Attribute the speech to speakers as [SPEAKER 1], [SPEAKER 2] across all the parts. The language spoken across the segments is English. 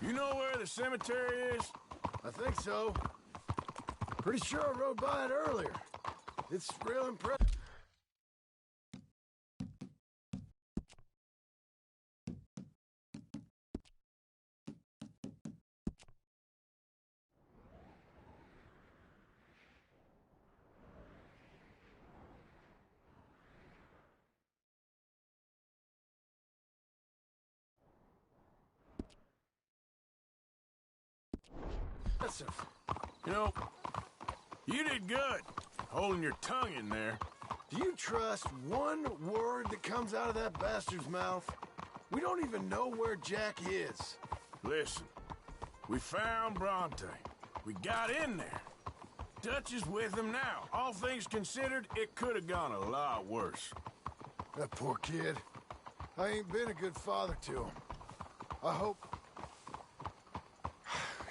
[SPEAKER 1] You know where the cemetery is?
[SPEAKER 2] I think so. Pretty sure I rode by it earlier. It's real impressive.
[SPEAKER 1] You know, you did good, holding your tongue in there.
[SPEAKER 2] Do you trust one word that comes out of that bastard's mouth? We don't even know where Jack is.
[SPEAKER 1] Listen, we found Bronte. We got in there. Dutch is with him now. All things considered, it could have gone a lot worse.
[SPEAKER 2] That poor kid. I ain't been a good father to him. I hope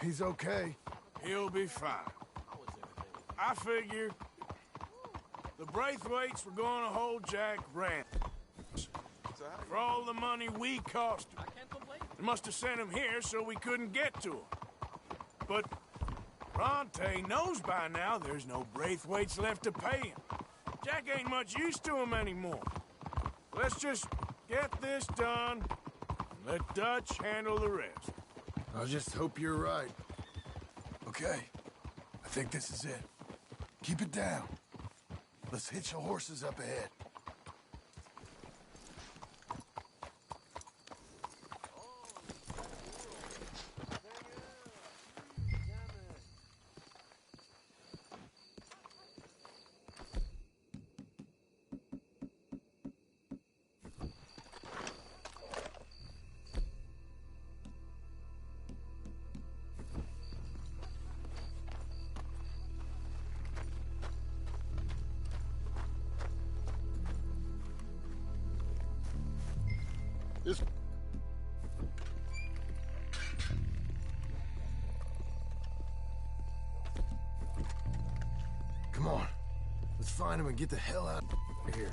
[SPEAKER 2] he's okay.
[SPEAKER 1] He'll be fine. I figure the Braithwaites were going to hold Jack ransom for all the money we cost him. They must have sent him here so we couldn't get to him. But Bronte knows by now there's no Braithwaites left to pay him. Jack ain't much use to him anymore. Let's just get this done and let Dutch handle the rest.
[SPEAKER 2] I just hope you're right. Okay, I think this is it. Keep it down. Let's hitch the horses up ahead. This... Come on. Let's find him and get the hell out of here.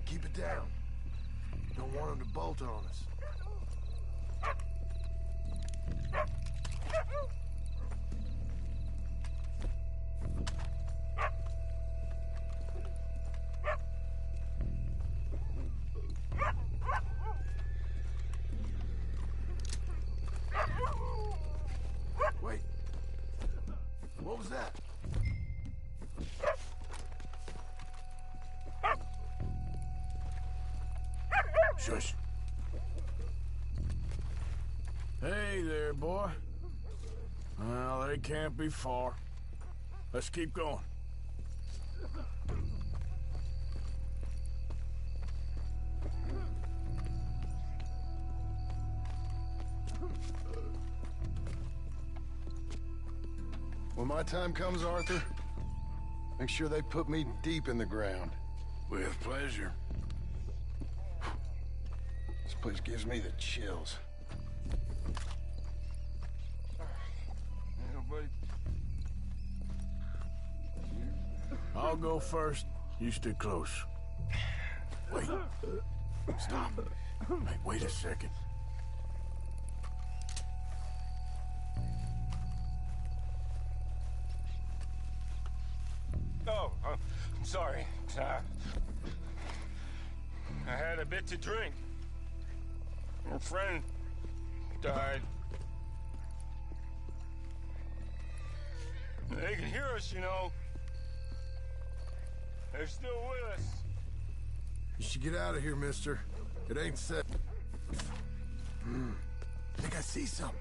[SPEAKER 2] Keep it down. Don't want him to bolt on us. Wait. What was that?
[SPEAKER 1] Shush. Hey there, boy. Well, they can't be far. Let's keep going.
[SPEAKER 2] When my time comes, Arthur, make sure they put me deep in the ground.
[SPEAKER 1] With pleasure.
[SPEAKER 2] This place gives me the chills.
[SPEAKER 1] I'll go first. You stay close. Wait. Stop. Hey, wait a second.
[SPEAKER 3] Oh, I'm sorry. I had a bit to drink. A friend died. They can hear us, you know. They're still with us.
[SPEAKER 2] You should get out of here, mister. It ain't safe. I think I see something.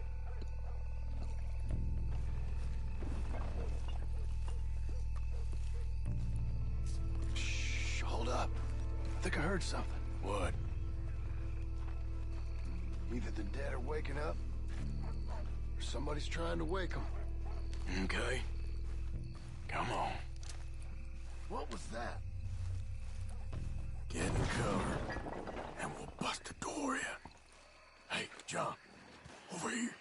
[SPEAKER 2] Shh, hold up. I think I heard something.
[SPEAKER 1] What?
[SPEAKER 2] Either the dead are waking up, or somebody's trying to wake them.
[SPEAKER 1] Okay. Come on.
[SPEAKER 2] What was that?
[SPEAKER 1] Get in cover, and we'll bust the door in. Hey, John, over here.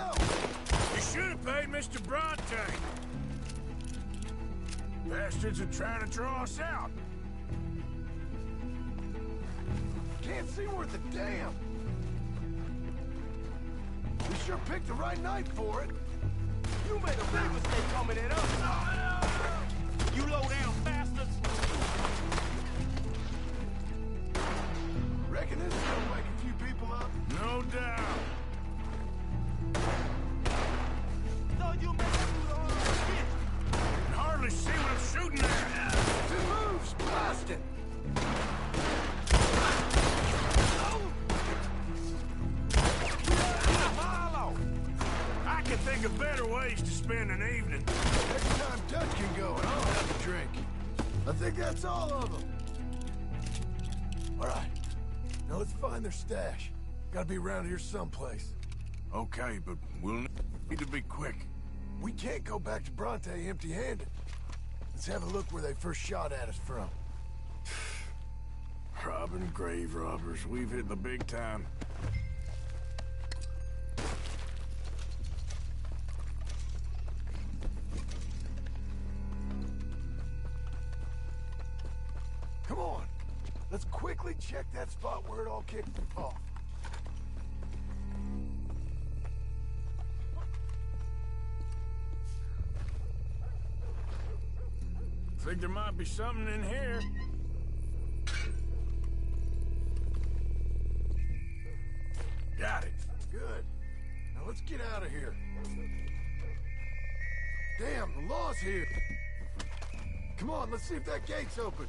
[SPEAKER 2] hell?
[SPEAKER 1] You should have paid Mr. Bronte. Bastards are trying to draw us out.
[SPEAKER 2] Can't see worth a damn. We sure picked the right night for it.
[SPEAKER 4] You made a big mistake coming at us. You low-down bastards.
[SPEAKER 2] Reckon this is gonna wake a few people up?
[SPEAKER 1] No doubt.
[SPEAKER 4] So you made it through the whole shit.
[SPEAKER 1] I can hardly see what I'm shooting at.
[SPEAKER 2] If it moves, blast it!
[SPEAKER 1] I can think of better ways to spend an evening.
[SPEAKER 2] Next time Dutch can go and I'll have a drink. I think that's all of them. All right, now let's find their stash. Gotta be around here someplace.
[SPEAKER 1] Okay, but we'll need to be quick.
[SPEAKER 2] We can't go back to Bronte empty-handed. Let's have a look where they first shot at us from.
[SPEAKER 1] Robbing grave robbers, we've hit the big time.
[SPEAKER 2] Come on, let's quickly check that spot where it all kicked off.
[SPEAKER 1] Think there might be something in here. Got it.
[SPEAKER 2] Good. Now let's get out of here. Damn, the law's here. Come on, let's see if that gate's open.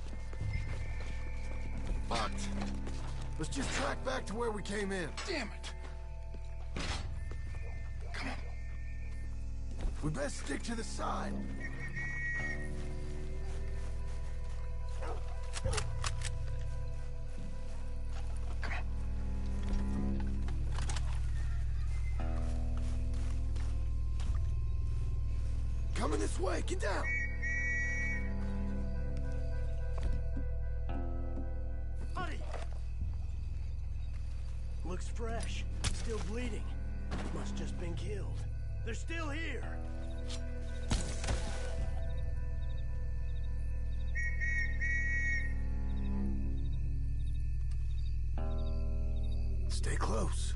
[SPEAKER 2] Fucked. Let's just track back to where we came in.
[SPEAKER 1] Damn it.
[SPEAKER 2] Come on. We best stick to the side. Coming this way, get down!
[SPEAKER 4] Buddy! Looks fresh. Still bleeding. Must just been killed. They're still here!
[SPEAKER 2] Stay close.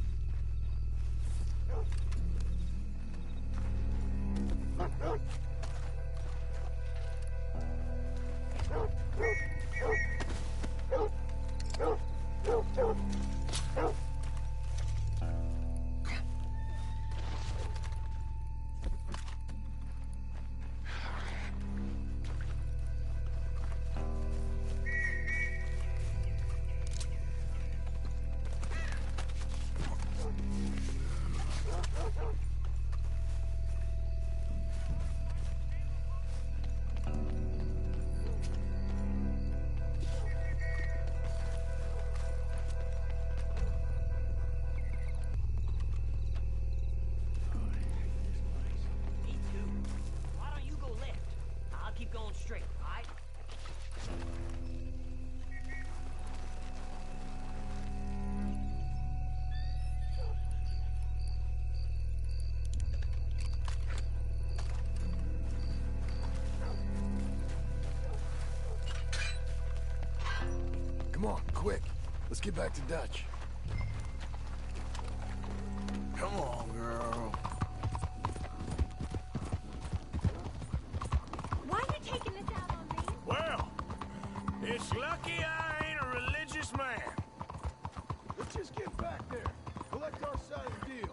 [SPEAKER 5] Straight, all right?
[SPEAKER 2] Come on, quick. Let's get back to Dutch.
[SPEAKER 1] Come on, girl.
[SPEAKER 5] Why are you taking this out on me?
[SPEAKER 1] Well, it's lucky I ain't a religious man.
[SPEAKER 2] Let's just get back there. Collect our side of the deal.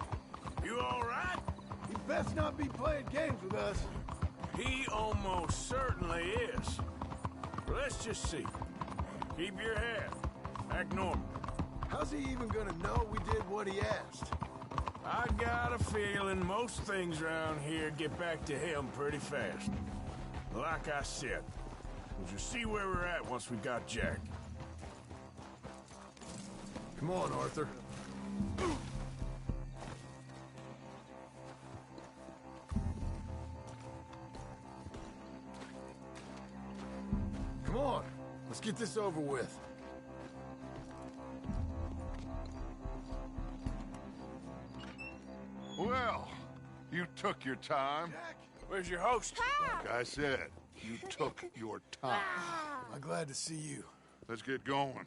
[SPEAKER 1] You all right?
[SPEAKER 2] He best not be playing games with us.
[SPEAKER 1] He almost certainly is. Let's just see. Keep your head. Act normal.
[SPEAKER 2] How's he even gonna know we did what he asked?
[SPEAKER 1] I got a feeling most things around here get back to him pretty fast. Like I said, we'll just see where we're at once we got Jack.
[SPEAKER 2] Come on, Arthur. Come on, let's get this over with.
[SPEAKER 3] Well,
[SPEAKER 6] took your time.
[SPEAKER 2] Jack!
[SPEAKER 1] Where's your host?
[SPEAKER 6] Like I said, you took your time.
[SPEAKER 2] I'm glad to see you.
[SPEAKER 6] Let's get going.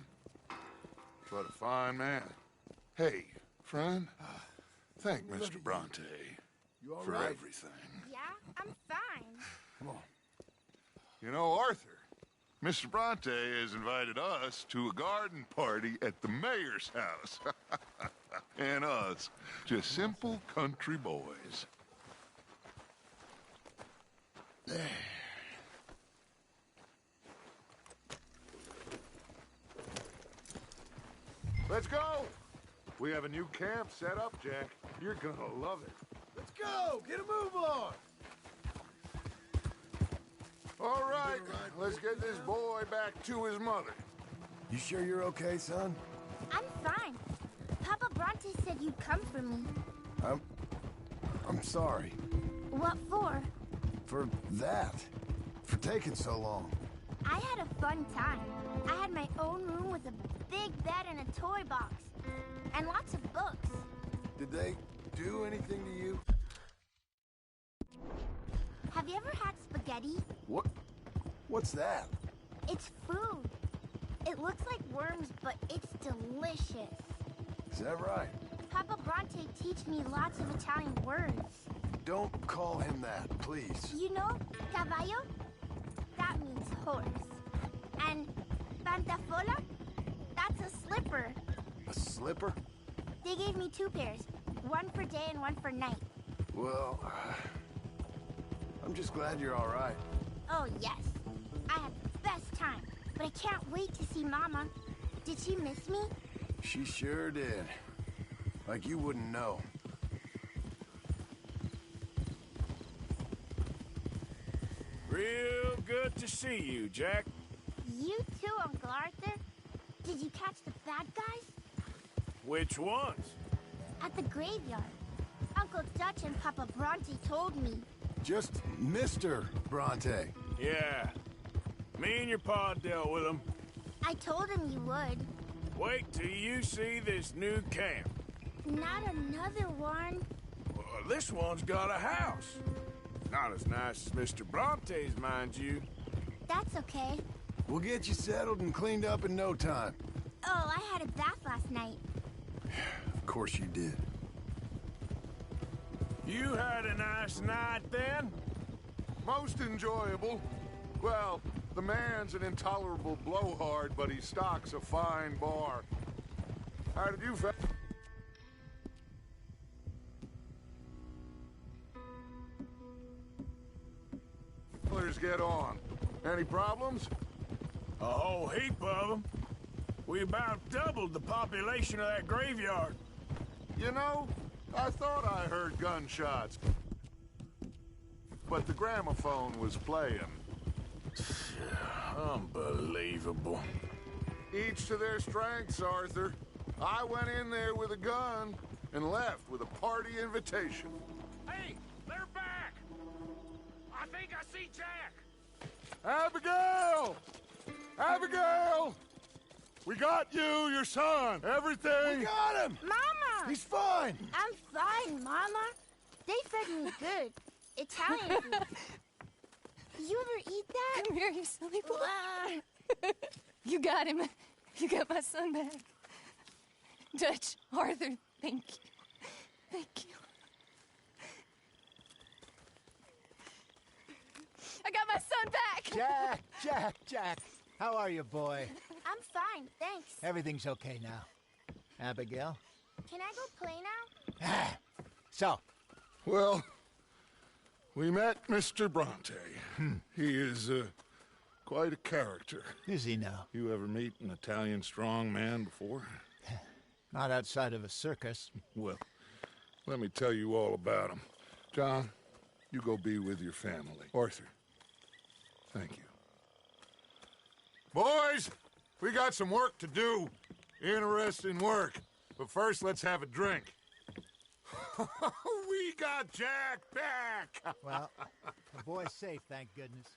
[SPEAKER 6] What a fine man. Hey, friend, thank Mr. Bronte
[SPEAKER 2] You all
[SPEAKER 6] for
[SPEAKER 2] right?
[SPEAKER 6] everything.
[SPEAKER 5] Yeah, I'm fine.
[SPEAKER 2] Come on.
[SPEAKER 6] You know, Arthur, Mr. Bronte has invited us to a garden party at the mayor's house. And us, just simple country boys. Let's go! We have a new camp set up, Jack. You're gonna love it.
[SPEAKER 2] Let's go! Get a move on!
[SPEAKER 6] All right, let's get this boy back to his mother.
[SPEAKER 2] You sure you're okay, son?
[SPEAKER 5] I'm fine. Papa Bronte said you'd come for me.
[SPEAKER 2] I'm sorry.
[SPEAKER 5] What for?
[SPEAKER 2] For that. For taking so long.
[SPEAKER 5] I had a fun time. I had my own room with a big bed and a toy box. And lots of books.
[SPEAKER 2] Did they do anything to you?
[SPEAKER 5] Have you ever had spaghetti?
[SPEAKER 2] What's that?
[SPEAKER 5] It's food. It looks like worms, but it's delicious.
[SPEAKER 2] Is that right?
[SPEAKER 5] Papa Bronte teach me lots of Italian words.
[SPEAKER 2] Don't call him that, please.
[SPEAKER 5] You know, caballo? That means horse. And pantafola? That's a slipper.
[SPEAKER 2] A slipper?
[SPEAKER 5] They gave me 2 pairs. One for day and one for night.
[SPEAKER 2] Well, I'm just glad you're all right.
[SPEAKER 5] Oh, yes. I had the best time. But I can't wait to see Mama. Did she miss me?
[SPEAKER 2] She sure did. Like you wouldn't know.
[SPEAKER 1] Real good to see you, Jack.
[SPEAKER 5] You too, Uncle Arthur. Did you catch the bad guys?
[SPEAKER 1] Which ones?
[SPEAKER 5] At the graveyard. Uncle Dutch and Papa Bronte told me.
[SPEAKER 2] Just Mr. Bronte.
[SPEAKER 1] Yeah. Me and your pa dealt with them.
[SPEAKER 5] I told him you would.
[SPEAKER 1] Wait till you see this new camp.
[SPEAKER 5] Not another one.
[SPEAKER 1] Well, this one's got a house. Not as nice as Mr. Bronte's, mind you.
[SPEAKER 5] That's okay.
[SPEAKER 2] We'll get you settled and cleaned up in no time.
[SPEAKER 5] Oh, I had a bath last night.
[SPEAKER 2] Of course you did.
[SPEAKER 1] You had a nice night then?
[SPEAKER 6] Most enjoyable. Well, the man's an intolerable blowhard, but he stocks a fine bar. How did you fellas get on? Any problems?
[SPEAKER 1] A whole heap of them. We about doubled the population of that graveyard.
[SPEAKER 6] You know, I thought I heard gunshots. But the gramophone was playing.
[SPEAKER 1] Unbelievable.
[SPEAKER 6] Each to their strengths, Arthur. I went in there with a gun and left with a party invitation.
[SPEAKER 4] Hey, they're back! I think I see Jack!
[SPEAKER 6] Abigail! Abigail! We got you, your son, everything!
[SPEAKER 2] We got him!
[SPEAKER 5] Mama!
[SPEAKER 2] He's fine!
[SPEAKER 5] I'm fine, Mama. They fed me good. Italian food. You ever eat that?
[SPEAKER 7] Come here, you silly boy. You got him. You got my son back. Dutch, Arthur, thank you. Thank you. I got my son back!
[SPEAKER 8] Jack. How are you, boy?
[SPEAKER 5] I'm fine, thanks.
[SPEAKER 8] Everything's okay now. Abigail?
[SPEAKER 5] Can I go play now?
[SPEAKER 8] So,
[SPEAKER 6] Well, we met Mr. Bronte. He is quite a character.
[SPEAKER 8] is he now?
[SPEAKER 6] You ever meet an Italian strong man before?
[SPEAKER 8] Not outside of a circus.
[SPEAKER 6] Well, let me tell you all about him. John, you go be with your family. Arthur, thank you. Boys, we got some work to do. Interesting work. But first, let's have a drink. We got Jack back!
[SPEAKER 8] Well, the boy's safe, thank goodness.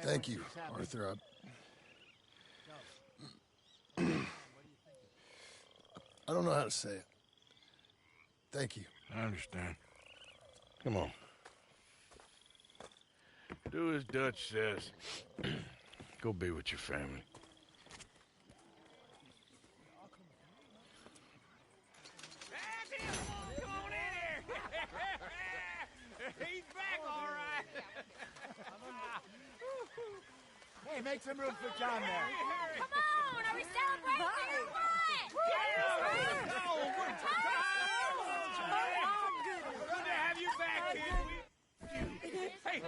[SPEAKER 2] Thank you,
[SPEAKER 8] Everyone's happy.
[SPEAKER 2] Arthur. I don't know how to say it. Thank you.
[SPEAKER 1] I understand. Come on. Do as Dutch says. Go be with your family.
[SPEAKER 4] Come on in here! He's back, all right!
[SPEAKER 8] Hey, make some room for John there.
[SPEAKER 5] Come on, are we celebrating or what?
[SPEAKER 4] Good to have you back, kid. Hey,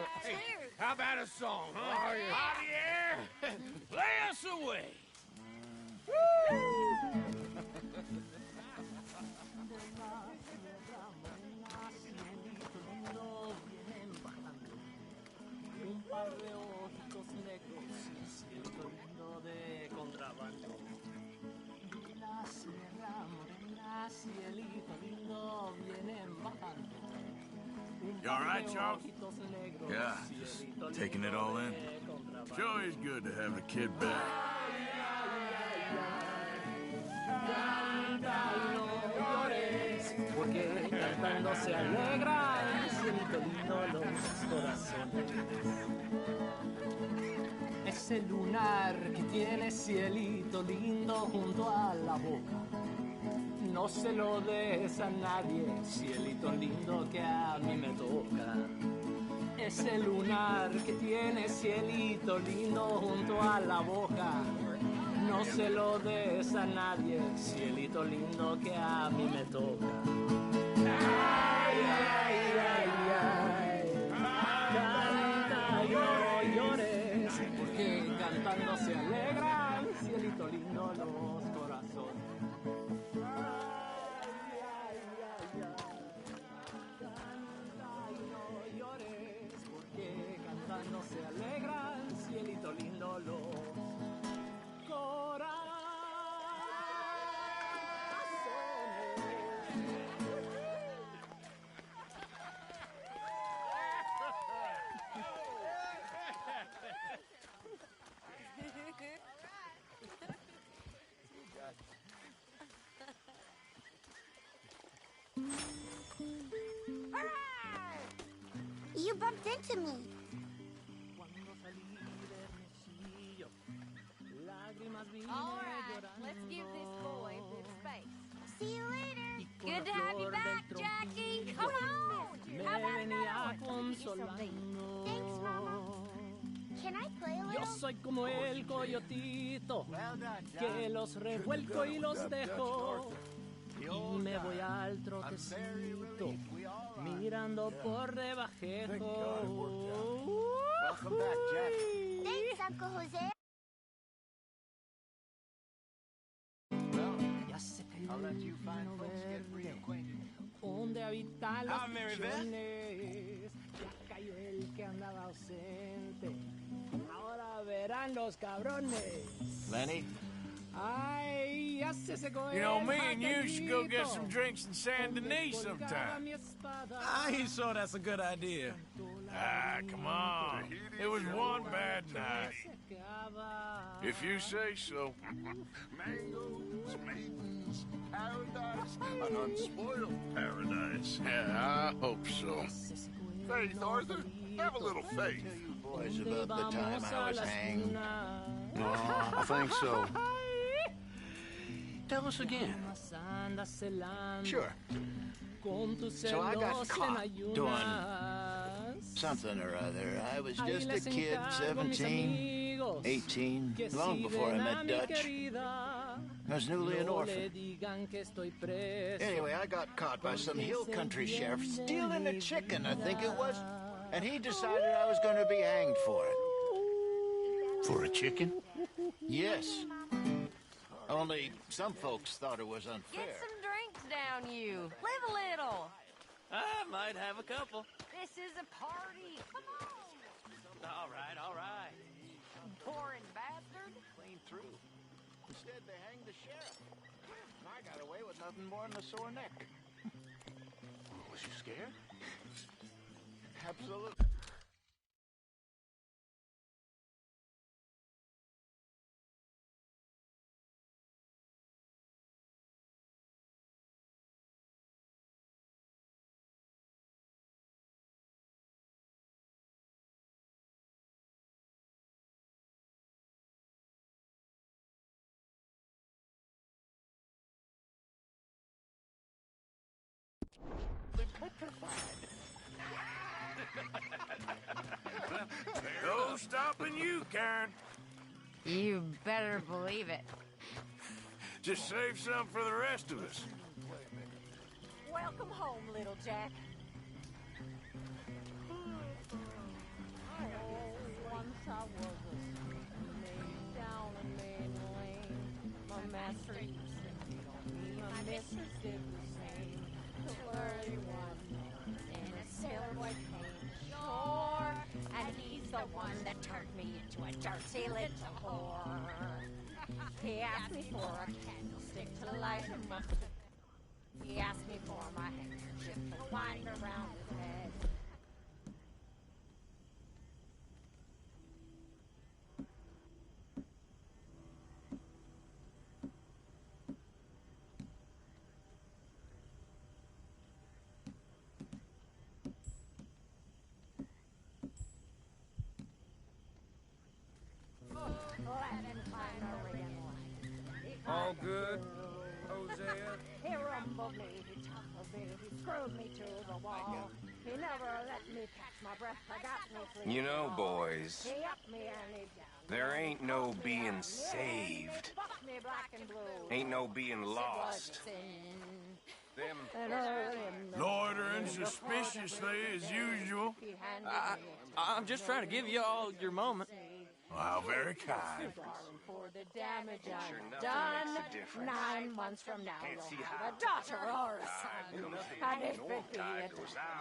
[SPEAKER 4] how about a song, huh? Javier, play us away.
[SPEAKER 1] You all right, Charles?
[SPEAKER 9] Yeah, just taking it all in.
[SPEAKER 1] Sure is good to have the kid back.
[SPEAKER 10] Porque cantando se alegra el cielito lindo los corazones. Ese lunar que tiene cielito lindo junto a la boca. No se lo des a nadie, cielito lindo que a mí me toca. Ese lunar que tiene cielito lindo junto a la boca. No se lo des a nadie, cielito lindo que a mí me toca. Ay, ay, ay, ay. Canta y no llores, porque cantando se alegran, cielito lindo los corazones. Se alegran, cielito lindo los corazones.
[SPEAKER 5] You bumped into me.
[SPEAKER 7] All right, let's give this boy a bit of space.
[SPEAKER 5] See you later.
[SPEAKER 7] Good to have you back, Jackie. Come on. How about another one?
[SPEAKER 5] Thanks, Mama. Can I play a
[SPEAKER 10] Yo
[SPEAKER 5] little?
[SPEAKER 10] soy como el coyotito que los revuelco y los dejo. Y me voy al trotecito mirando por debajejo.
[SPEAKER 8] Welcome back, Jack.
[SPEAKER 5] Thanks, Uncle Jose.
[SPEAKER 10] Ya sé que
[SPEAKER 8] I'll let you fine folks get reacquainted.
[SPEAKER 10] donde habitan los
[SPEAKER 4] Ah, Mary Beth.
[SPEAKER 10] pichones. Ya cayó el que andaba ausente. Ahora verán los cabrones.
[SPEAKER 8] Lenny?
[SPEAKER 10] Ay, ya se secó
[SPEAKER 1] You know,
[SPEAKER 10] el
[SPEAKER 1] me and you should go get
[SPEAKER 10] jaquelito.
[SPEAKER 1] some drinks in San Denis
[SPEAKER 10] Donde colgaba
[SPEAKER 1] sometime.
[SPEAKER 10] mi espada.
[SPEAKER 4] I ain't sure that's a good idea.
[SPEAKER 1] Ah, come on. It was one bad night. If you say so.
[SPEAKER 6] Mangoes, maidens, paradise, an unspoiled paradise.
[SPEAKER 1] Yeah, I hope so.
[SPEAKER 6] Faith, Arthur, have a little faith.
[SPEAKER 8] Boys about the time I was hanged.
[SPEAKER 9] Oh, I think so. Tell us again.
[SPEAKER 8] Sure. So I got caught doing something or other. I was just a kid, 17, 18, long before I met Dutch. I was newly an orphan. Anyway, I got caught by some hill country sheriff stealing a chicken, I think it was. And he decided I was going to be hanged for it.
[SPEAKER 9] For a chicken?
[SPEAKER 8] Yes. Only some folks thought it was
[SPEAKER 7] Get
[SPEAKER 8] unfair.
[SPEAKER 7] some drinks down, you. Live a little.
[SPEAKER 4] I might have a couple.
[SPEAKER 7] This is a party. Come on.
[SPEAKER 4] All right, all right.
[SPEAKER 7] Boring bastard.
[SPEAKER 8] Clean through. Instead, they hanged the sheriff. And I got away with nothing more than a sore neck.
[SPEAKER 9] Was you scared?
[SPEAKER 8] Absolutely.
[SPEAKER 1] No stopping you, Karen.
[SPEAKER 11] You better believe it.
[SPEAKER 1] Just save some for the rest of us.
[SPEAKER 12] Welcome home, little Jack. Once I was a slave down a main lane. My master used to beat on me. My mistress did the same. The early one in a sailor white paint shore. And he's the one that turned me into a dirty little whore. He asked me for a candlestick to light him up. He asked me for my handkerchief to wind around his head.
[SPEAKER 4] All good, Hosea?
[SPEAKER 12] He rumbled me, he tumbled me, he screwed me to the wall. He never let me catch my breath, forgot me free.
[SPEAKER 13] You know, boys,
[SPEAKER 12] He upped me and he down.
[SPEAKER 13] there ain't no being saved.
[SPEAKER 12] Bucked me black and blue.
[SPEAKER 13] Ain't no being lost. Them
[SPEAKER 1] Loitering suspiciously as usual.
[SPEAKER 10] I'm just trying to give you all your moment.
[SPEAKER 1] How very kind.
[SPEAKER 12] For the damage I've done, 9 months from now you'll have a daughter or a son. And if it be a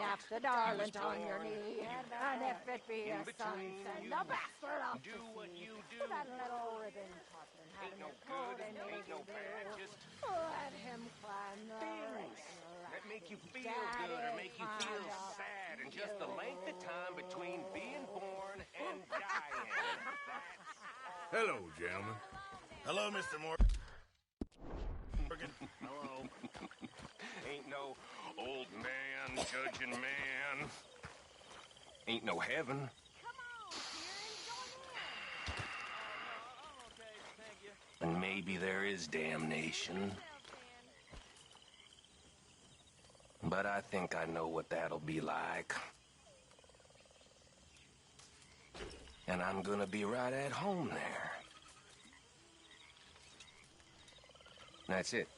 [SPEAKER 12] dap the darling on your knee, and if it be a son, send the bastard off to sea. That little ribbon tartan having a coat and ain't no bad, just let him climb the
[SPEAKER 13] feelings that make you feel good or make you feel sad, and just the length of time between being born and dying.
[SPEAKER 1] Hello, gentlemen.
[SPEAKER 3] Hello, Mr. Morgan.
[SPEAKER 13] Hello. Ain't no old man judging man. Ain't no heaven. And maybe there is damnation. But I think I know what that'll be like. And I'm gonna be right at home there. That's it.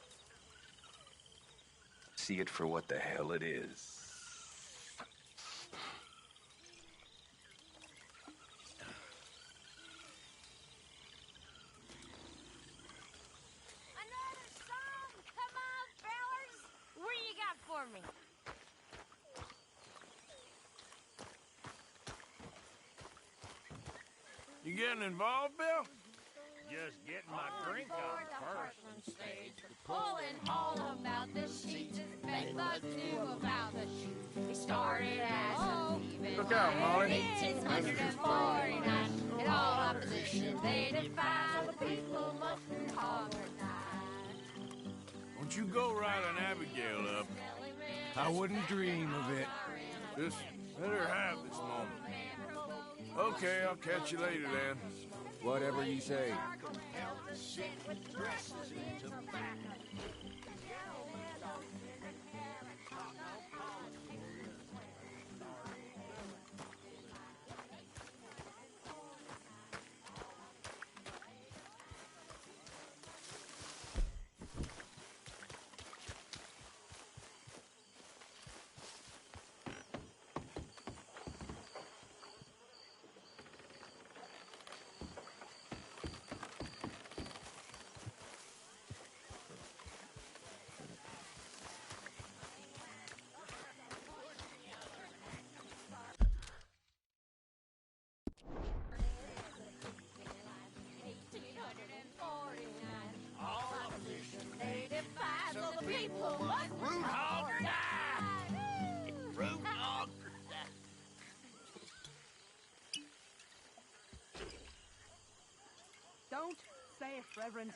[SPEAKER 13] See it for what the hell it is.
[SPEAKER 5] Another song! Come on, fellas! What do you got for me?
[SPEAKER 1] You getting involved, Bill?
[SPEAKER 4] Just getting my drink on first.
[SPEAKER 7] Pulling all about the sheets. Big Buck knew about the sheets. He started as a thieving.
[SPEAKER 1] Look out, Molly.
[SPEAKER 7] 1849. In all opposition, they defied. The people mustn't harmonize.
[SPEAKER 1] Won't you go ride an Abigail up?
[SPEAKER 2] I wouldn't dream of it.
[SPEAKER 1] Just let her have this moment. Okay, I'll catch you later then.
[SPEAKER 2] Whatever you say.
[SPEAKER 14] Don't say it, Reverend.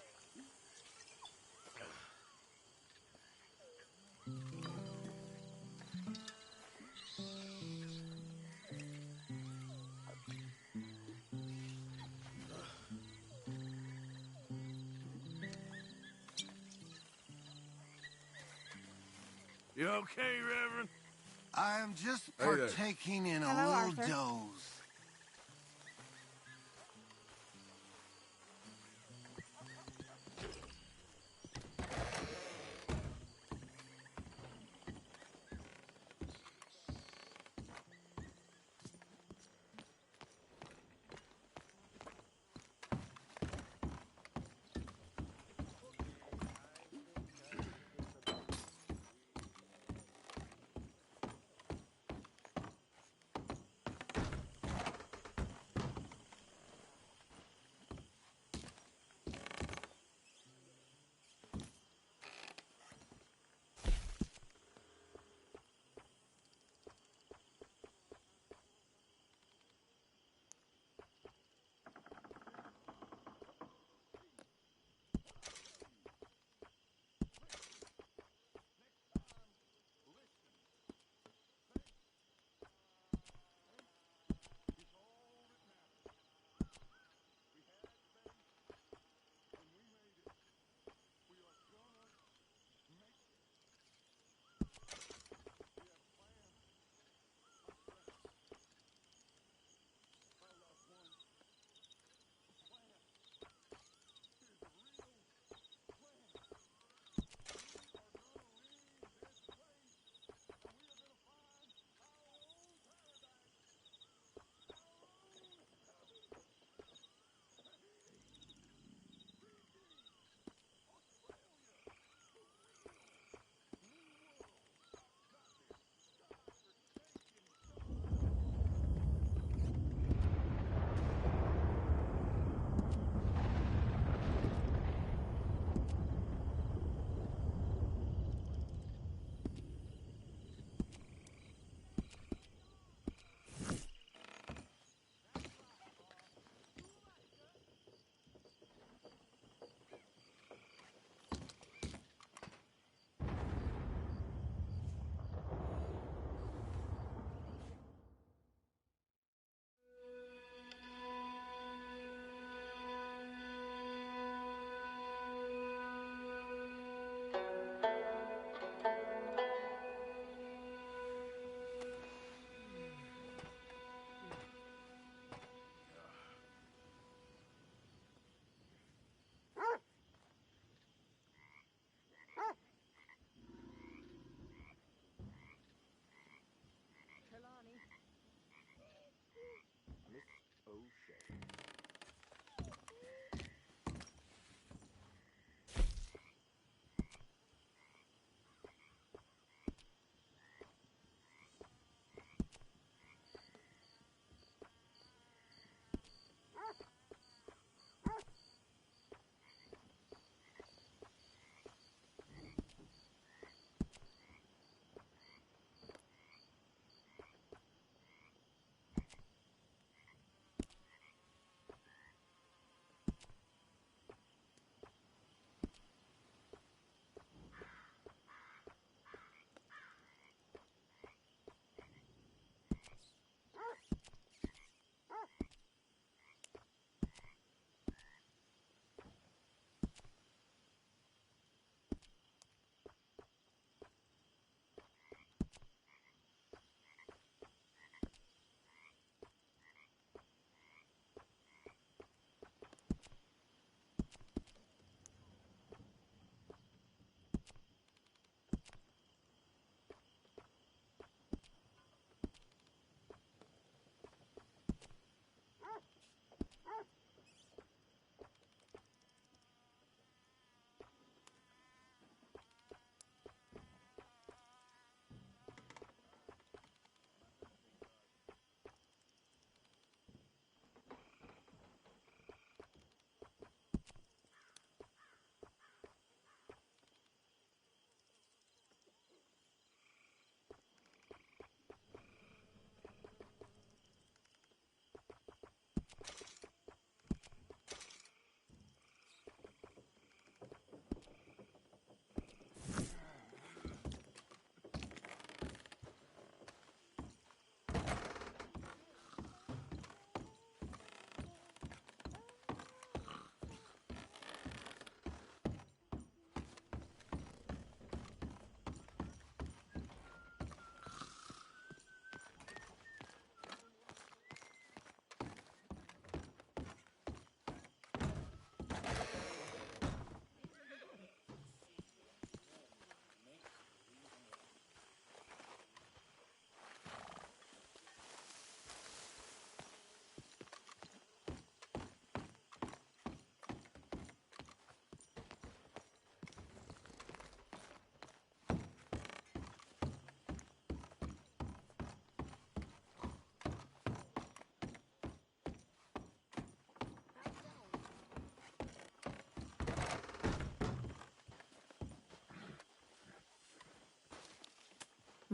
[SPEAKER 1] You okay, Reverend?
[SPEAKER 14] I am just
[SPEAKER 2] Hey there.
[SPEAKER 14] partaking in a
[SPEAKER 5] Hello,
[SPEAKER 14] little
[SPEAKER 5] Arthur.
[SPEAKER 14] doze.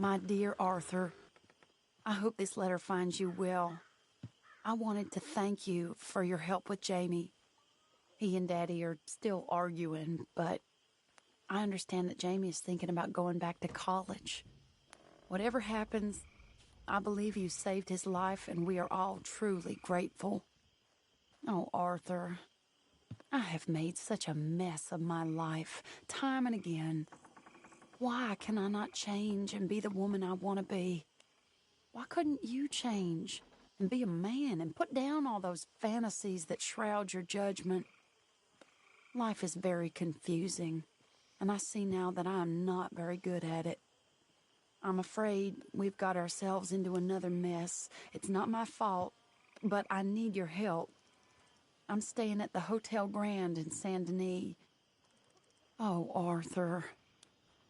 [SPEAKER 14] My dear Arthur, I hope this letter finds you well. I wanted to thank you for your help with Jamie. He and Daddy are still arguing, but I understand that Jamie is thinking about going back to college. Whatever happens, I believe you saved his life, and we are all truly grateful. Oh, Arthur, I have made such a mess of my life, time and again. Why can I not change and be the woman I want to be? Why couldn't you change and be a man and put down all those fantasies that shroud your judgment? Life is very confusing, and I see now that I am not very good at it. I'm afraid we've got ourselves into another mess. It's not my fault, but I need your help. I'm staying at the Hotel Grand in Saint Denis. Oh, Arthur,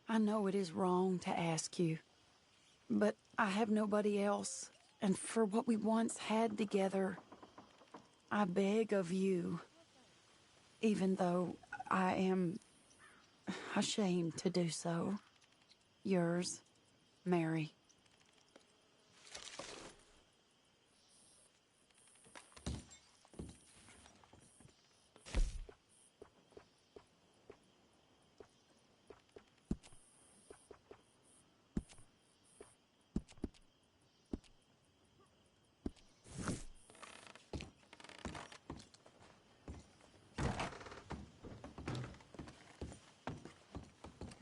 [SPEAKER 14] I know it is wrong to ask you, but I have nobody else, and for what we once had together, I beg of you, even though I am ashamed to do so. Yours, Mary.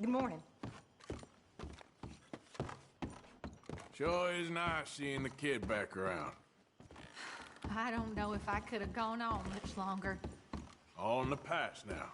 [SPEAKER 15] Good morning.
[SPEAKER 1] Sure is nice seeing the kid back around.
[SPEAKER 11] I don't know if I could have gone on much longer.
[SPEAKER 1] All in the past now.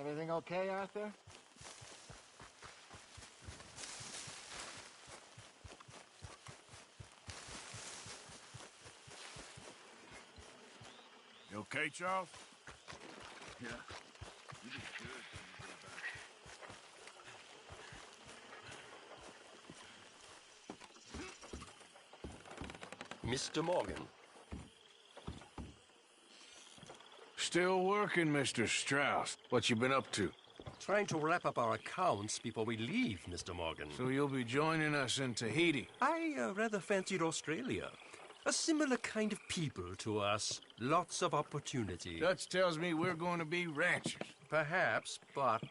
[SPEAKER 8] Everything okay, Arthur?
[SPEAKER 1] You okay, Charles?
[SPEAKER 6] Yeah. You did good when you get back.
[SPEAKER 13] Mr. Morgan.
[SPEAKER 1] Still working, Mr. Strauss. What you been up to?
[SPEAKER 16] Trying to wrap up our accounts before we leave, Mr. Morgan.
[SPEAKER 1] So you'll be joining us in Tahiti?
[SPEAKER 16] I rather fancied Australia. A similar kind of people to us. Lots of opportunity.
[SPEAKER 1] Dutch tells me we're going to be ranchers.
[SPEAKER 16] Perhaps, but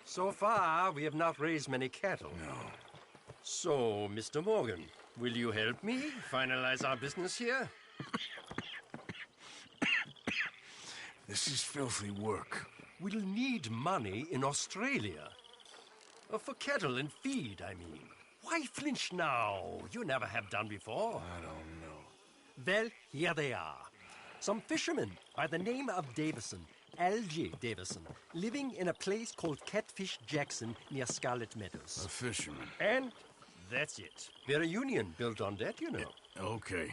[SPEAKER 16] so far we have not raised many cattle.
[SPEAKER 1] No.
[SPEAKER 16] So, Mr. Morgan, Will you help me finalize our business here?
[SPEAKER 1] This is filthy work.
[SPEAKER 16] We'll need money in Australia. For cattle and feed, I mean. Why flinch now? You never have done before.
[SPEAKER 1] I don't know.
[SPEAKER 16] Well, here they are. Some fishermen by the name of Davison, L.J. Davison, living in a place called Catfish Jackson near Scarlet Meadows.
[SPEAKER 1] A fisherman.
[SPEAKER 16] And that's it. We're a union built on that, you know.
[SPEAKER 1] Okay.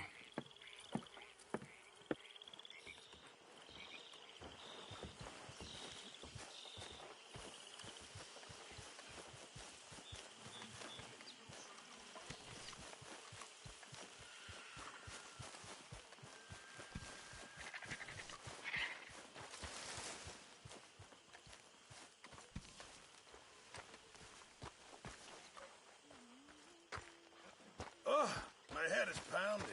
[SPEAKER 1] My head is pounding.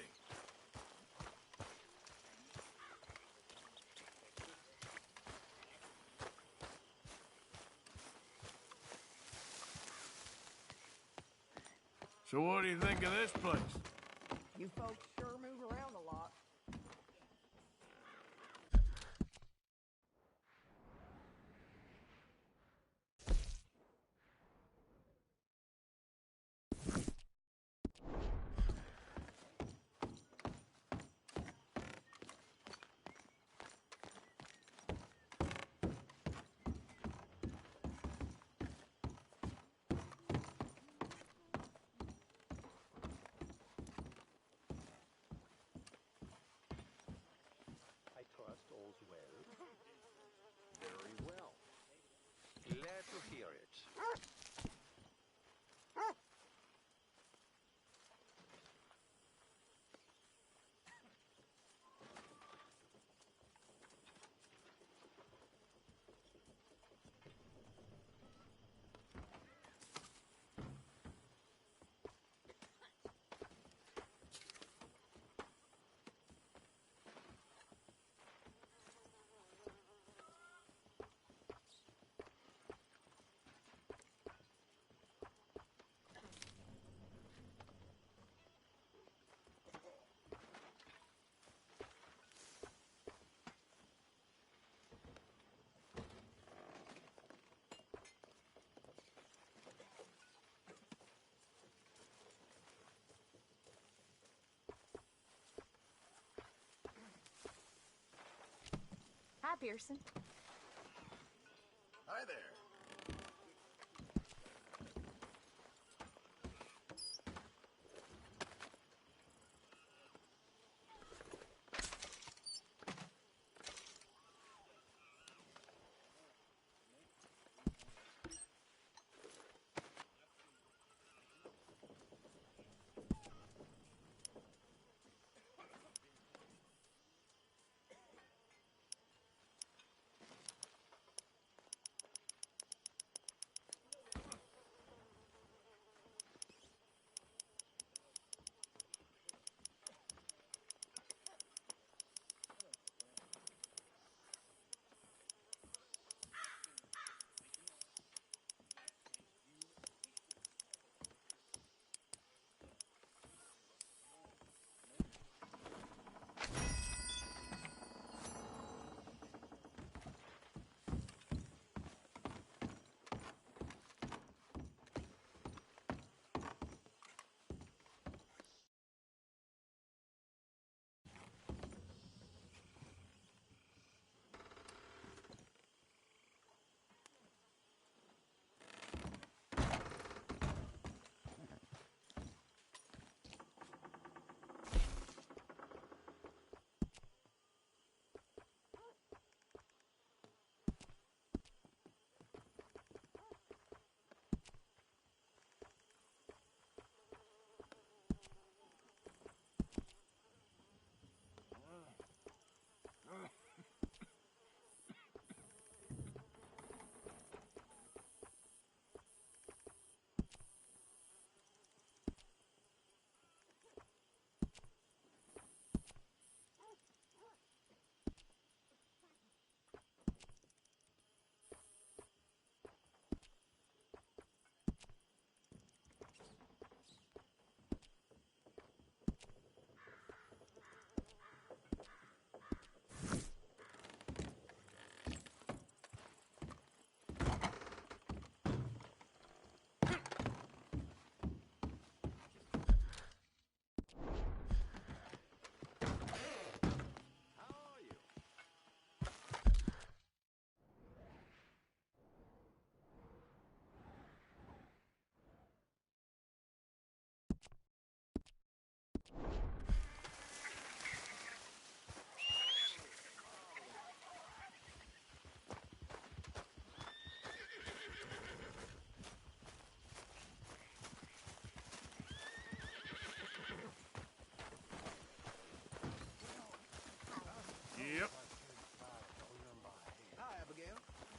[SPEAKER 1] So what do you think of this place?
[SPEAKER 12] You folks sure move around a lot.
[SPEAKER 16] I trust all's well. Very well. Glad to hear it.
[SPEAKER 7] Hi, Pearson.
[SPEAKER 2] Hi there.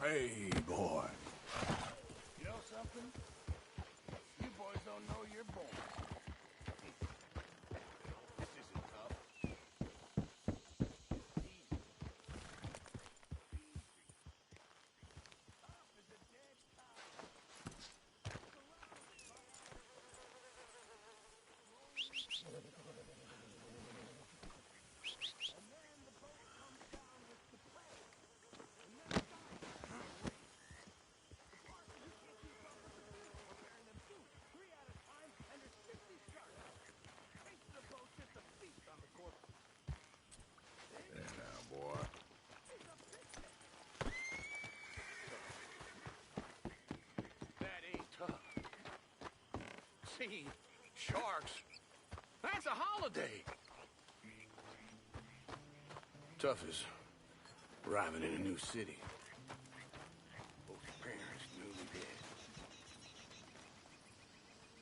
[SPEAKER 1] Hey, boy. You know something? You boys don't know you're born. This isn't tough.
[SPEAKER 4] See, sharks. That's a holiday. Tough as arriving in a new city. Both your parents newly dead.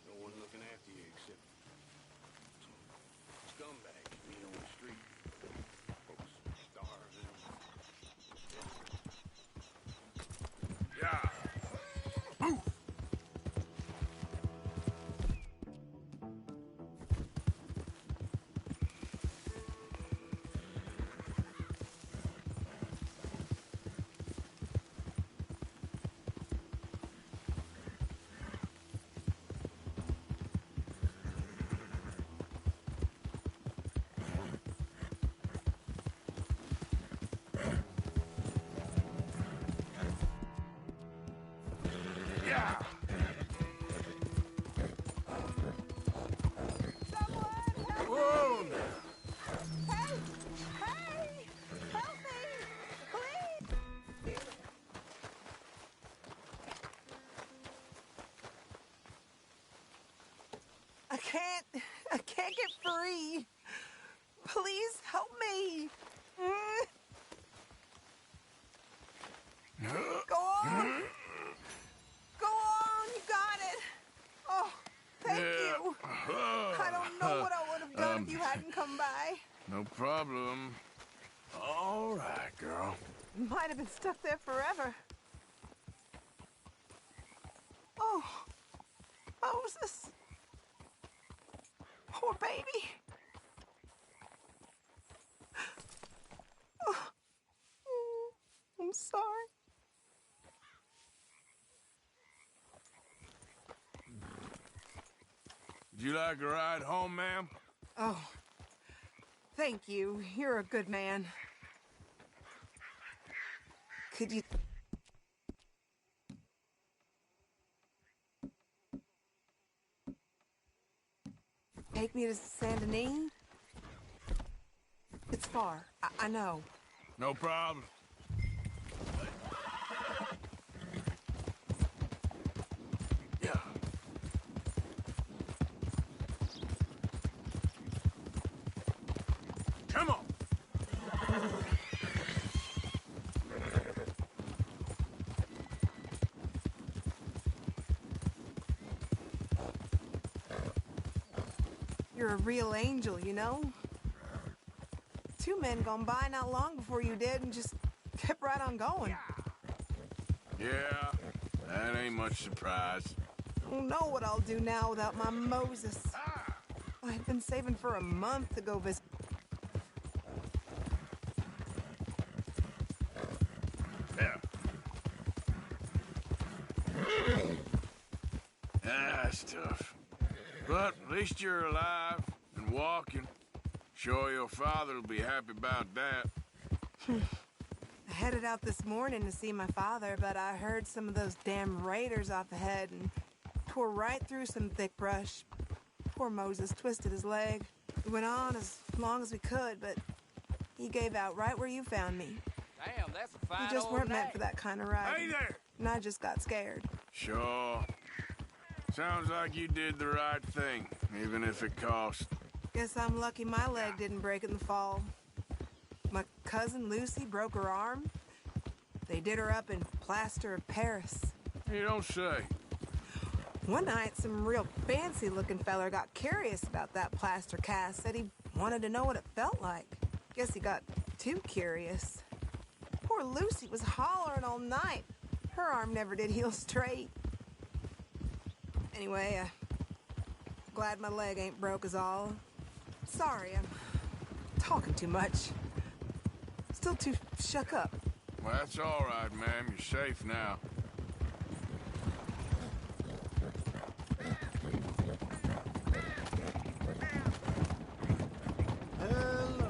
[SPEAKER 4] No one looking after you except some scumbags you meet on the street. Folks starving.
[SPEAKER 1] Yeah. Move. Yeah. Whoa now.
[SPEAKER 12] Hey! Help me! Please! I can't get free. Please help me. Go on. Go on, you got it. Oh, thank you. I don't know what I would have done if you hadn't come by.
[SPEAKER 1] No problem. All right, girl.
[SPEAKER 12] You might have been stuck there forever. Oh, Moses. Poor baby. Oh, I'm sorry.
[SPEAKER 1] Would you like a ride home, ma'am?
[SPEAKER 12] Oh, thank you. You're a good man. Could you... take me to Saint Denis? It's far. I know.
[SPEAKER 1] No problem. Yeah. Come on.
[SPEAKER 12] You're a real angel, you know? 2 men gone by not long before you did and just kept right on going.
[SPEAKER 1] Yeah, that ain't much surprise.
[SPEAKER 12] I don't know what I'll do now without my Moses. I've been saving for a month to go visit.
[SPEAKER 1] Yeah. That's tough. But at least you're alive and walking. Sure your father'll be happy about that.
[SPEAKER 12] I headed out this morning to see my father, but I heard some of those damn raiders off ahead and tore right through some thick brush. Poor Moses twisted his leg. We went on as long as we could, but he gave out right where you found me.
[SPEAKER 4] Damn, that's a fine
[SPEAKER 12] You just
[SPEAKER 4] old
[SPEAKER 12] weren't
[SPEAKER 4] night.
[SPEAKER 12] meant for that kind of ride.
[SPEAKER 1] Hey there!
[SPEAKER 12] And I just got scared.
[SPEAKER 1] Sure. Sounds like you did the right thing, even if it cost.
[SPEAKER 12] Guess I'm lucky my leg didn't break in the fall. My cousin Lucy broke her arm. They did her up in plaster of Paris.
[SPEAKER 1] You don't say.
[SPEAKER 12] One night, some real fancy-looking feller got curious about that plaster cast, said he wanted to know what it felt like. Guess he got too curious. Poor Lucy was hollering all night.
[SPEAKER 15] Her arm never did heal straight. Anyway, glad my leg ain't broke is all. Sorry, I'm talking too much. Still too shook up.
[SPEAKER 1] Well, that's all right, ma'am. You're safe now.
[SPEAKER 15] Hello.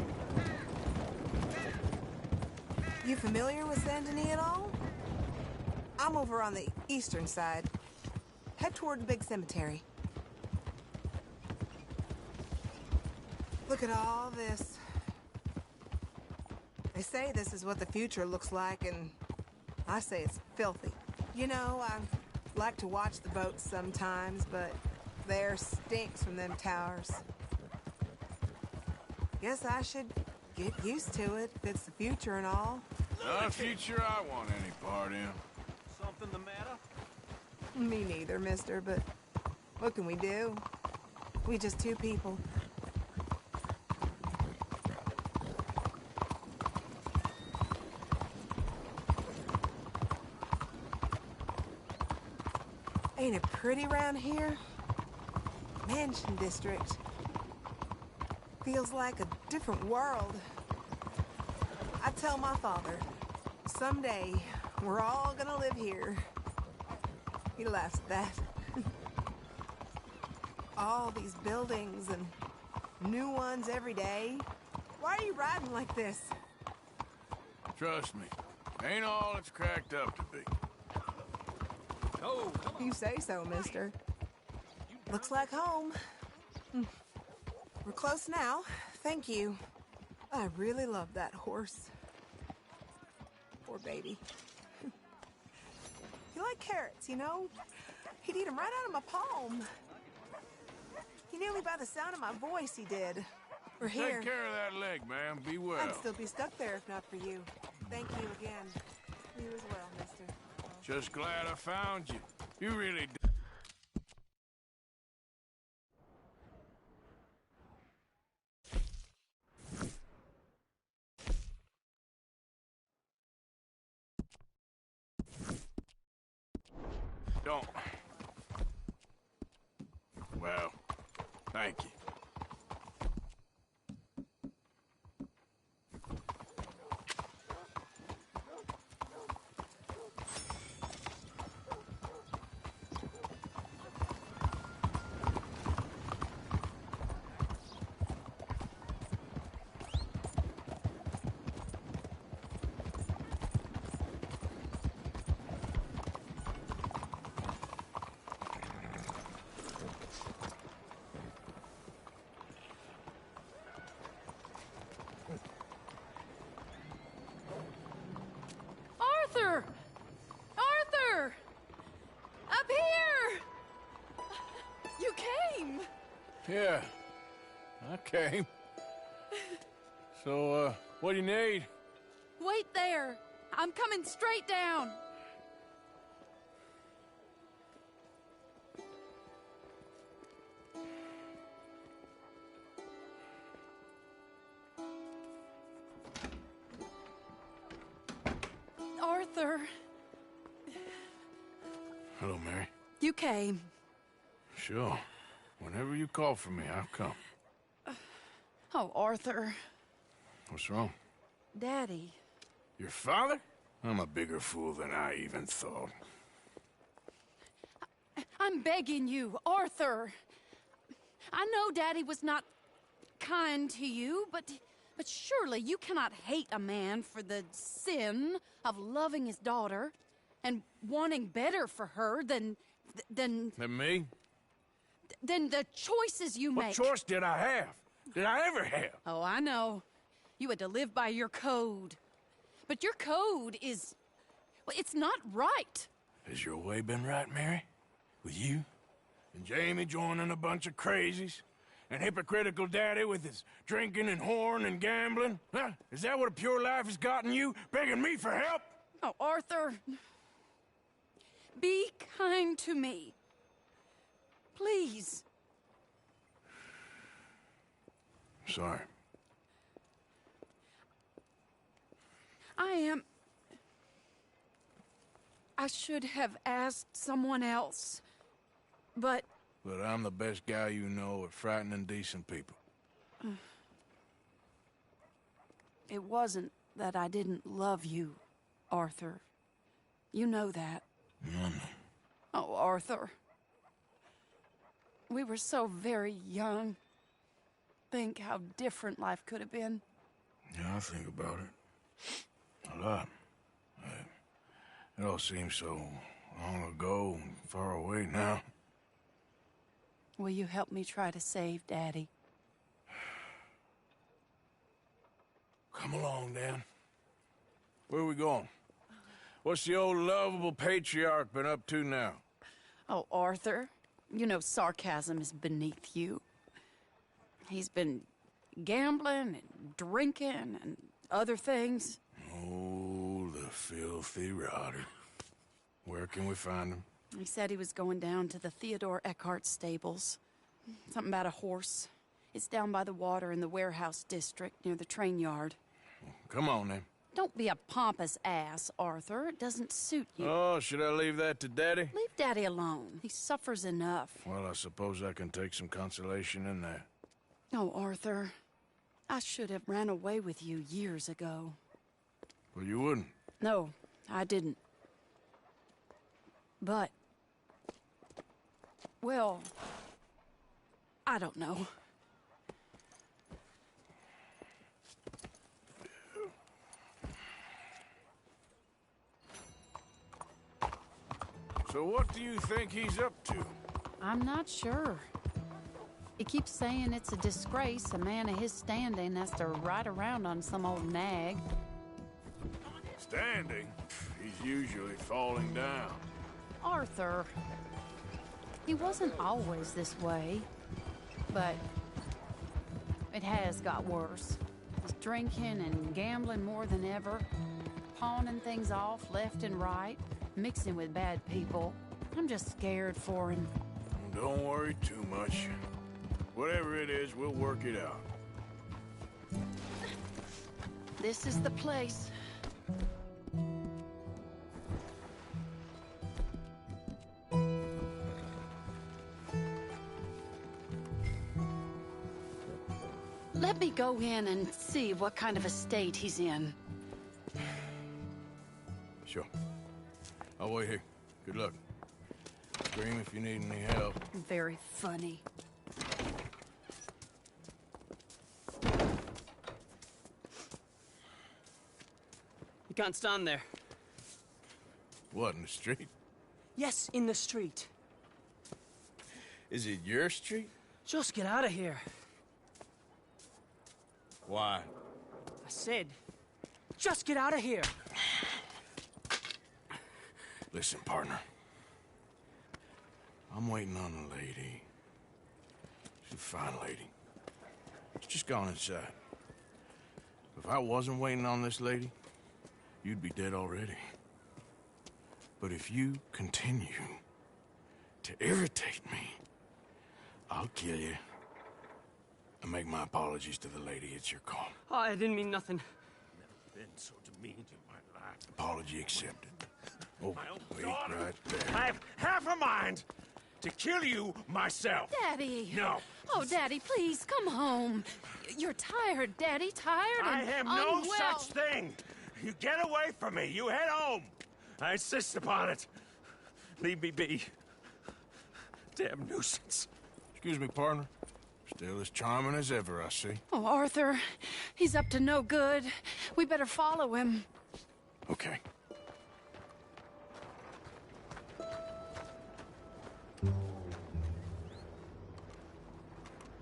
[SPEAKER 15] You familiar with Saint Denis at all? I'm over on the eastern side. Head toward the big cemetery. Look at all this. They say this is what the future looks like, and I say it's filthy. You know, I like to watch the boats sometimes, but the air stinks from them towers. Guess I should get used to it if it's the future and all.
[SPEAKER 1] Not a future I want any part in.
[SPEAKER 9] Something the matter?
[SPEAKER 15] Me neither, mister, but what can we do? We just two people. Ain't it pretty around here? Mansion district. Feels like a different world. I tell my father, someday we're all gonna live here. He laughs at that. All these buildings and new ones every day. Why are you riding like this?
[SPEAKER 1] Trust me, ain't all it's cracked up to be.
[SPEAKER 15] Oh, you say so, mister. Looks like home. We're close now. Thank you. I really love that horse. Poor baby. He liked carrots, you know? He'd eat them right out of my palm. He knew me by the sound of my voice, he did. We're here.
[SPEAKER 1] Take care of that leg, ma'am. Be well.
[SPEAKER 15] I'd still be stuck there if not for you. Thank you again. You as well, mister.
[SPEAKER 1] Just glad I found you. You really did. Don't. Well, thank you.
[SPEAKER 7] Arthur! Arthur! Up here! You came!
[SPEAKER 1] Yeah, I came. So, what do you need?
[SPEAKER 7] Wait there. I'm coming straight down. Arthur.
[SPEAKER 1] Hello, Mary.
[SPEAKER 14] You came.
[SPEAKER 1] Sure. Whenever you call for me, I'll come.
[SPEAKER 14] Oh, Arthur.
[SPEAKER 1] What's wrong?
[SPEAKER 14] Daddy.
[SPEAKER 1] Your father? I'm a bigger fool than I even thought.
[SPEAKER 7] I'm begging you, Arthur. I know Daddy was not kind to you, but surely you cannot hate a man for the sin of loving his daughter and wanting better for her than
[SPEAKER 1] Than me?
[SPEAKER 7] Than the choices you make.
[SPEAKER 1] What choice did I have? Did I ever have?
[SPEAKER 7] Oh, I know. You had to live by your code. But your code is... well, it's not right.
[SPEAKER 1] Has your way been right, Mary? With you? And Jamie joining a bunch of crazies? And hypocritical daddy with his drinking and whoring and gambling? Huh? Is that what a pure life has gotten you? Begging me for help?
[SPEAKER 7] Oh, Arthur. Be kind to me. Please.
[SPEAKER 1] Sorry.
[SPEAKER 7] I am... I should have asked someone else. But
[SPEAKER 1] I'm the best guy you know at frightening decent people.
[SPEAKER 7] it wasn't that I didn't love you, Arthur. You know that.
[SPEAKER 1] No.
[SPEAKER 7] Oh, Arthur. We were so very young. Think how different life could have been.
[SPEAKER 1] Yeah, I think about it. A lot. It all seems so long ago and far away now.
[SPEAKER 7] Will you help me try to save Daddy?
[SPEAKER 1] Come along, Dan. Where are we going? What's the old lovable patriarch been up to now?
[SPEAKER 7] Oh, Arthur, you know sarcasm is beneath you. He's been gambling and drinking and other things.
[SPEAKER 1] Oh, the filthy rotter. Where can we find him?
[SPEAKER 7] He said he was going down to the Theodore Eckhart stables. Something about a horse. It's down by the water in the warehouse district near the train yard.
[SPEAKER 1] Come on, then.
[SPEAKER 7] Don't be a pompous ass, Arthur. It doesn't suit you.
[SPEAKER 1] Oh, should I leave that to Daddy?
[SPEAKER 7] Leave Daddy alone. He suffers enough.
[SPEAKER 1] Well, I suppose I can take some consolation in that.
[SPEAKER 7] Oh, Arthur. I should have ran away with you years ago.
[SPEAKER 1] Well, you wouldn't.
[SPEAKER 7] No, I didn't. But... well... I don't know.
[SPEAKER 1] So what do you think he's up to?
[SPEAKER 7] I'm not sure. He keeps saying it's a disgrace a man of his standing has to ride around on some old nag.
[SPEAKER 1] Standing? He's usually falling down.
[SPEAKER 7] Arthur. He wasn't always this way, but it has got worse. He's drinking and gambling more than ever, pawning things off left and right, mixing with bad people. I'm just scared for him.
[SPEAKER 1] Don't worry too much. Whatever it is, we'll work it out.
[SPEAKER 7] This is the place. Let me go in and see what kind of a state he's in.
[SPEAKER 1] Sure. I'll wait here. Good luck. Scream if you need any help.
[SPEAKER 7] Very funny.
[SPEAKER 17] You can't stand there.
[SPEAKER 1] What, in the street?
[SPEAKER 17] Yes, in the street.
[SPEAKER 1] Is it your street?
[SPEAKER 17] Just get out of here.
[SPEAKER 1] Why?
[SPEAKER 17] I said, just get out of here.
[SPEAKER 1] Listen, partner. I'm waiting on a lady. She's a fine lady. She's just gone inside. If I wasn't waiting on this lady, you'd be dead already. But if you continue to irritate me, I'll kill you. And make my apologies to the lady. It's your call.
[SPEAKER 17] Oh, I didn't mean nothing.
[SPEAKER 4] Never been so demeaned in my life.
[SPEAKER 1] Apology accepted. Oh, wait right there.
[SPEAKER 4] I have half a mind to kill you myself.
[SPEAKER 7] Daddy!
[SPEAKER 4] No.
[SPEAKER 7] Oh, Daddy, please, come home. You're tired, Daddy, tired
[SPEAKER 4] I
[SPEAKER 7] and
[SPEAKER 4] am no
[SPEAKER 7] unwell.
[SPEAKER 4] such thing. You get away from me. You head home. I insist upon it. Leave me be. Damn nuisance.
[SPEAKER 1] Excuse me, partner. Still as charming as ever, I see.
[SPEAKER 7] Oh, Arthur, he's up to no good. We better follow him.
[SPEAKER 1] Okay.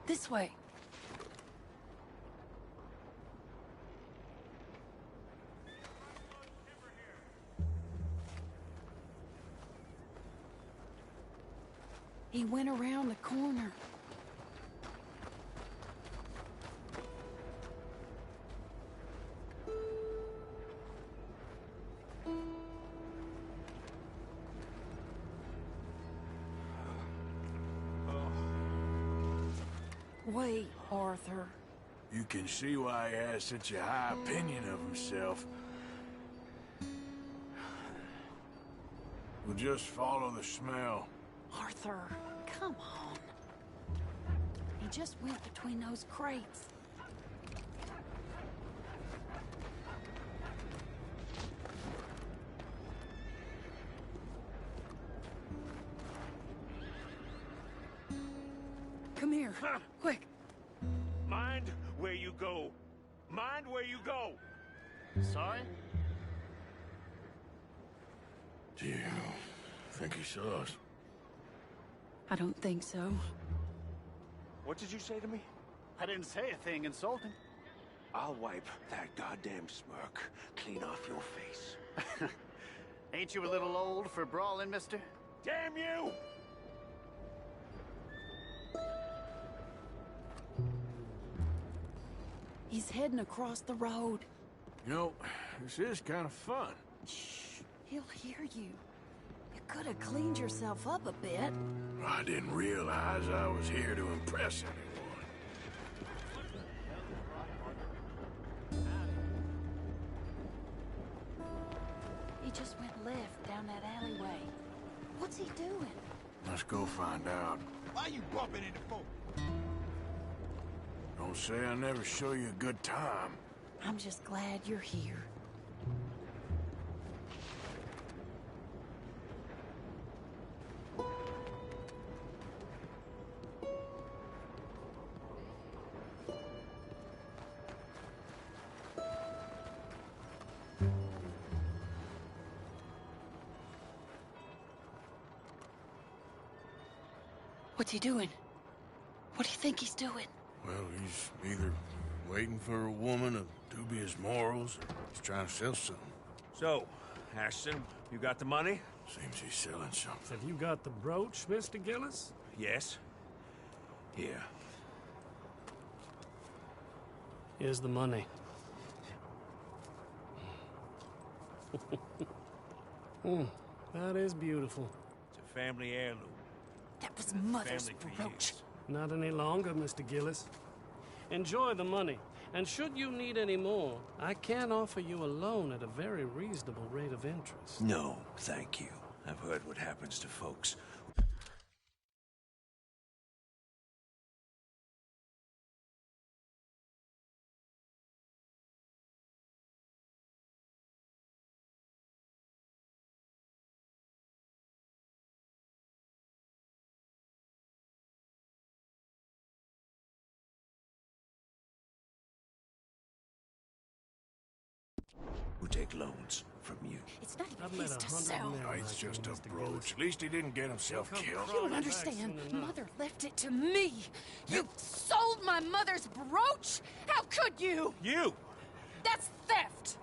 [SPEAKER 7] This way. He went around the corner. Wait, Arthur.
[SPEAKER 1] You can see why he has such a high opinion of himself. We'll just follow the smell.
[SPEAKER 14] Arthur, come on. He just went between those crates. Come here, quick.
[SPEAKER 4] Mind where you go. Mind where you go.
[SPEAKER 17] Sorry?
[SPEAKER 1] Do you think he saw us?
[SPEAKER 14] I don't think so.
[SPEAKER 4] What did you say to me?
[SPEAKER 17] I didn't say a thing insulting.
[SPEAKER 4] I'll wipe that goddamn smirk clean off your face.
[SPEAKER 17] Ain't you a little old for brawling, mister?
[SPEAKER 4] Damn you!
[SPEAKER 14] He's heading across the road.
[SPEAKER 1] You know, this is kind of fun.
[SPEAKER 14] Shh, he'll hear you. You could have cleaned yourself up a bit.
[SPEAKER 1] I didn't realize I was here to impress anyone.
[SPEAKER 14] He just went left down that alleyway. What's he doing?
[SPEAKER 1] Let's go find out.
[SPEAKER 2] Why you bumping into folks?
[SPEAKER 1] Don't say I never show you a good time.
[SPEAKER 14] I'm just glad you're here. What's he doing? What do you think he's doing?
[SPEAKER 1] Well, he's either waiting for a woman of dubious morals, or he's trying to sell something.
[SPEAKER 4] So, Ashton, you got the money?
[SPEAKER 1] Seems he's selling something.
[SPEAKER 3] Have you got the brooch, Mr. Gillis?
[SPEAKER 4] Yes. Here.
[SPEAKER 3] Here's the money. That is beautiful.
[SPEAKER 4] It's a family heirloom.
[SPEAKER 14] That was Mother's
[SPEAKER 4] Family for
[SPEAKER 14] brooch.
[SPEAKER 4] years.
[SPEAKER 3] Not any longer, Mr. Gillis. Enjoy the money, and should you need any more, I can offer you a loan at a very reasonable rate of interest.
[SPEAKER 4] No, thank you. I've heard what happens to folks. Who take loans from you.
[SPEAKER 14] It's not
[SPEAKER 3] I've
[SPEAKER 14] even
[SPEAKER 3] met
[SPEAKER 14] his to
[SPEAKER 3] 100
[SPEAKER 14] sell.
[SPEAKER 3] men
[SPEAKER 1] No, it's
[SPEAKER 3] like
[SPEAKER 1] just
[SPEAKER 3] you,
[SPEAKER 1] a
[SPEAKER 3] Mr.
[SPEAKER 1] brooch.
[SPEAKER 3] Gillis.
[SPEAKER 1] At least he didn't get himself
[SPEAKER 3] He'll come
[SPEAKER 1] killed.
[SPEAKER 3] crawling
[SPEAKER 14] You don't
[SPEAKER 3] back
[SPEAKER 14] understand.
[SPEAKER 3] soon enough.
[SPEAKER 14] Mother left it to me. You sold my mother's brooch? How could you?
[SPEAKER 4] You!
[SPEAKER 14] That's theft.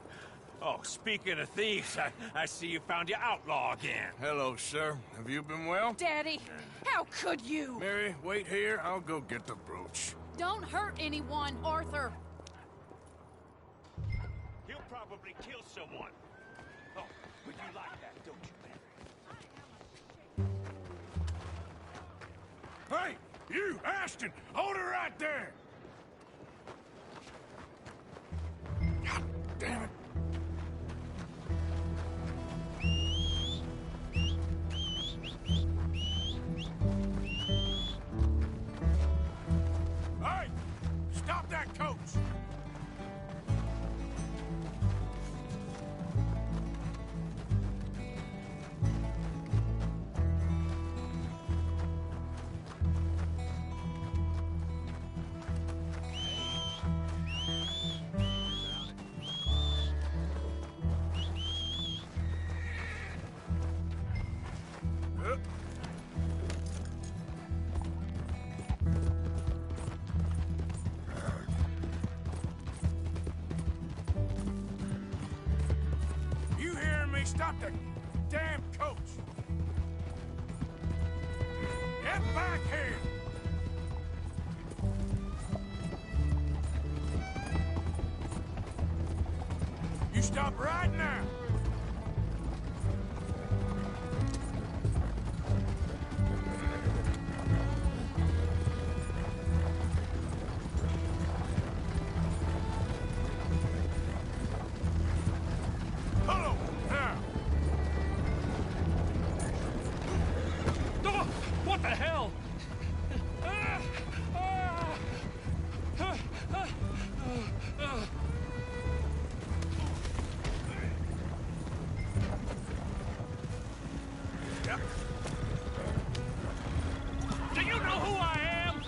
[SPEAKER 4] Oh, speaking of thieves, I see you found your outlaw again.
[SPEAKER 1] Hello, sir. Have you been well?
[SPEAKER 14] Daddy, how could you?
[SPEAKER 1] Mary, wait here. I'll go get the brooch.
[SPEAKER 14] Don't hurt anyone, Arthur.
[SPEAKER 4] He'll probably kill someone. Oh, but you like that, don't you, Mary?
[SPEAKER 1] Hey, you, Ashton! Hold her right there! God damn it. Hey! Stop that coach! You hearing me? Stop the damn coach! Get back here! You stop right now! Hello, now!
[SPEAKER 3] What the hell? Do you know who I am?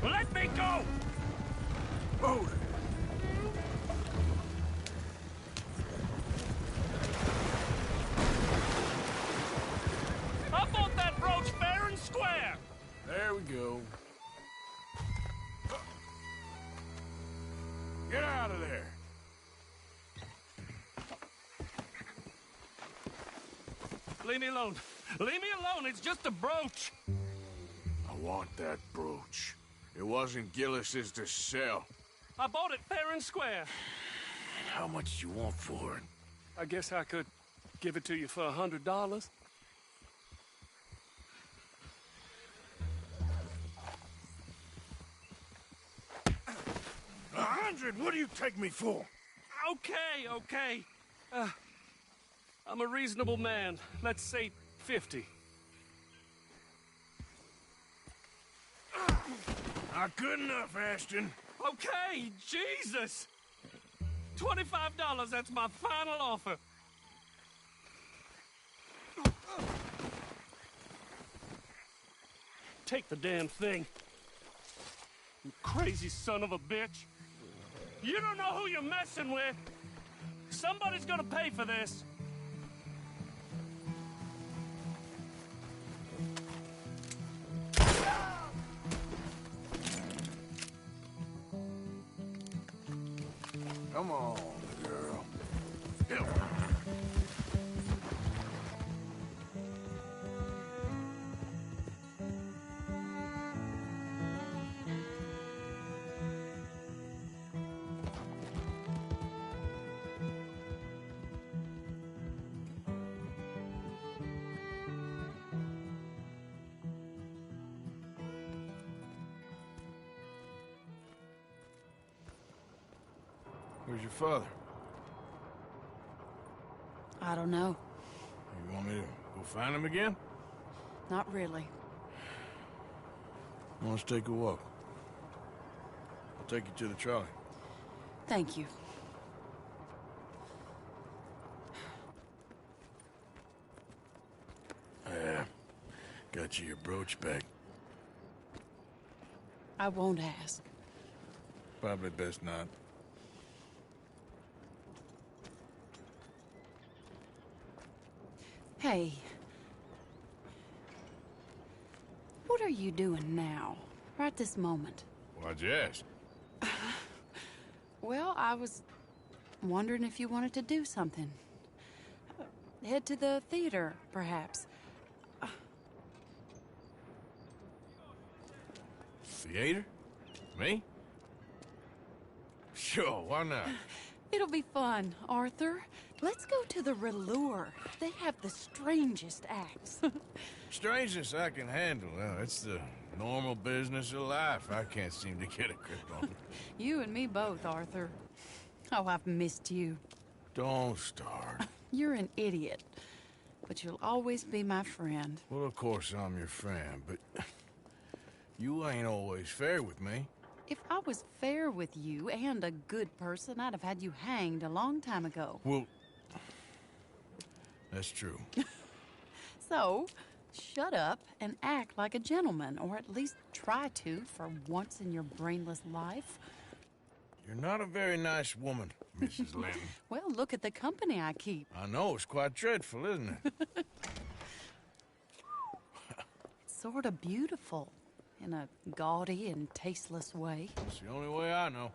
[SPEAKER 3] Let me go!
[SPEAKER 1] Hold it.
[SPEAKER 3] I bought that brooch fair and square!
[SPEAKER 1] There we go. Get out of there.
[SPEAKER 3] Leave me alone. Leave me alone. It's just a brooch.
[SPEAKER 1] I want that brooch. It wasn't Gillis's to sell.
[SPEAKER 3] I bought it fair and square.
[SPEAKER 1] How much do you want for it?
[SPEAKER 3] I guess I could give it to you for $100.
[SPEAKER 1] $100? What do you take me for?
[SPEAKER 3] Okay. I'm a reasonable man. Let's say 50.
[SPEAKER 1] Not good enough, Ashton.
[SPEAKER 3] Okay, Jesus! $25, that's my final offer. Take the damn thing. You crazy son of a bitch. You don't know who you're messing with. Somebody's gonna pay for this.
[SPEAKER 1] Come on, girl. Where's your father?
[SPEAKER 14] I don't know.
[SPEAKER 1] You want me to go find him again?
[SPEAKER 14] Not really.
[SPEAKER 1] Let's take a walk. I'll take you to the trolley.
[SPEAKER 14] Thank you.
[SPEAKER 1] Got you your brooch back.
[SPEAKER 14] I won't ask.
[SPEAKER 1] Probably best not.
[SPEAKER 14] Hey. What are you doing now? Right this moment?
[SPEAKER 1] Why'd you ask?
[SPEAKER 14] Well, I was wondering if you wanted to do something. Head to the theater, perhaps.
[SPEAKER 1] Theater? Me? Sure, why not?
[SPEAKER 14] It'll be fun, Arthur. Let's go to the Relure. They have the strangest acts.
[SPEAKER 1] Strangeness I can handle. It's the normal business of life. I can't seem to get a grip on.
[SPEAKER 14] You and me both, Arthur. Oh, I've missed you.
[SPEAKER 1] Don't start.
[SPEAKER 14] You're an idiot. But you'll always be my friend.
[SPEAKER 1] Well, of course I'm your friend, but you ain't always fair with me.
[SPEAKER 14] If I was fair with you and a good person, I'd have had you hanged a long time ago.
[SPEAKER 1] Well, that's true.
[SPEAKER 14] So, shut up and act like a gentleman, or at least try to for once in your brainless life.
[SPEAKER 1] You're not a very nice woman, Mrs. Linton.
[SPEAKER 14] Well, look at the company I keep.
[SPEAKER 1] I know, it's quite dreadful, isn't it?
[SPEAKER 14] It's sort of beautiful, in a gaudy and tasteless way.
[SPEAKER 1] It's the only way I know.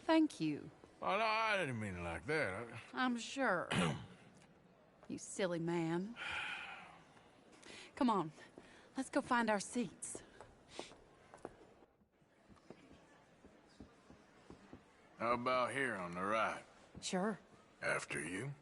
[SPEAKER 14] Thank you.
[SPEAKER 1] Oh, no, I didn't mean it like that.
[SPEAKER 14] I'm sure. You silly man. Come on, let's go find our seats.
[SPEAKER 1] How about here on the right?
[SPEAKER 14] Sure.
[SPEAKER 1] After you.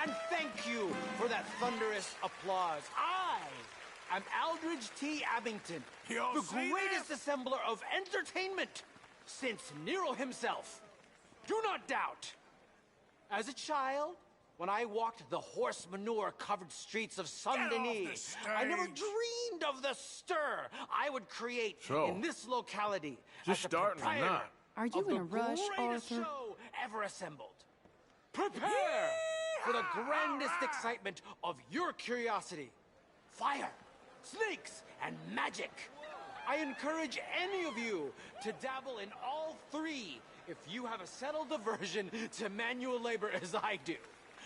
[SPEAKER 10] And thank you for that thunderous applause. I am Aldridge T. Abington,
[SPEAKER 1] Y'all
[SPEAKER 10] the
[SPEAKER 1] see
[SPEAKER 10] greatest assembler of entertainment since Nero himself. Do not doubt. As a child, when I walked the horse manure-covered streets of Saint-Denis, I never dreamed of the stir I would create in this locality.
[SPEAKER 1] Just
[SPEAKER 10] as the
[SPEAKER 1] starting or
[SPEAKER 10] proprietor
[SPEAKER 1] not?
[SPEAKER 14] Are you
[SPEAKER 10] of
[SPEAKER 14] in
[SPEAKER 10] the
[SPEAKER 14] a rush,
[SPEAKER 10] greatest
[SPEAKER 14] Arthur?
[SPEAKER 10] show ever assembled. Prepare for the grandest excitement of your curiosity. Fire, snakes, and magic. I encourage any of you to dabble in all three if you have a settled aversion to manual labor as I do.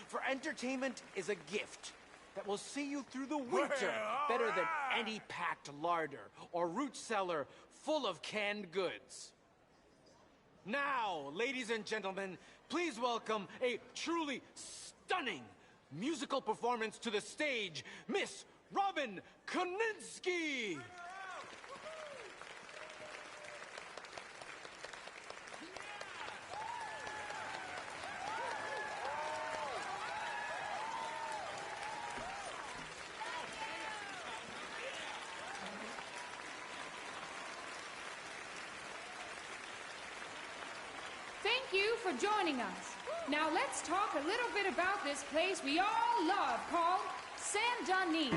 [SPEAKER 10] For entertainment is a gift that will see you through the winter better than any packed larder or root cellar full of canned goods. Now, ladies and gentlemen, please welcome a truly stunning musical performance to the stage, Miss Robin Koninsky.
[SPEAKER 18] Thank you for joining us. Now let's talk a little bit about this place we all love called Saint-Denis.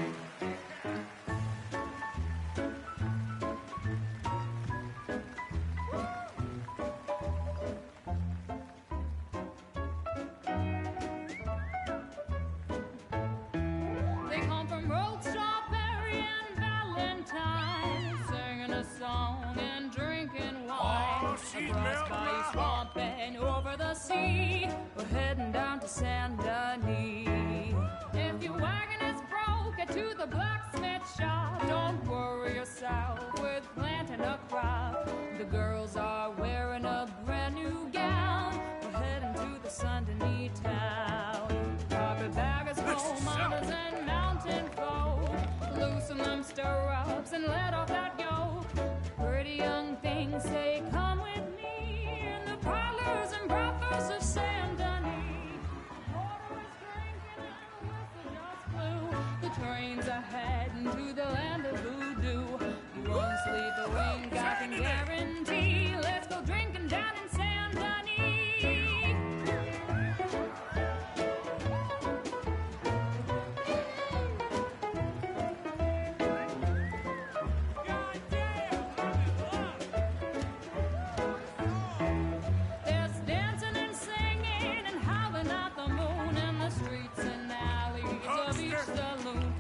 [SPEAKER 18] They come from rolled strawberry and valentine, singing a song and drinking wine. Across Bayou Swamp and over the sea, we're heading down to Saint-Denis. If your wagon is broke, get to the blacksmith shop. Don't worry yourself with planting a crop. The girls are wearing a brand new gown. We're heading to the Saint-Denis town. Carpetbaggers, coal miners, and mountain folk, loosen them stirrups and let off that yoke. Pretty young things say, come with me in the parlors and brothels of Saint-Denis. Water is drinking and the whistle just blew. The trains are heading to the land of voodoo. You won't sleep a wink, I can guarantee. Let's go drinking down in Saint-Denis. There's dancing and singing and howling at the moon in the streets and alleys of each saloon.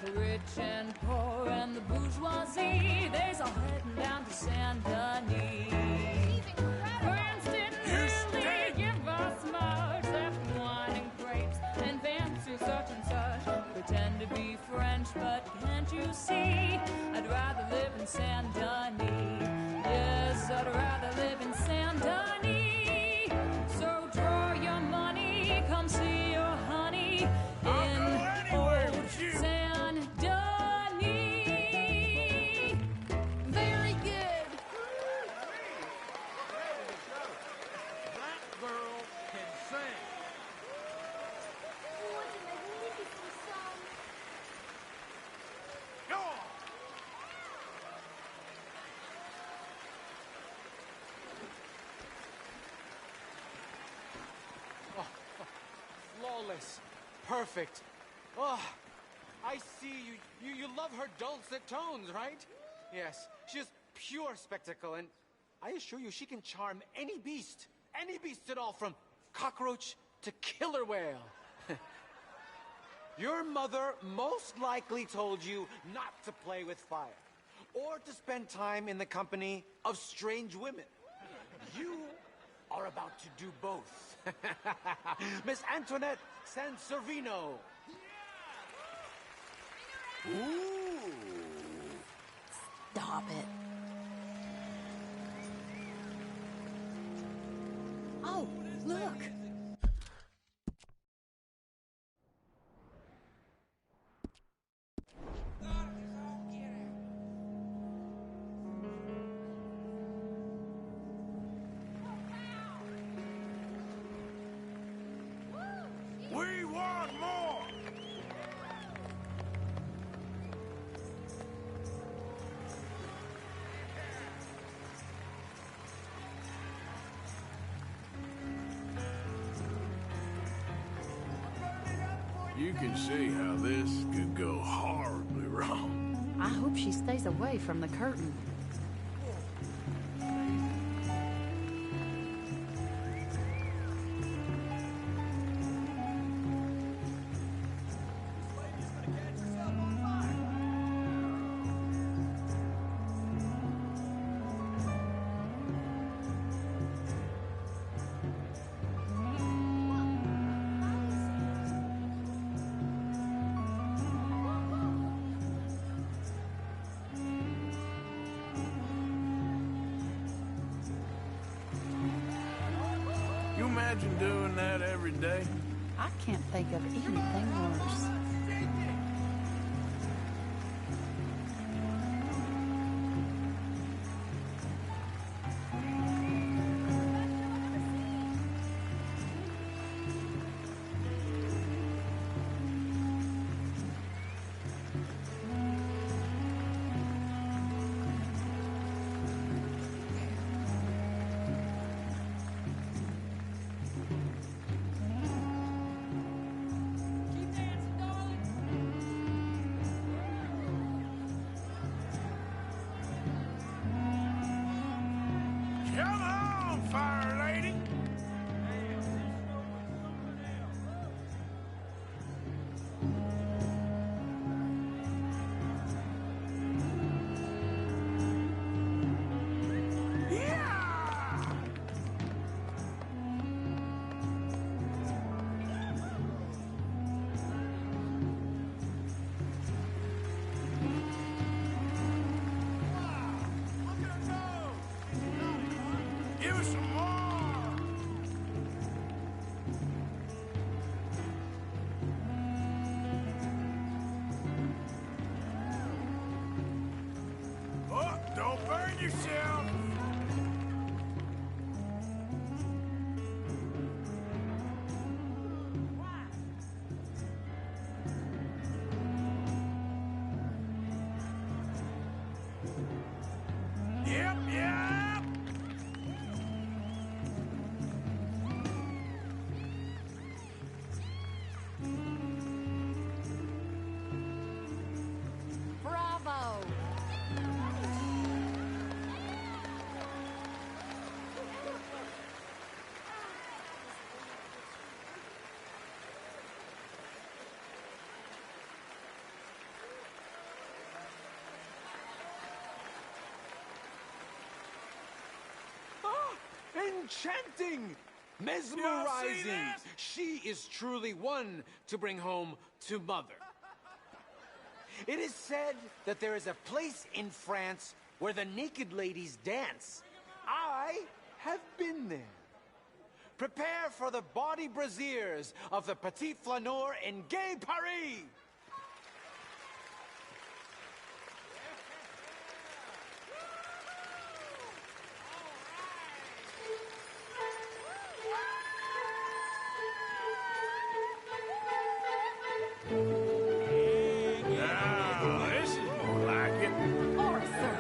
[SPEAKER 18] The rich and poor and the bourgeoisie, they's all heading down to Saint-Denis. France didn't really give us much, except wine and grapes and fancy such and such. Pretend to be French, but can't you see? I'd rather live in Saint-Denis. Yes, I'd rather live in Saint-Denis. So draw your money, come see your honey in old Saint-Denis. Very good.
[SPEAKER 4] That girl can sing.
[SPEAKER 5] What a magnificent song.
[SPEAKER 4] Go
[SPEAKER 10] Flawless. Perfect. Oh, I see you love her dulcet tones, right? Yes, she is pure spectacle, and I assure you she can charm any beast at all, from cockroach to killer whale. Your mother most likely told you not to play with fire, or to spend time in the company of strange women. You are about to do both. Miss Antoinette Sanservino.
[SPEAKER 14] Ooh. Stop it. Oh, look.
[SPEAKER 1] We you can see how this could go horribly wrong.
[SPEAKER 14] I hope she stays away from the curtain.
[SPEAKER 1] You imagine doing that every day?
[SPEAKER 14] I can't think of anything worse.
[SPEAKER 1] Come on, fire lady! Give us some more! Oh, don't burn yourself! Yep, yep!
[SPEAKER 7] Bravo!
[SPEAKER 13] Enchanting! Mesmerizing! She is truly one to bring home to mother. It is said that there is a place in France where the naked ladies dance. I have been there. Prepare for the bawdy brassiers of the Petit Flaneur in Gay Paris!
[SPEAKER 1] Now, this is more like it.
[SPEAKER 14] Arthur!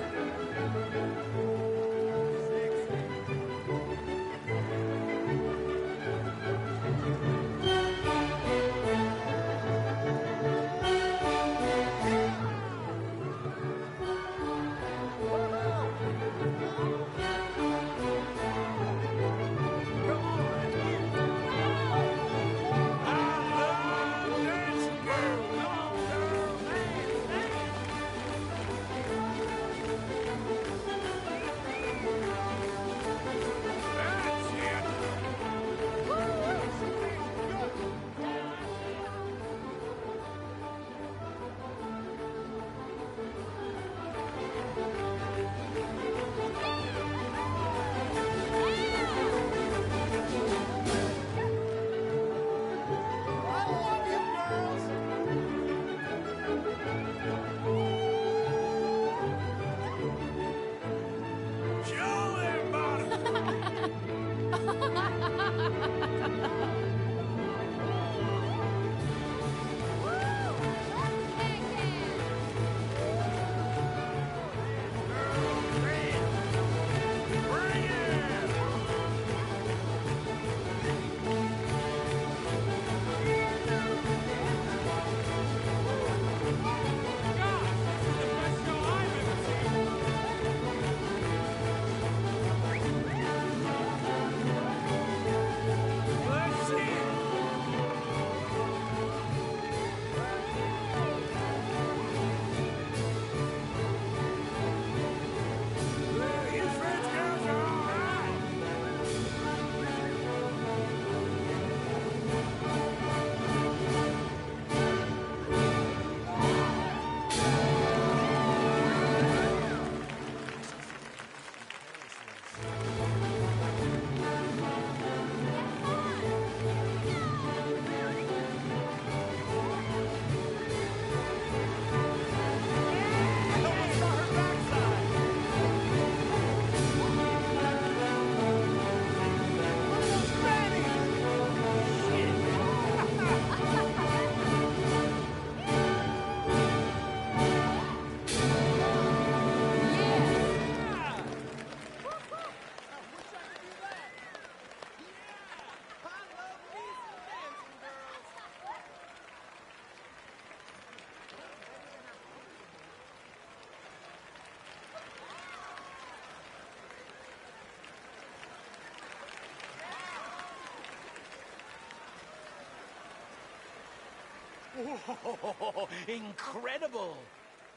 [SPEAKER 13] Oh, incredible!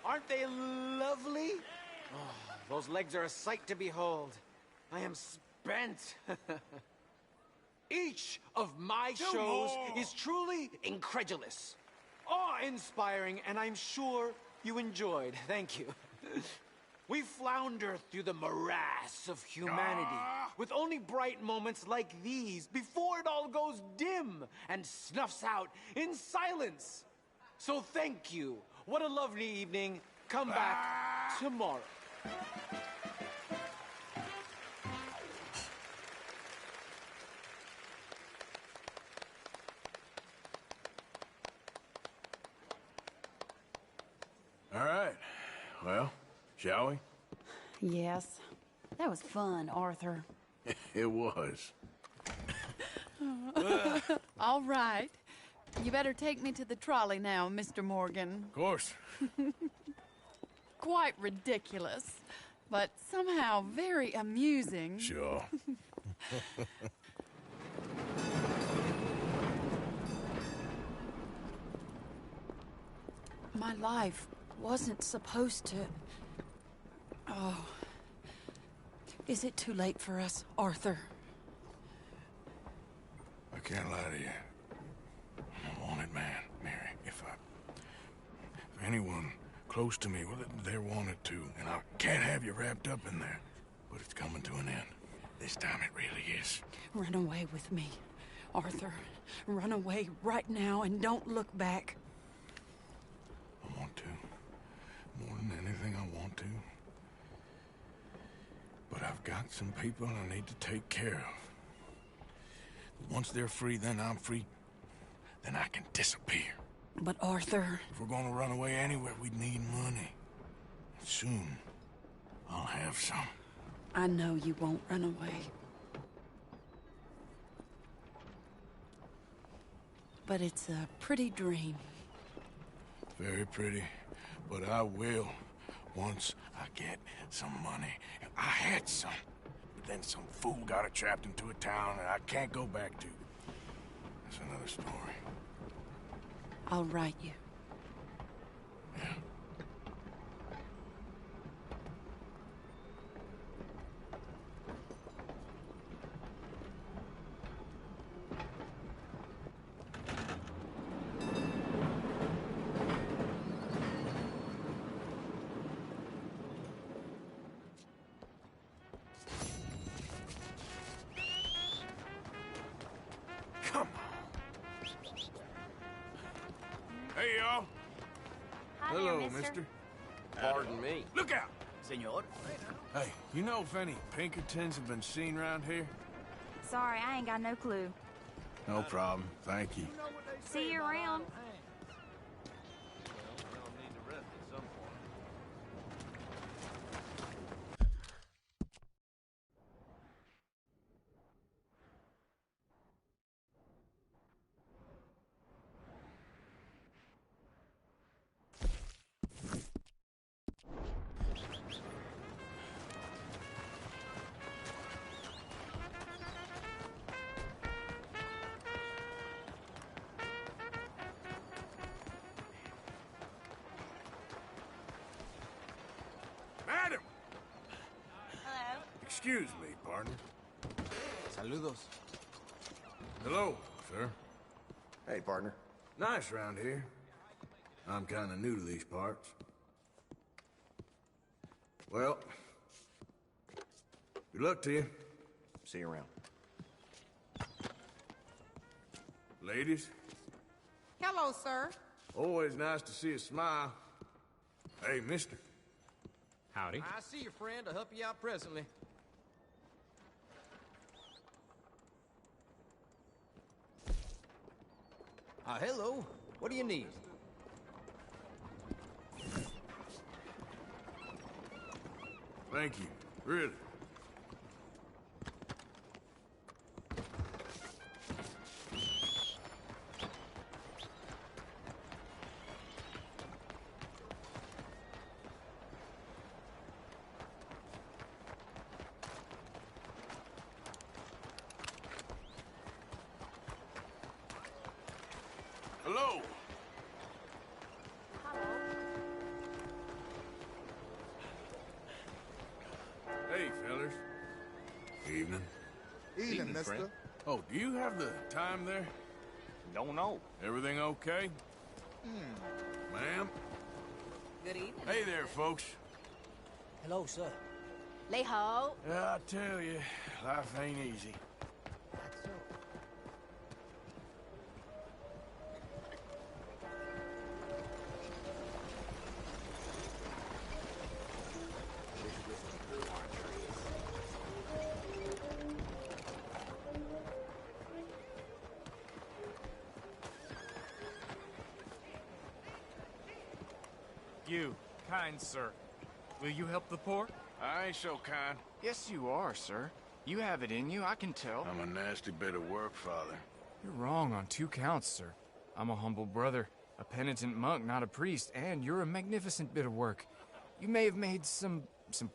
[SPEAKER 13] Aren't they lovely? Oh, those legs are a sight to behold. I am spent. Each of my shows is truly incredulous, awe-inspiring, and I'm sure you enjoyed. Thank you. We flounder through the morass of humanity with only bright moments like these before it all goes dim and snuffs out in silence. So thank you. What a lovely evening. Come back tomorrow.
[SPEAKER 1] All right. Well, shall we?
[SPEAKER 14] Yes. That was fun, Arthur.
[SPEAKER 1] It was.
[SPEAKER 7] All right. You better take me to the trolley now, Mr. Morgan.
[SPEAKER 1] Of course.
[SPEAKER 7] Quite ridiculous, but somehow very amusing.
[SPEAKER 1] Sure.
[SPEAKER 14] My life wasn't supposed to... Oh. Is it too late for us, Arthur?
[SPEAKER 1] I can't lie to you. I'm a wanted man, Mary. If anyone close to me, well, they're wanted to, and I can't have you wrapped up in there. But it's coming to an end. This time it really is.
[SPEAKER 14] Run away with me, Arthur. Run away right now and don't look back.
[SPEAKER 1] I want to. More than anything, I want to. But I've got some people I need to take care of. Once they're free, then I'm free. Then I can disappear.
[SPEAKER 14] But Arthur...
[SPEAKER 1] If we're gonna run away anywhere, we'd need money. Soon, I'll have some.
[SPEAKER 14] I know you won't run away. But it's a pretty dream.
[SPEAKER 1] Very pretty. But I will, once I get some money. I had some. But then some fool got it trapped into a town that I can't go back to. That's another story.
[SPEAKER 14] I'll write you.
[SPEAKER 1] Yeah. Come on. Hey, y'all.
[SPEAKER 5] Hi
[SPEAKER 1] Hello,
[SPEAKER 5] there, mister.
[SPEAKER 1] Pardon me. Look out!
[SPEAKER 8] Senor.
[SPEAKER 1] Hey, you know if any Pinkertons have been seen around here?
[SPEAKER 5] Sorry, I ain't got no clue.
[SPEAKER 1] No problem. Thank you.
[SPEAKER 5] See you around.
[SPEAKER 1] Madam!
[SPEAKER 5] Hello.
[SPEAKER 1] Excuse me, partner.
[SPEAKER 13] Saludos.
[SPEAKER 1] Hello, sir.
[SPEAKER 19] Hey, partner.
[SPEAKER 1] Nice round here. I'm kind of new to these parts. Well, good luck to you.
[SPEAKER 19] See you around.
[SPEAKER 1] Ladies,
[SPEAKER 15] Hello, sir.
[SPEAKER 1] always nice to see a smile. Hey, mister.
[SPEAKER 9] Howdy.
[SPEAKER 20] I see your friend. I'll help you out presently. Hello. What do you need?
[SPEAKER 1] Thank you. Really. Hello. Evening.
[SPEAKER 2] Evening, mister.
[SPEAKER 1] friend. Oh, do you have the time there?
[SPEAKER 9] Don't know.
[SPEAKER 1] Everything okay? Ma'am?
[SPEAKER 11] Good evening.
[SPEAKER 1] Hey there, folks.
[SPEAKER 17] Hello, sir.
[SPEAKER 11] Lay ho.
[SPEAKER 1] I tell you, life ain't easy.
[SPEAKER 21] You, kind sir, will you help the poor?
[SPEAKER 1] I ain't so kind.
[SPEAKER 21] Yes, you are, sir. You have it in you, I can tell.
[SPEAKER 1] I'm a nasty bit of work, Father.
[SPEAKER 21] You're wrong on 2 counts, sir. I'm a humble brother, a penitent monk, not a priest, and you're a magnificent bit of work. You may have made some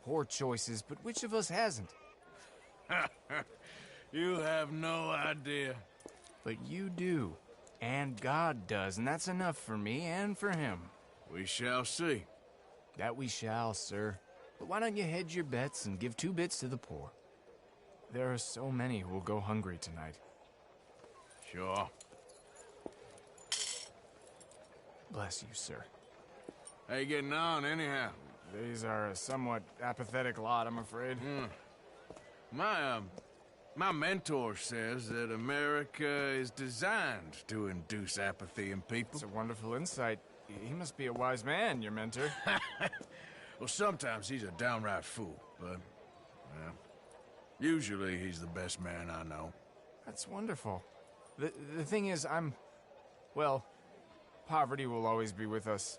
[SPEAKER 21] poor choices, but which of us hasn't?
[SPEAKER 1] You have no idea.
[SPEAKER 21] But you do, and God does, and that's enough for me and for him.
[SPEAKER 1] We shall see.
[SPEAKER 21] That we shall, sir. But why don't you hedge your bets and give 2 bits to the poor? There are so many who will go hungry tonight.
[SPEAKER 1] Sure.
[SPEAKER 21] Bless you, sir.
[SPEAKER 1] How you getting on, anyhow?
[SPEAKER 21] These are a somewhat apathetic lot, I'm afraid.
[SPEAKER 1] My mentor says that America is designed to induce apathy in people.
[SPEAKER 21] It's a wonderful insight. He must be a wise man, your mentor.
[SPEAKER 1] Well, sometimes he's a downright fool, but, well, usually he's the best man I know.
[SPEAKER 21] That's wonderful. The thing is, well, poverty will always be with us.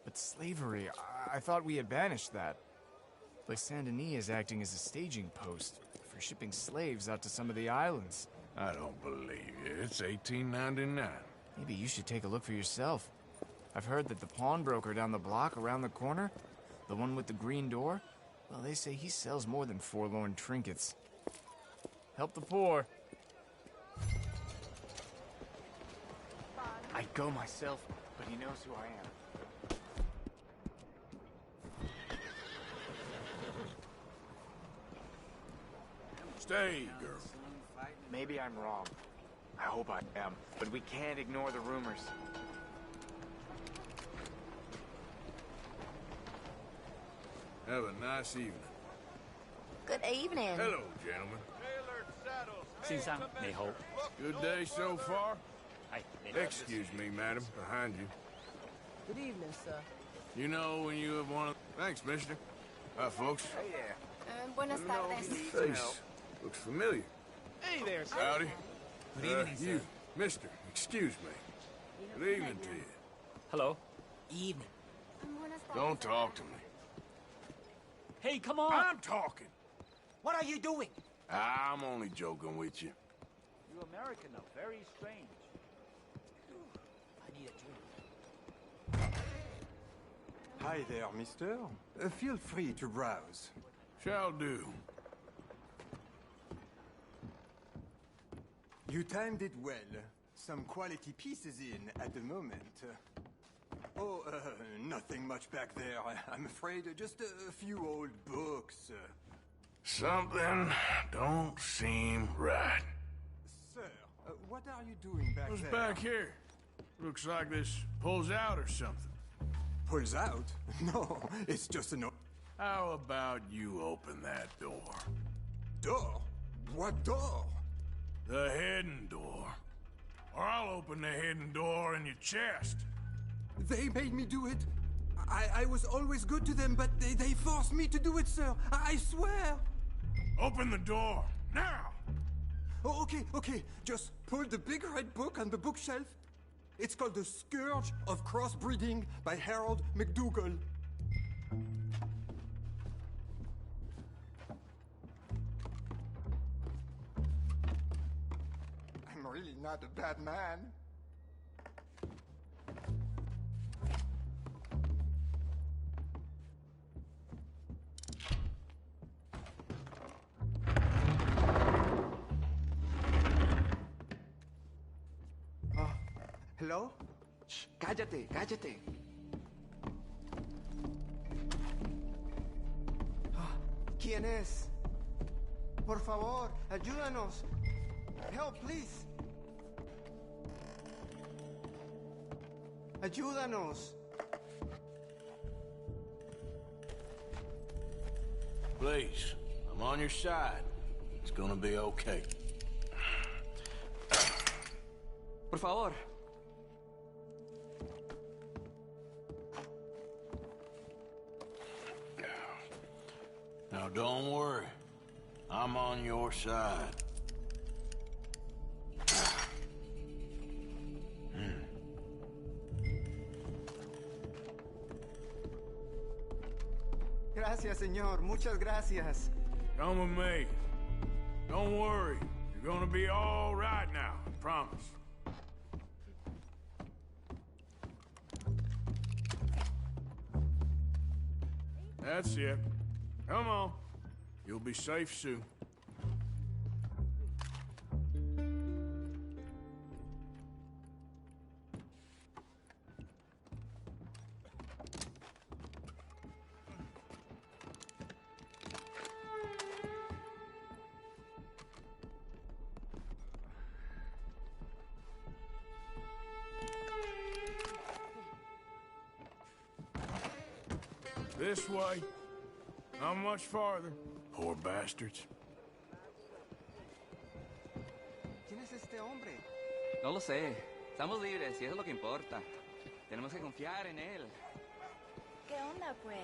[SPEAKER 21] But slavery, I thought we had banished that. Like Saint Denis is acting as a staging post for shipping slaves out to some of the islands.
[SPEAKER 1] I don't believe you. It's 1899.
[SPEAKER 21] Maybe you should take a look for yourself. I've heard that the pawnbroker down the block around the corner, the one with the green door, well, they say he sells more than forlorn trinkets. Help the poor.
[SPEAKER 22] I'd go myself, but he knows who I am.
[SPEAKER 1] Stay, girl.
[SPEAKER 22] Maybe I'm wrong. I hope I am, but we can't ignore the rumors.
[SPEAKER 1] Have a nice evening.
[SPEAKER 5] Good evening.
[SPEAKER 1] Hello, gentlemen. Good day so far? Excuse me, madam, behind you.
[SPEAKER 11] Good evening, sir.
[SPEAKER 1] You know when you have one of... Thanks, mister. Hi, folks.
[SPEAKER 22] Hey there.
[SPEAKER 5] Buenas tardes.
[SPEAKER 1] Face looks familiar.
[SPEAKER 22] Hey there, sir.
[SPEAKER 1] Howdy.
[SPEAKER 22] Good evening,
[SPEAKER 1] You,
[SPEAKER 22] sir.
[SPEAKER 1] mister, excuse me. Good evening to you.
[SPEAKER 17] Hello. Evening.
[SPEAKER 1] Don't talk to me.
[SPEAKER 17] Hey, come on!
[SPEAKER 1] I'm talking.
[SPEAKER 17] What are you doing?
[SPEAKER 1] I'm only joking with you.
[SPEAKER 9] You American are very strange.
[SPEAKER 17] I need a drink.
[SPEAKER 23] Hi there, mister. Feel free to browse.
[SPEAKER 1] Shall do.
[SPEAKER 23] You timed it well. Some quality pieces in at the moment. Nothing much back there, I'm afraid. Just a few old books.
[SPEAKER 1] Something don't seem right.
[SPEAKER 23] Sir, what are you doing back
[SPEAKER 1] What's
[SPEAKER 23] there?
[SPEAKER 1] back here? Looks like this pulls out or something.
[SPEAKER 23] Pulls out? No, it's just an...
[SPEAKER 1] How about you open that door?
[SPEAKER 23] Door? What door?
[SPEAKER 1] The hidden door. Or I'll open the hidden door in your chest.
[SPEAKER 23] They made me do it. I was always good to them, but they forced me to do it, sir. I swear.
[SPEAKER 1] Open the door, now!
[SPEAKER 23] Oh, okay. Just pull the big red book on the bookshelf. It's called The Scourge of Crossbreeding by Harold McDougall. I'm really not a bad man. ¿Hello?
[SPEAKER 22] Shh, cállate.
[SPEAKER 23] ¿Quién es? Por favor, ayúdanos. Help, please. Ayúdanos.
[SPEAKER 1] Please, I'm on your side. It's gonna be okay.
[SPEAKER 6] Por favor.
[SPEAKER 1] Now don't worry. I'm on your side.
[SPEAKER 23] Gracias, señor. Muchas gracias.
[SPEAKER 1] Come with me. Don't worry. You're gonna be all right now. I promise. That's it. Come on. You'll be safe soon. This way. Not much farther. Poor bastards.
[SPEAKER 23] ¿Quién es este hombre?
[SPEAKER 6] No lo sé. Estamos libres y eso es lo que importa. Tenemos que confiar en él.
[SPEAKER 5] ¿Qué onda, pues?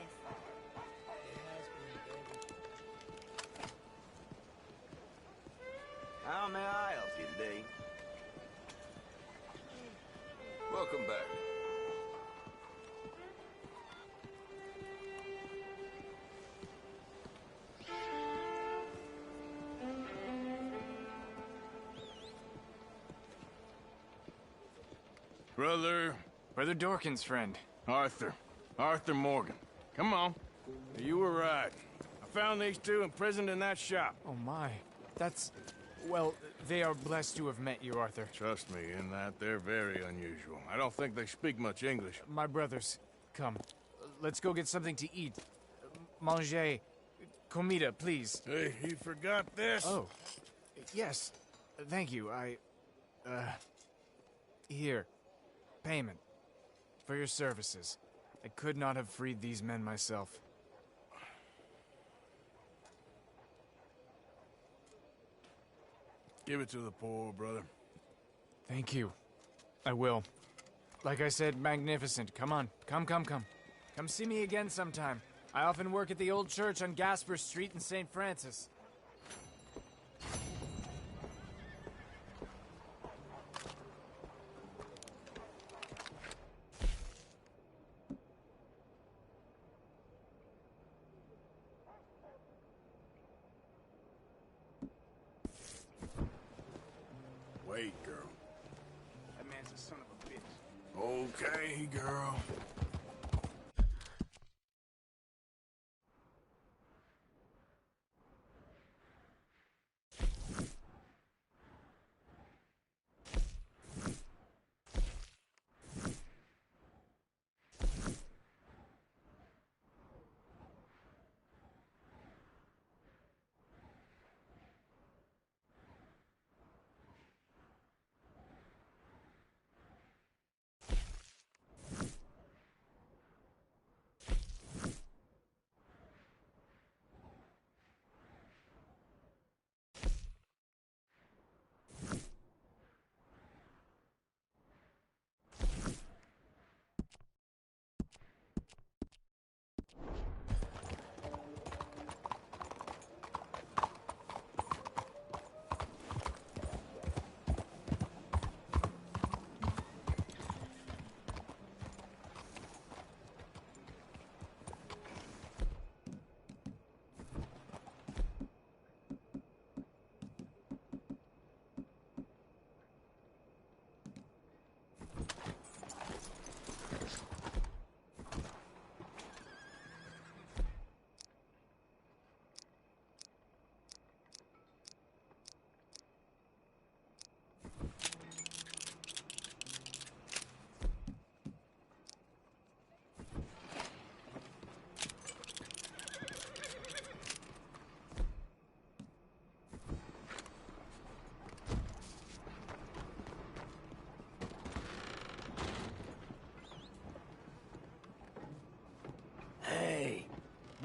[SPEAKER 12] How may I help you today?
[SPEAKER 1] Welcome back.
[SPEAKER 21] Brother Dorkin's friend.
[SPEAKER 1] Arthur. Arthur Morgan. Come on. You were right. I found these two imprisoned in that shop.
[SPEAKER 21] Oh my. That's... Well, they are blessed to have met you, Arthur.
[SPEAKER 1] Trust me, in that they're very unusual. I don't think they speak much English.
[SPEAKER 21] My brothers, come. Let's go get something to eat. Manger. Comida, please.
[SPEAKER 1] Hey, you forgot this?
[SPEAKER 21] Oh. Yes. Thank you. Here. Payment. For your services. I could not have freed these men myself.
[SPEAKER 1] Give it to the poor, brother.
[SPEAKER 21] Thank you. I will. Like I said, magnificent. Come on. Come. Come see me again sometime. I often work at the old church on Gasper Street in St. Francis.
[SPEAKER 1] Wait, girl.
[SPEAKER 21] That man's a son of a bitch.
[SPEAKER 1] Okay, girl.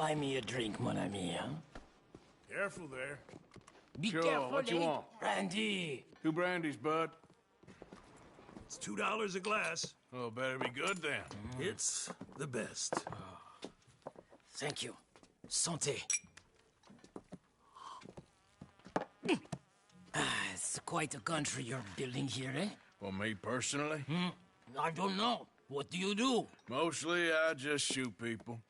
[SPEAKER 10] Buy me a drink, mon ami, huh?
[SPEAKER 1] Careful there.
[SPEAKER 10] Be
[SPEAKER 1] Sure,
[SPEAKER 10] careful,
[SPEAKER 1] what you
[SPEAKER 10] eh?
[SPEAKER 1] want?
[SPEAKER 10] Brandy.
[SPEAKER 1] 2 brandies, bud.
[SPEAKER 2] It's $2 a glass.
[SPEAKER 1] Oh, better be good then.
[SPEAKER 2] It's the best.
[SPEAKER 10] Thank you. Santé. It's quite a country you're building here, eh?
[SPEAKER 1] For me personally?
[SPEAKER 10] I don't know. What do you do?
[SPEAKER 1] Mostly, I just shoot people.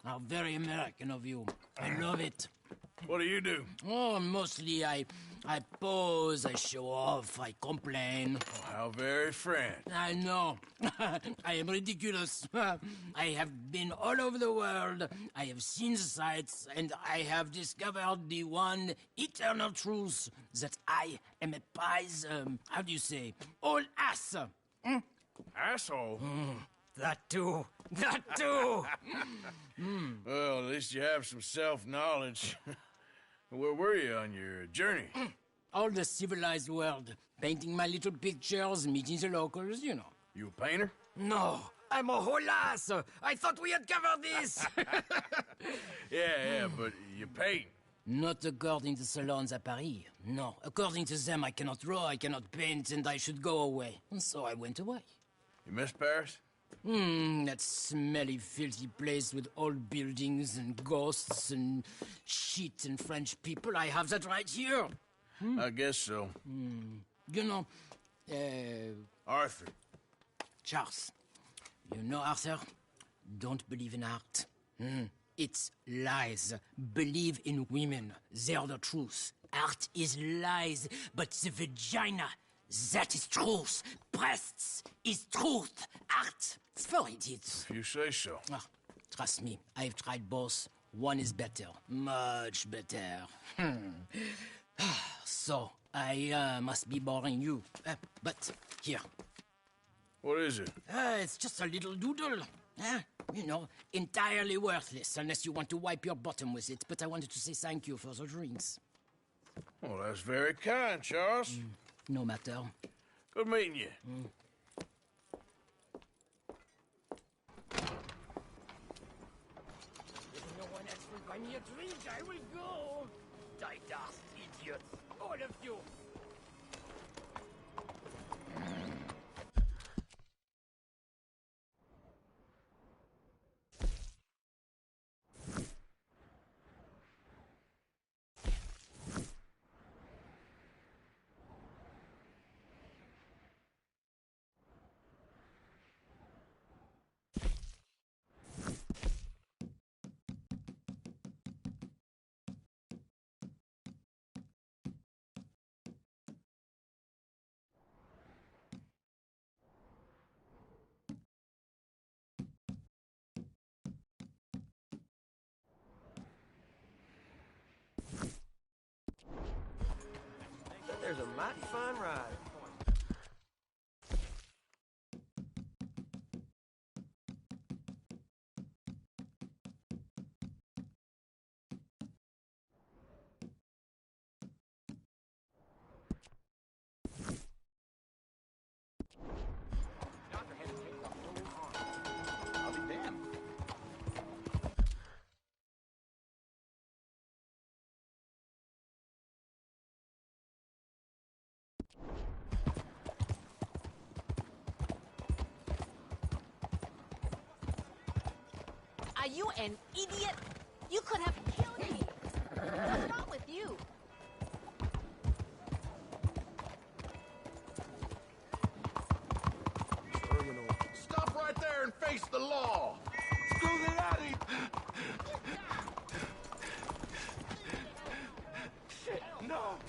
[SPEAKER 10] How very American of you. I love it.
[SPEAKER 1] What do you do?
[SPEAKER 10] Oh, mostly I pose, I show off, I complain.
[SPEAKER 1] Oh, how very French.
[SPEAKER 10] I know. I am ridiculous. I have been all over the world. I have seen the sights, and I have discovered the one eternal truth that I am a pies, how do you say, old ass.
[SPEAKER 1] Asshole?
[SPEAKER 10] That too. That too.
[SPEAKER 1] Well, at least you have some self-knowledge. Where were you on your journey?
[SPEAKER 10] All the civilized world. Painting my little pictures, meeting the locals, you know.
[SPEAKER 1] You a painter?
[SPEAKER 10] No, I'm a whole ass. I thought we had covered this.
[SPEAKER 1] Yeah, but you paint.
[SPEAKER 10] Not according to salons at Paris. No, according to them, I cannot draw, I cannot paint, and I should go away. And so I went away.
[SPEAKER 1] You miss Paris?
[SPEAKER 10] That smelly, filthy place with old buildings and ghosts and shit and French people. I have that right here.
[SPEAKER 1] I guess so.
[SPEAKER 10] You know,
[SPEAKER 1] Arthur.
[SPEAKER 10] Charles. You know, Arthur? Don't believe in art. It's lies. Believe in women. They're the truth. Art is lies, but the vagina, that is truth. Breasts is truth. Art, it's for idiots.
[SPEAKER 1] If you say so.
[SPEAKER 10] Trust me, I've tried both. One is better. Much better. So, I must be boring you. But, here.
[SPEAKER 1] What is it?
[SPEAKER 10] It's just a little doodle. You know, entirely worthless, unless you want to wipe your bottom with it. But I wanted to say thank you for the drinks.
[SPEAKER 1] Well, that's very kind, Charles.
[SPEAKER 10] No matter.
[SPEAKER 1] Good meeting you.
[SPEAKER 10] If no one else will buy me a drink, I will go. Die dust, idiots. All of you.
[SPEAKER 20] There's a mighty fine ride.
[SPEAKER 12] I'll be damned.
[SPEAKER 3] Are you an idiot? You could have killed me. What's wrong with you?
[SPEAKER 12] Stop right there and face the law.
[SPEAKER 2] Screw the laddie!
[SPEAKER 12] Shit, no.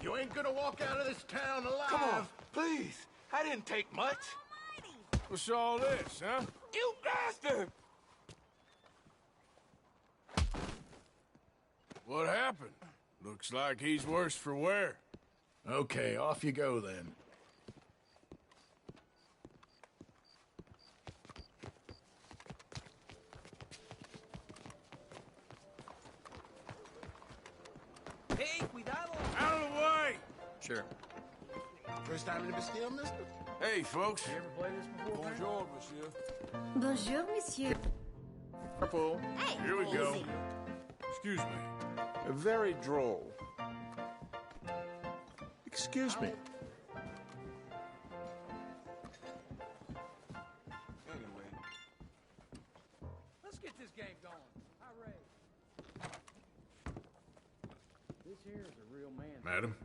[SPEAKER 12] You ain't gonna walk out of this town alive.
[SPEAKER 2] Come on, please. I didn't take much.
[SPEAKER 1] What's all this, huh?
[SPEAKER 2] You bastard!
[SPEAKER 1] What happened? Looks like he's worse for wear.
[SPEAKER 2] Okay, off you go then.
[SPEAKER 20] Hey, cuidado!
[SPEAKER 1] Out of the way!
[SPEAKER 12] Sure.
[SPEAKER 20] First time in the Bastille, mister?
[SPEAKER 1] Hey, folks.
[SPEAKER 20] You ever play this before, man?
[SPEAKER 1] Bonjour, monsieur.
[SPEAKER 5] Bonjour, monsieur.
[SPEAKER 12] Careful.
[SPEAKER 3] Hey,
[SPEAKER 1] Here we go.
[SPEAKER 3] easy.
[SPEAKER 1] Excuse me.
[SPEAKER 12] Very droll. Excuse me.
[SPEAKER 20] Anyway.
[SPEAKER 17] Let's get this game going. Hooray. This here is a real man.
[SPEAKER 1] Madam?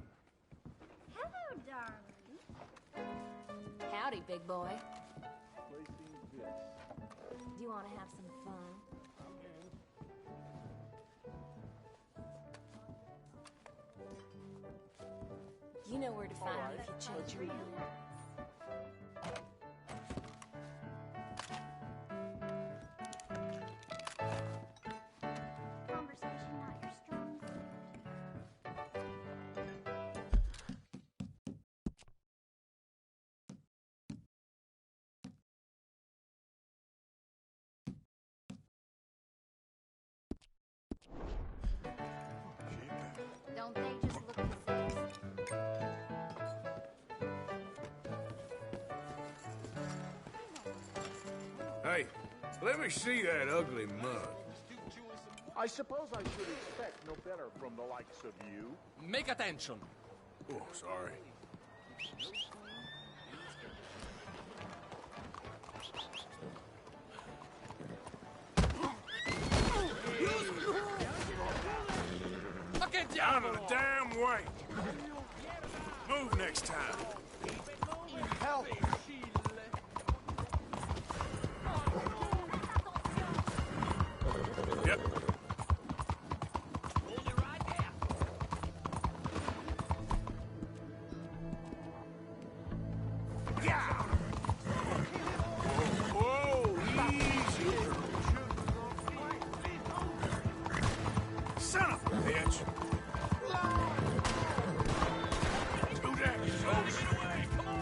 [SPEAKER 5] Hello, darling.
[SPEAKER 3] Howdy, big boy.
[SPEAKER 12] Place seems good.
[SPEAKER 3] Do you want to have some fun? You know where to find me if you change your mind.
[SPEAKER 5] Conversation not your strong suit. Don't they just look the same?
[SPEAKER 1] Hey, let me see that ugly mug.
[SPEAKER 12] I suppose I should expect no better from the likes of you.
[SPEAKER 17] Make attention.
[SPEAKER 1] Oh, sorry. Out of the damn way! Move next time.
[SPEAKER 12] Help!
[SPEAKER 1] Yep. Yeah! Whoa, easy. Son of a bitch! Do that, folks. Come on!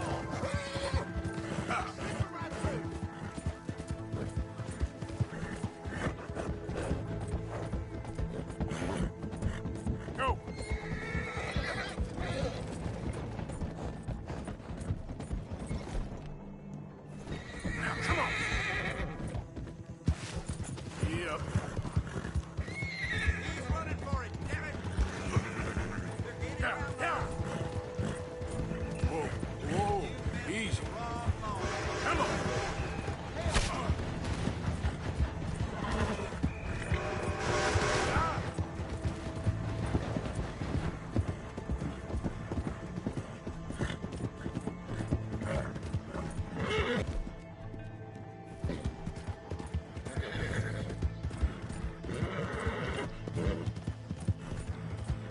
[SPEAKER 1] Go! Now, come on! Yep.
[SPEAKER 20] He's running for it, damn it!
[SPEAKER 1] Down, down! Whoa, whoa, easy. Come on!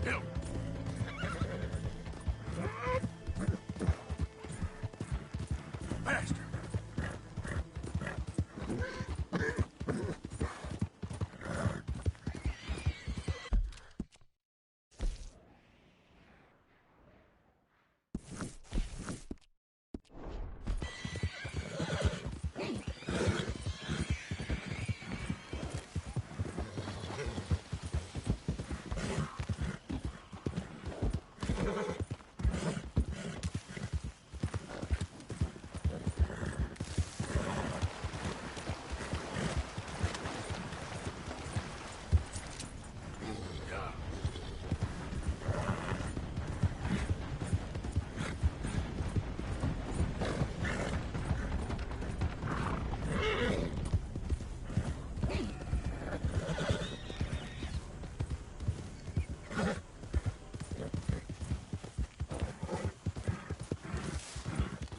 [SPEAKER 1] Help! Bastard!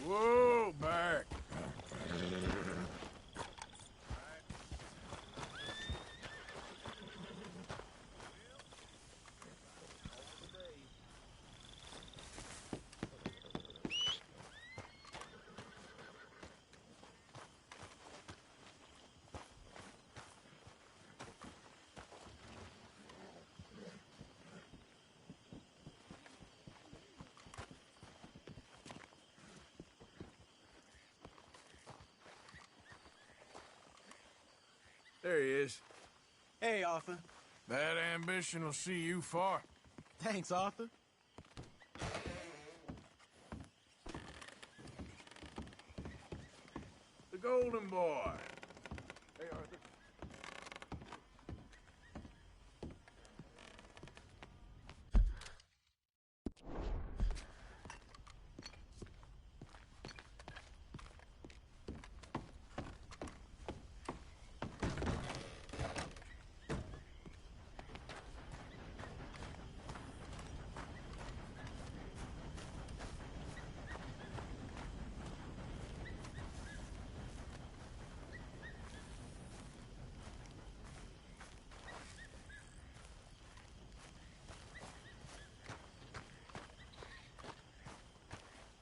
[SPEAKER 1] Whoa, back. There he is.
[SPEAKER 20] Hey, Arthur.
[SPEAKER 1] That ambition will see you far.
[SPEAKER 20] Thanks, Arthur.
[SPEAKER 1] The golden boy.
[SPEAKER 12] Hey, Arthur.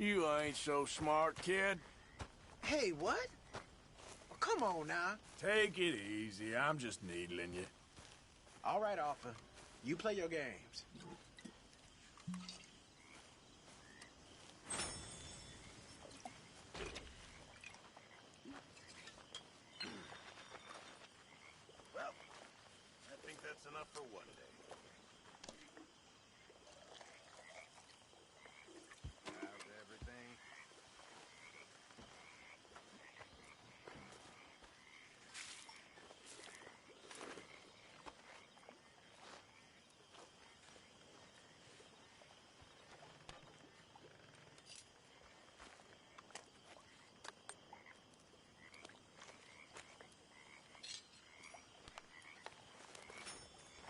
[SPEAKER 1] You ain't so smart, kid.
[SPEAKER 20] Hey, what? Oh, come on now.
[SPEAKER 1] Take it easy. I'm just needling you.
[SPEAKER 20] All right, Arthur. You play your games.
[SPEAKER 1] Well, I think that's enough for one day. How's everything?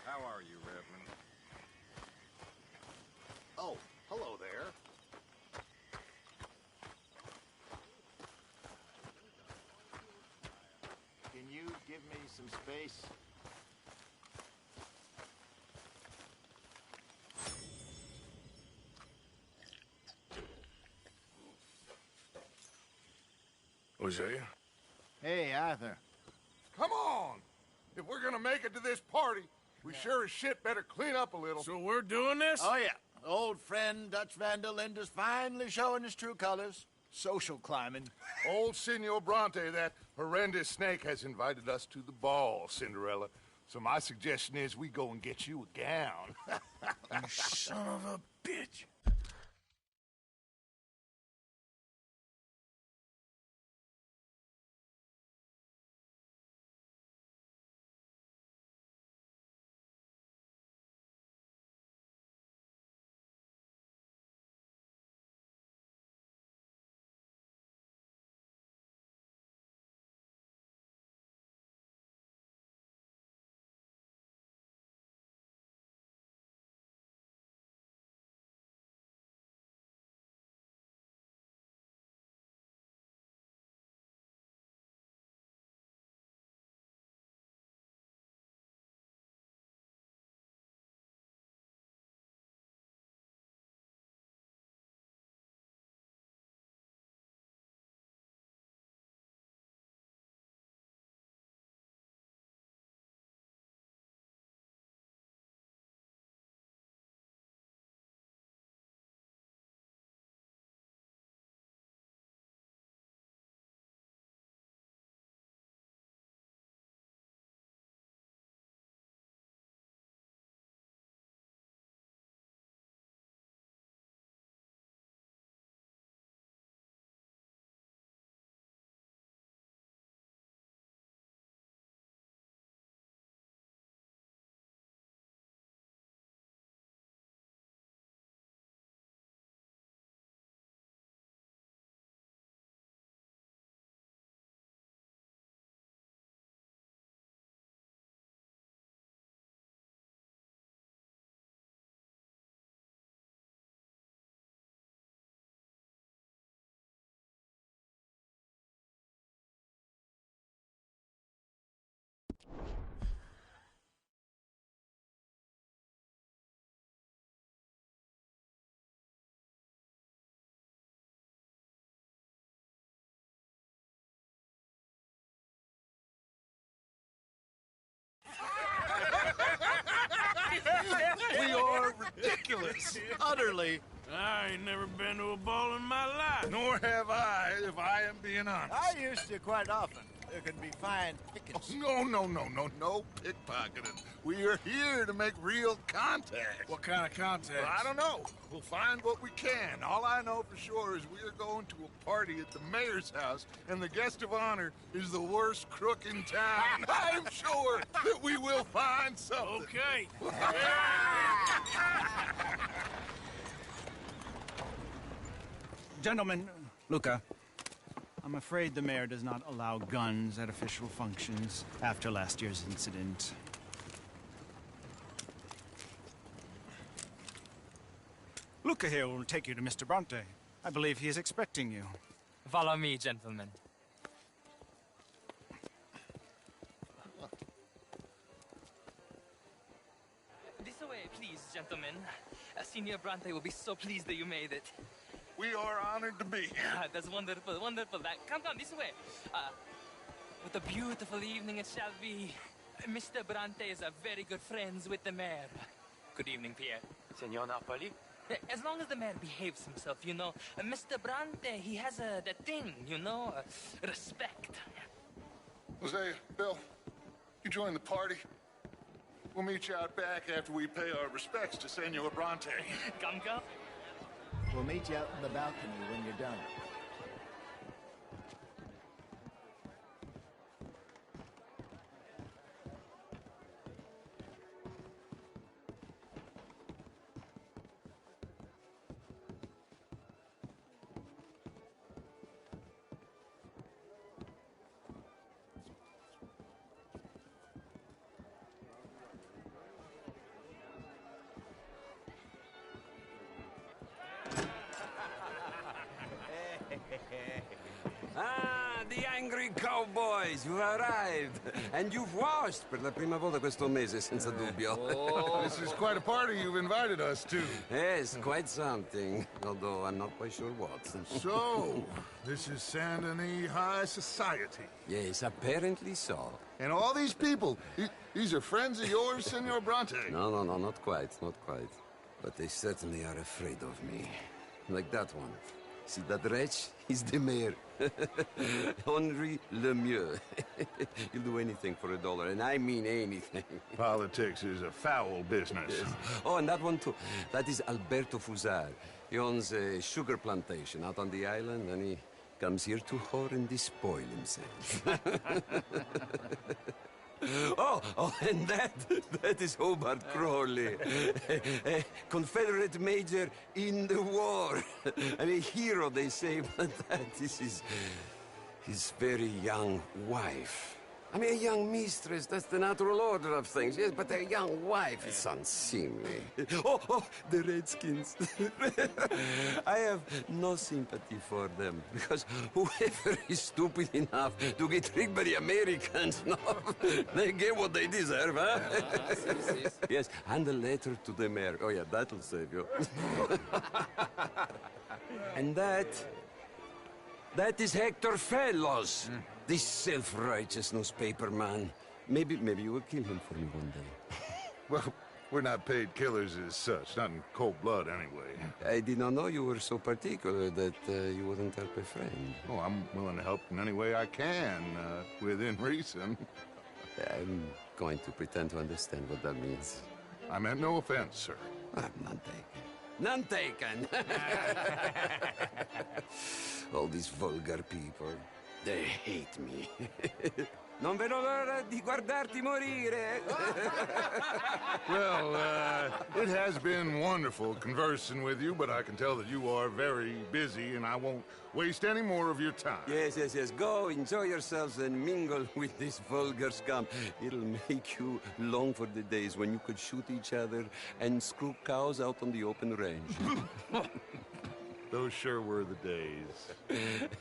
[SPEAKER 12] How are you, Reverend?
[SPEAKER 8] Oh, hello there. Can you give me some space?
[SPEAKER 1] Hosea?
[SPEAKER 8] Hey, Arthur.
[SPEAKER 12] Come on! If we're gonna make it to this party, we sure as shit better clean up a little.
[SPEAKER 1] So we're doing this?
[SPEAKER 8] Oh, yeah. Old friend Dutch Van der Linde's finally showing his true colors. Social climbing.
[SPEAKER 12] Old Senor Bronte, that horrendous snake, has invited us to the ball, Cinderella. So my suggestion is we go and get you a gown.
[SPEAKER 1] You son of a bitch.
[SPEAKER 8] We are ridiculous. Utterly.
[SPEAKER 1] I ain't never been to a ball in my life.
[SPEAKER 12] Nor have I, if I am being honest.
[SPEAKER 8] I used to quite often. There can be fine pickets.
[SPEAKER 12] Oh, no pickpocketing. We are here to make real contact.
[SPEAKER 1] What kind of contact?
[SPEAKER 12] Well, I don't know. We'll find what we can. All I know for sure is we are going to a party at the mayor's house, and the guest of honor is the worst crook in town. I'm sure that we will find something.
[SPEAKER 1] Okay.
[SPEAKER 20] Gentlemen, Luca, I'm afraid the mayor does not allow guns at official functions after last year's incident. Luca here will take you to Mr. Bronte. I believe he is expecting you.
[SPEAKER 6] Follow me, gentlemen. This way, please, gentlemen. Senior Bronte will be so pleased that you made it.
[SPEAKER 12] We are honored to be here.
[SPEAKER 4] That's wonderful, wonderful. Come, this way. What a beautiful evening it shall be. Mr. Bronte is a very good friends with the mayor. Good evening, Pierre.
[SPEAKER 22] Senor Napoli?
[SPEAKER 4] As long as the mayor behaves himself, you know. Mr. Bronte, he has that thing, you know, respect.
[SPEAKER 12] Hosea, Bill, you join the party. We'll meet you out back after we pay our respects to Senor Bronte.
[SPEAKER 4] Come.
[SPEAKER 8] We'll meet you out on the balcony when you're done.
[SPEAKER 16] Ah, the angry cowboys, you've arrived. And you've washed per la prima volta questo mese, senza dubbio.
[SPEAKER 12] This is quite a party you've invited us to.
[SPEAKER 16] Yes, quite something. Although I'm not quite sure what.
[SPEAKER 12] So, this is Saint Denis High Society.
[SPEAKER 16] Yes, apparently so.
[SPEAKER 12] And all these people, these are friends of yours, Senor Bronte?
[SPEAKER 16] No, not quite, not quite. But they certainly are afraid of me. Like that one. See that wretch? He's the mayor. Henri Lemieux. He'll do anything for $1, and I mean anything.
[SPEAKER 12] Politics is a foul business.
[SPEAKER 16] Yes. Oh, and that one too. That is Alberto Fusar. He owns a sugar plantation out on the island, and he comes here to whore and despoil himself. Oh, and that is Hobart Crawley, a Confederate major in the war. I mean, hero, they say, but that is his very young wife. I mean, a young mistress, that's the natural order of things, yes, but a young wife, it's unseemly. Oh, the Redskins. I have no sympathy for them, because whoever is stupid enough to get tricked by the Americans, no, they get what they deserve, huh? Yes, and a letter to the mayor. Oh, yeah, that'll save you. And that is Hector Fellows. This self-righteous newspaper man. Maybe you will kill him for me one day.
[SPEAKER 12] Well, we're not paid killers as such, not in cold blood anyway.
[SPEAKER 16] I did not know you were so particular that you wouldn't help a friend.
[SPEAKER 12] Oh, I'm willing to help in any way I can, within reason.
[SPEAKER 16] I'm going to pretend to understand what that means.
[SPEAKER 12] I meant no offense, sir.
[SPEAKER 16] None taken. None taken! All these vulgar people. They hate me. Non vedo l'ora di guardarti morire.
[SPEAKER 12] Well, it has been wonderful conversing with you, but I can tell that you are very busy, and I won't waste any more of your time.
[SPEAKER 16] Yes. Go, enjoy yourselves, and mingle with this vulgar scum. It'll make you long for the days when you could shoot each other and screw cows out on the open range.
[SPEAKER 12] Those sure were the days.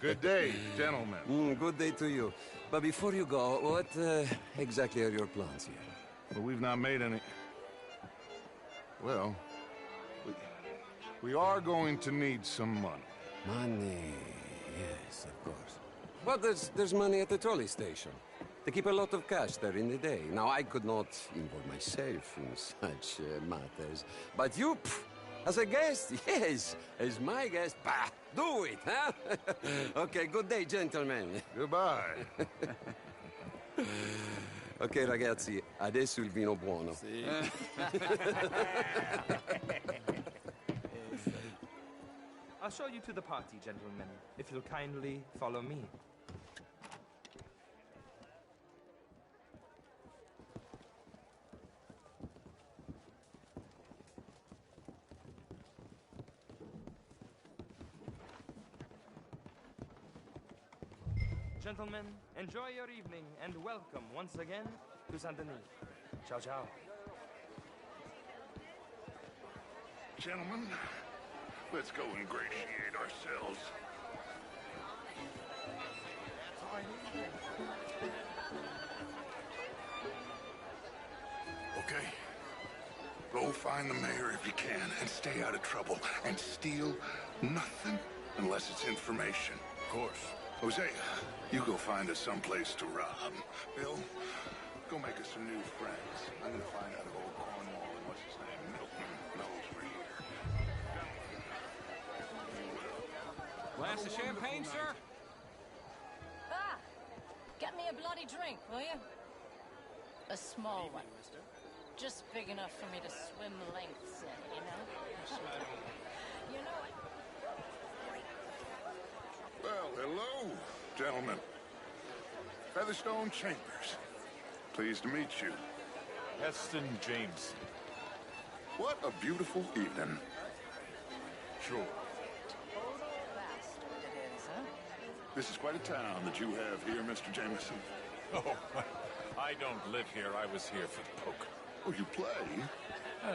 [SPEAKER 12] Good day, gentlemen.
[SPEAKER 16] Good day to you. But before you go, what exactly are your plans here?
[SPEAKER 12] Well, we've not made any... Well, we are going to need some money.
[SPEAKER 16] Money, yes, of course. Well, there's money at the trolley station. They keep a lot of cash there in the day. Now, I could not involve myself in such matters. But you... As a guest? Yes. As my guest? Bah! Do it, huh? Okay, good day, gentlemen.
[SPEAKER 12] Goodbye.
[SPEAKER 16] Ok, ragazzi, adesso il vino buono.
[SPEAKER 6] Sì.
[SPEAKER 18] I'll show you to the party, gentlemen, if you'll kindly follow me. Gentlemen, enjoy your evening and welcome once again to Saint Denis. Ciao, ciao.
[SPEAKER 12] Gentlemen, let's go ingratiate ourselves.
[SPEAKER 2] Okay.
[SPEAKER 12] Go find the mayor if you can, and stay out of trouble. And steal nothing unless it's information.
[SPEAKER 1] Of course.
[SPEAKER 12] Hosea, you go find us someplace to rob. Bill, go make us some new friends. I'm gonna find out if old Cornwall and what's his name, Milton, knows we're here.
[SPEAKER 18] Glass of champagne, sir?
[SPEAKER 3] Ah! Get me a bloody drink, will you? A small one. Just big enough for me to swim lengths in, you know? You know it.
[SPEAKER 12] Well, hello, gentlemen. Featherstone Chambers. Pleased to meet you.
[SPEAKER 7] Heston James.
[SPEAKER 12] What a beautiful evening.
[SPEAKER 7] Sure.
[SPEAKER 3] Total bastard it is, huh?
[SPEAKER 12] This is quite a town that you have here, Mr. Jameson.
[SPEAKER 7] Oh, I don't live here. I was here for the poker.
[SPEAKER 12] Oh, you play?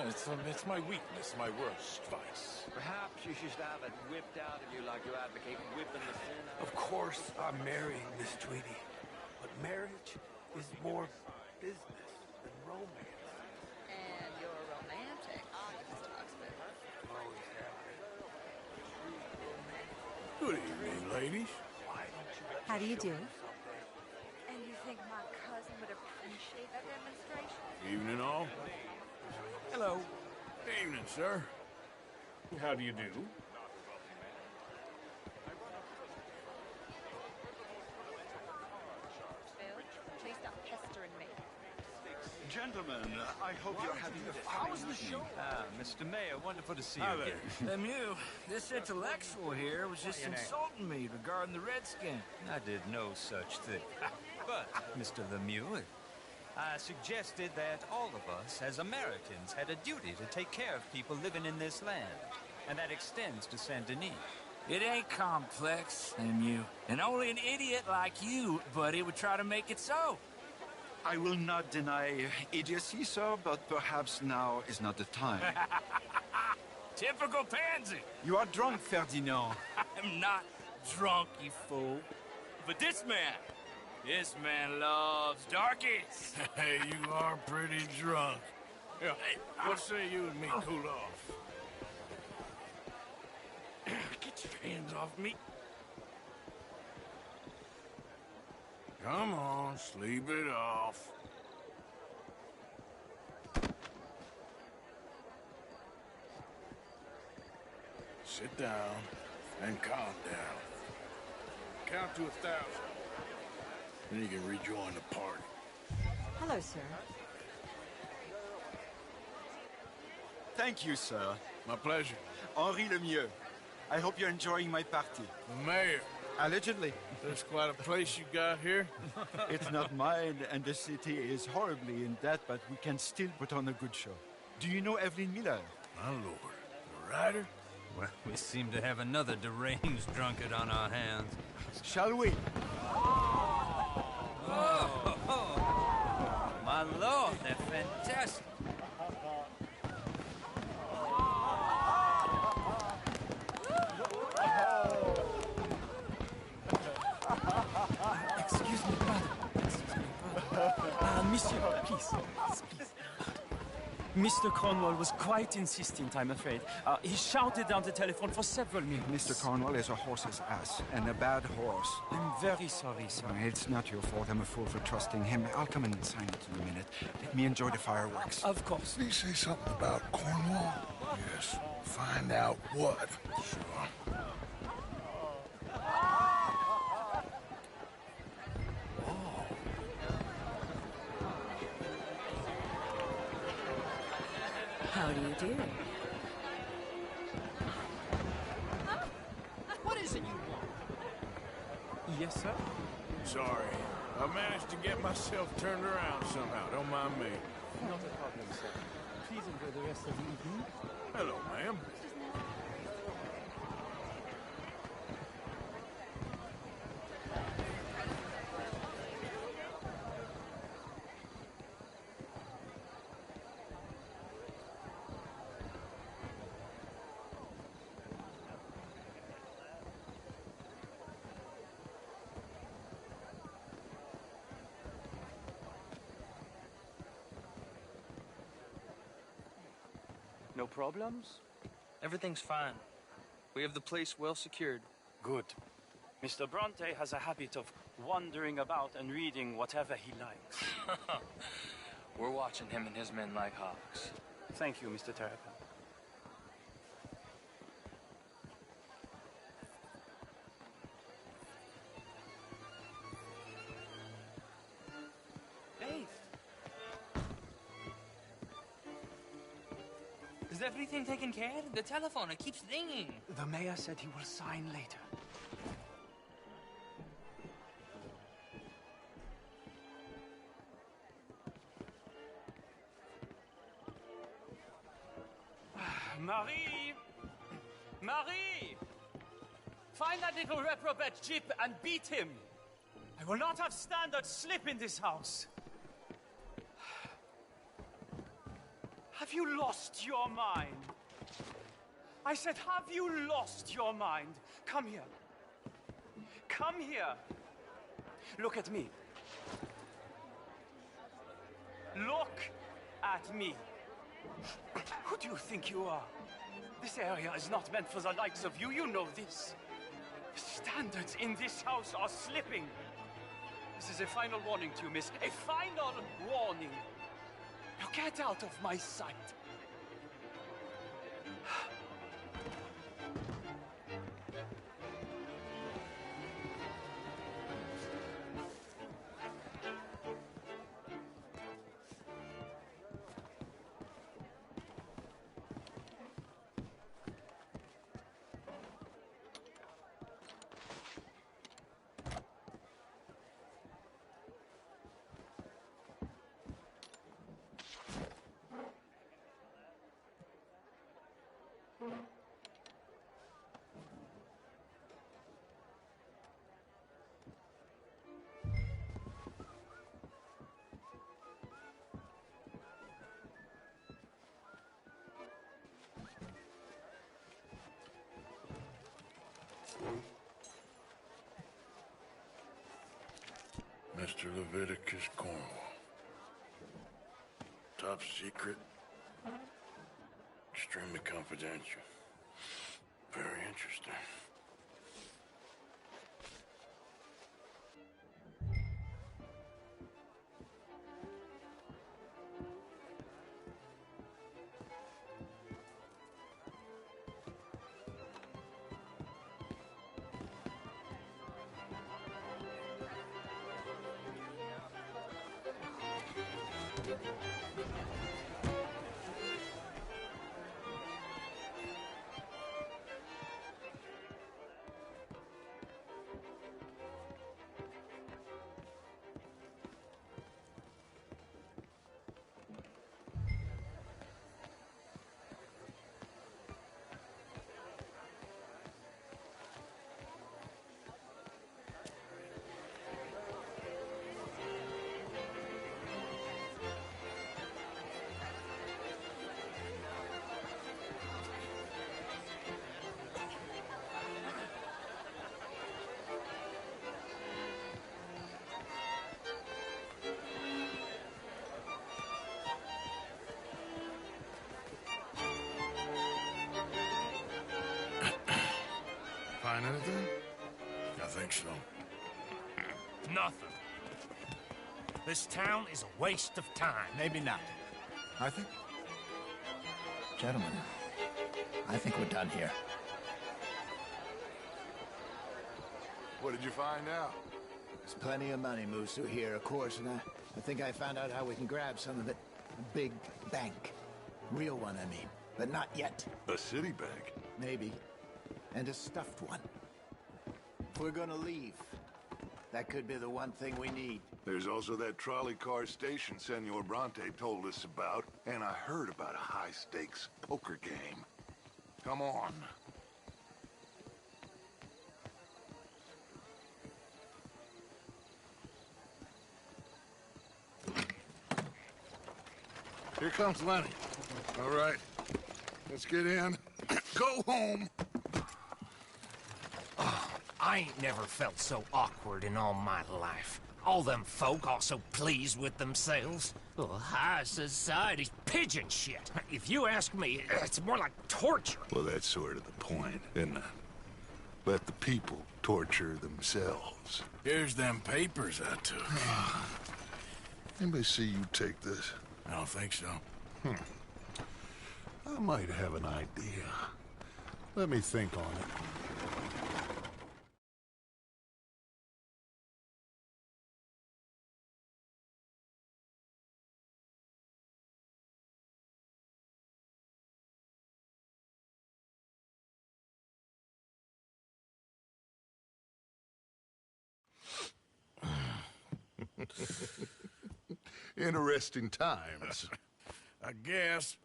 [SPEAKER 7] It's my weakness, my worst vice.
[SPEAKER 13] Perhaps you should have it whipped out of you like you advocate whipping the sin out.
[SPEAKER 2] Of course, I'm marrying Miss Tweedy. But marriage is more business than romance.
[SPEAKER 3] And you're romantic, Mr. Oxford.
[SPEAKER 2] Always have been.
[SPEAKER 1] Good evening, ladies.
[SPEAKER 14] How do you do? And you think my cousin would appreciate that demonstration?
[SPEAKER 1] Evening, all.
[SPEAKER 2] Hello.
[SPEAKER 1] Evening, sir.
[SPEAKER 7] How do you do?
[SPEAKER 14] Bill, please stop pestering me.
[SPEAKER 24] Gentlemen, I hope you're having a fine
[SPEAKER 22] How was the show?
[SPEAKER 13] Mr. Mayor, wonderful to see
[SPEAKER 1] Hi
[SPEAKER 13] you
[SPEAKER 1] there.
[SPEAKER 13] again.
[SPEAKER 22] Lemieux, this intellectual here was just insulting me regarding the Redskin.
[SPEAKER 13] I did no such thing. But, Mr. Lemieux, I suggested that all of us, as Americans, had a duty to take care of people living in this land. And that extends to Saint Denis.
[SPEAKER 22] It ain't complex, Lemieux. And only an idiot like you, buddy, would try to make it so.
[SPEAKER 24] I will not deny idiocy, sir, but perhaps now is not the time.
[SPEAKER 22] Typical pansy.
[SPEAKER 24] You are drunk, Ferdinand.
[SPEAKER 22] I'm not drunk, you fool. But this man loves darkies.
[SPEAKER 1] Hey, you are pretty drunk. Yeah, what say you and me cool off?
[SPEAKER 22] Get your hands off me.
[SPEAKER 1] Come on, sleep it off. Sit down and calm down. Count to 1,000. Then you can rejoin the party.
[SPEAKER 14] Hello, sir.
[SPEAKER 24] Thank you, sir.
[SPEAKER 1] My pleasure.
[SPEAKER 24] Henri Lemieux. I hope you're enjoying my party.
[SPEAKER 1] The mayor.
[SPEAKER 24] Allegedly.
[SPEAKER 1] There's quite a place you got here.
[SPEAKER 24] It's not mine, and the city is horribly in debt, but we can still put on a good show. Do you know Evelyn Miller?
[SPEAKER 1] My lord. The writer?
[SPEAKER 13] Well, we seem to have another deranged drunkard on our hands.
[SPEAKER 24] Shall we?
[SPEAKER 13] Oh, my lord, they're fantastic.
[SPEAKER 10] Excuse me, brother. Monsieur, please. Mr. Cornwall was quite insistent, I'm afraid. He shouted down the telephone for several minutes.
[SPEAKER 24] Mr. Cornwall is a horse's ass, and a bad horse.
[SPEAKER 10] I'm very sorry, sir.
[SPEAKER 24] It's not your fault. I'm a fool for trusting him. I'll come and sign it in a minute. Let me enjoy the fireworks.
[SPEAKER 10] Of course.
[SPEAKER 12] Did he say something about Cornwall? Yes. Find out what. Sure.
[SPEAKER 14] How do you do?
[SPEAKER 17] What is it you want?
[SPEAKER 10] Yes, sir?
[SPEAKER 1] Sorry. I managed to get myself turned around somehow. Don't mind me.
[SPEAKER 10] Not a problem, sir. Please enjoy the rest of the evening.
[SPEAKER 1] Hello, ma'am.
[SPEAKER 18] No problems? Everything's fine. We have the place well secured.
[SPEAKER 9] Good. Mr. Bronte has a habit of wandering about and reading whatever he likes.
[SPEAKER 18] We're watching him and his men like hawks.
[SPEAKER 9] Thank you, Mr. Terrapin.
[SPEAKER 18] Hey! Is everything taken care of? The telephone, it keeps ringing.
[SPEAKER 9] The mayor said he will sign later.
[SPEAKER 10] Marie! Marie! Find that little reprobate Jip and beat him. I will not have standards slip in this house. Have you lost your mind? I said, have you lost your mind? Come here. Come here. Look at me. Look at me. Who do you think you are? This area is not meant for the likes of you. You know this. The standards in this house are slipping. This is a final warning to you, miss. A final warning. Now get out of my sight.
[SPEAKER 2] Mr. Leviticus Cornwall. Top secret. Extremely confidential. Very interesting. Find anything? I think so.
[SPEAKER 1] Nothing. This town is a waste of time.
[SPEAKER 8] Maybe not.
[SPEAKER 2] I think...
[SPEAKER 8] Gentlemen, I think we're done here.
[SPEAKER 2] What did you find out?
[SPEAKER 8] There's plenty of money moves through here, of course, and I think I found out how we can grab some of it. A big bank. Real one, I mean. But not yet.
[SPEAKER 2] A city bank?
[SPEAKER 8] Maybe. And a stuffed one. If we're gonna leave, that could be the one thing we need.
[SPEAKER 2] There's also that trolley car station Senor Bronte told us about, and I heard about a high-stakes poker game. Come on. Here comes Lenny. All right, let's get in. Go home.
[SPEAKER 1] I ain't never felt so awkward in all my life. All them folk all so pleased with themselves.
[SPEAKER 11] Oh, high society's pigeon shit. If you ask me, it's more like torture.
[SPEAKER 12] Well, that's sort of the point, isn't it? Let the people torture themselves.
[SPEAKER 1] Here's them papers I took.
[SPEAKER 12] Anybody see you take this?
[SPEAKER 1] I don't think so.
[SPEAKER 12] I might have an idea. Let me think on it. Interesting times.
[SPEAKER 1] I guess.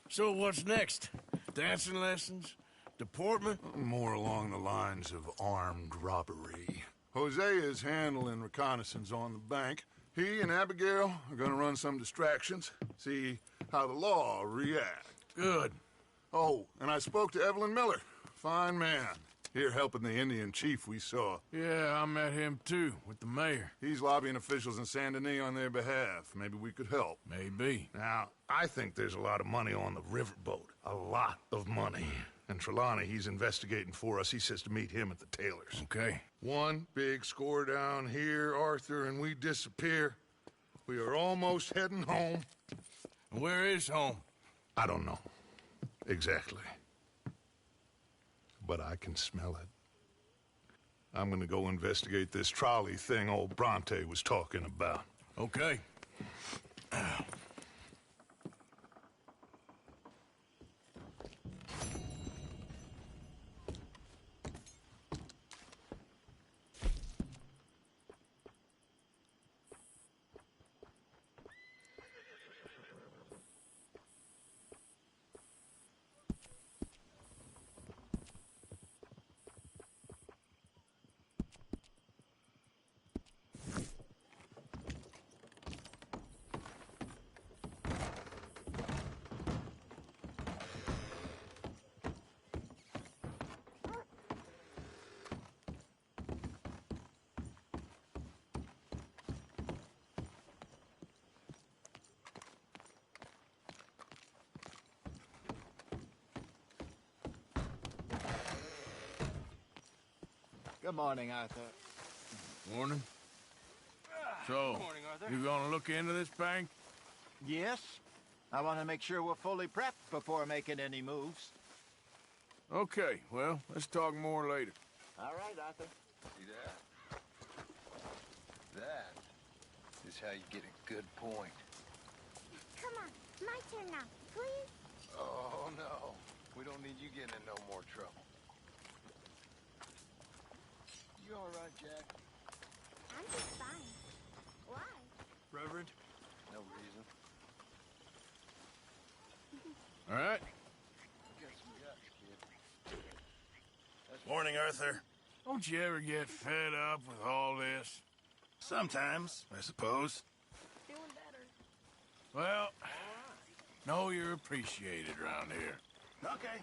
[SPEAKER 1] So what's next? Dancing lessons? Deportment?
[SPEAKER 12] More along the lines of armed robbery. Hosea is handling reconnaissance on the bank. He and Abigail are gonna run some distractions, see how the law react.
[SPEAKER 1] Good.
[SPEAKER 12] Oh, and I spoke to Evelyn Miller. Fine man. Here helping the Indian chief we saw.
[SPEAKER 1] Yeah, I met him too, with the mayor.
[SPEAKER 12] He's lobbying officials in Saint Denis on their behalf. Maybe we could help.
[SPEAKER 1] Maybe.
[SPEAKER 12] Now, I think there's a lot of money on the riverboat. A lot of money. And Trelawney, he's investigating for us. He says to meet him at the Taylor's.
[SPEAKER 1] Okay.
[SPEAKER 12] One big score down here, Arthur, and we disappear. We are almost heading home.
[SPEAKER 1] Where is home?
[SPEAKER 12] I don't know. Exactly. But I can smell it. I'm gonna go investigate this trolley thing old Bronte was talking about.
[SPEAKER 1] Okay.
[SPEAKER 8] Good morning, Arthur.
[SPEAKER 1] Morning. So,
[SPEAKER 18] Morning, Arthur.
[SPEAKER 1] you gonna look into this bank?
[SPEAKER 8] Yes. I want to make sure we're fully prepped before making any moves.
[SPEAKER 1] Okay, well, let's talk more later.
[SPEAKER 8] All right, Arthur.
[SPEAKER 2] See that? That is how you get a good point.
[SPEAKER 5] Come on, my turn now, please.
[SPEAKER 2] Oh, no. We don't need you getting in no more trouble. You all right, Jack?
[SPEAKER 5] I'm just fine. Why?
[SPEAKER 2] Reverend? No reason.
[SPEAKER 1] All right.
[SPEAKER 2] Get some guts, kid.
[SPEAKER 1] Morning, Arthur. Don't you ever get fed up with all this?
[SPEAKER 2] Sometimes, I suppose.
[SPEAKER 5] Doing better.
[SPEAKER 1] Well, know you're appreciated around here.
[SPEAKER 2] Okay.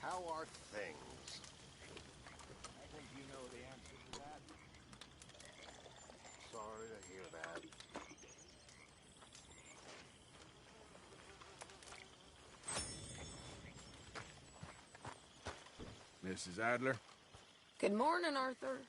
[SPEAKER 15] How are things?
[SPEAKER 8] I think you know the answer to that.
[SPEAKER 15] Sorry to hear that.
[SPEAKER 1] Mrs. Adler?
[SPEAKER 19] Good morning, Arthur.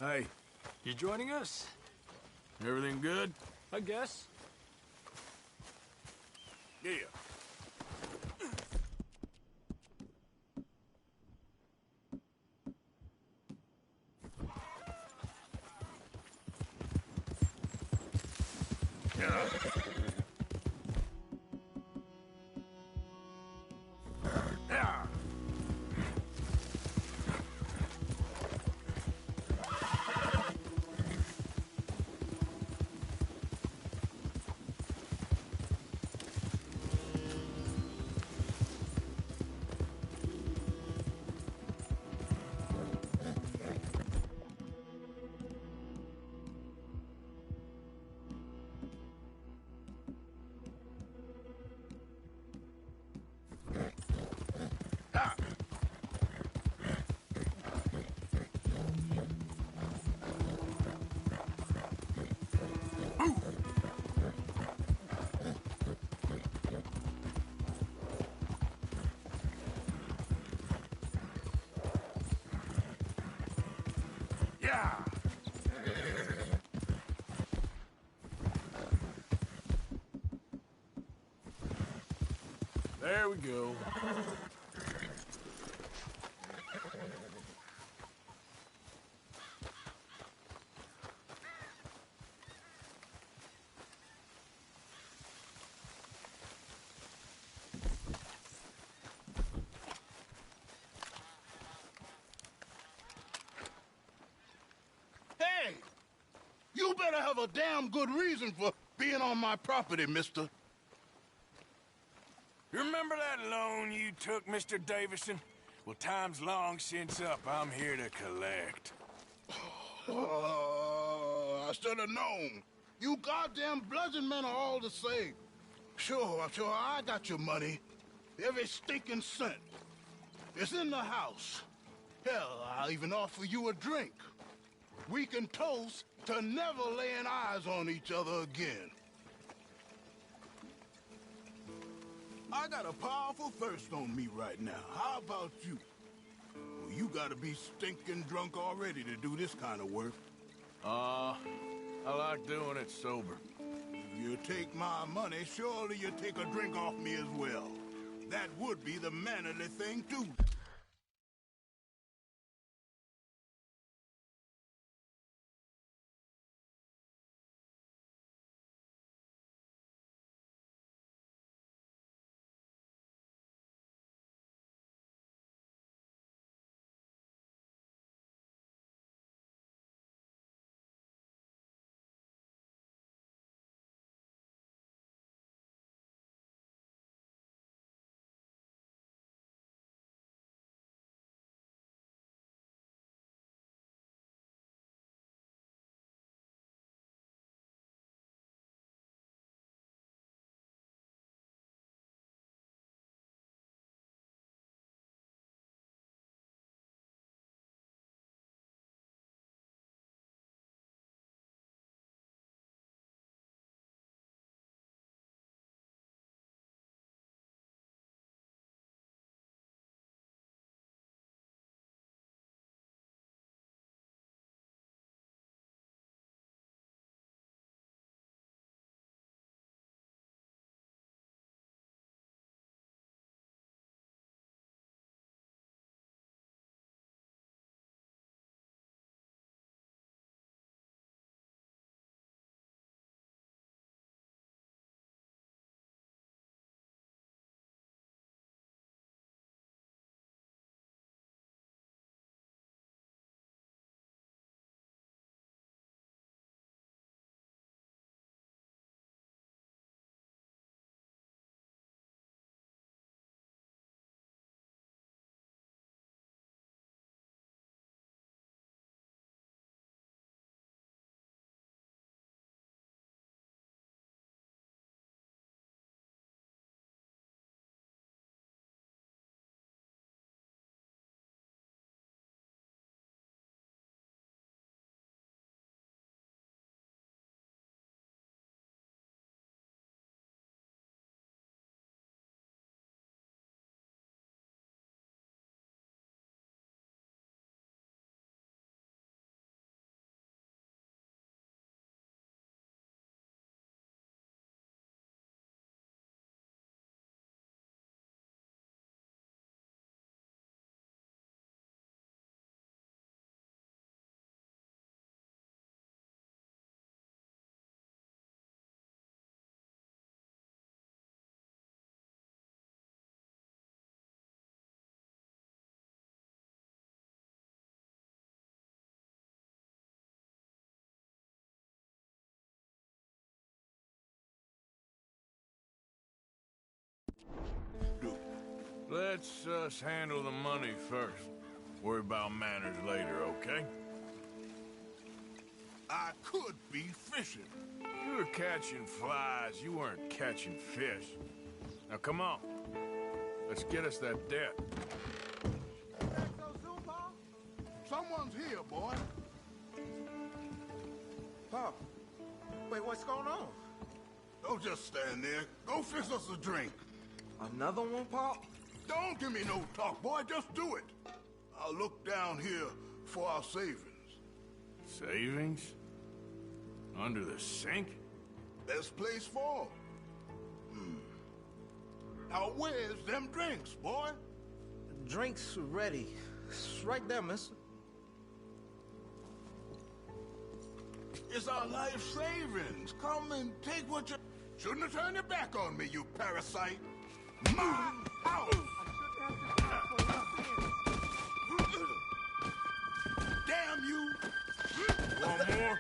[SPEAKER 1] Hey.
[SPEAKER 21] You joining us?
[SPEAKER 1] Everything good?
[SPEAKER 17] I guess.
[SPEAKER 1] Yeah. Yeah! There we go.
[SPEAKER 12] Hey! You better have a damn good reason for being on my property, mister.
[SPEAKER 1] You remember that loan you took, Mr. Davison? Well, time's long since up. I'm here to collect.
[SPEAKER 12] I should have known. You goddamn bludgeon men are all the same. Sure, I got your money. Every stinking cent. It's in the house. Hell, I'll even offer you a drink. We can toast to never laying eyes on each other again. I got a powerful thirst on me right now. How about you? Well, you gotta be stinking drunk already to do this kind of work.
[SPEAKER 1] I like doing it sober.
[SPEAKER 12] If you take my money, surely you take a drink off me as well. That would be the mannerly thing to do.
[SPEAKER 1] Let's us handle the money first. Worry about manners later, okay?
[SPEAKER 12] I could be fishing.
[SPEAKER 1] You were catching flies, you weren't catching fish. Now come on. Let's get us that debt.
[SPEAKER 12] Someone's here, boy.
[SPEAKER 4] Pop, wait, what's going on?
[SPEAKER 12] Don't just stand there. Go fix us a drink.
[SPEAKER 4] Another one, Pop?
[SPEAKER 12] Don't give me no talk, boy. Just do it. I'll look down here for our savings.
[SPEAKER 1] Savings? Under the sink?
[SPEAKER 12] Best place for 'em. Now, where's them drinks, boy?
[SPEAKER 4] Drinks ready. It's right there, mister.
[SPEAKER 12] It's our life savings. Come and take what you... Shouldn't have turned your back on me, you parasite. My house! Damn you!
[SPEAKER 1] One more?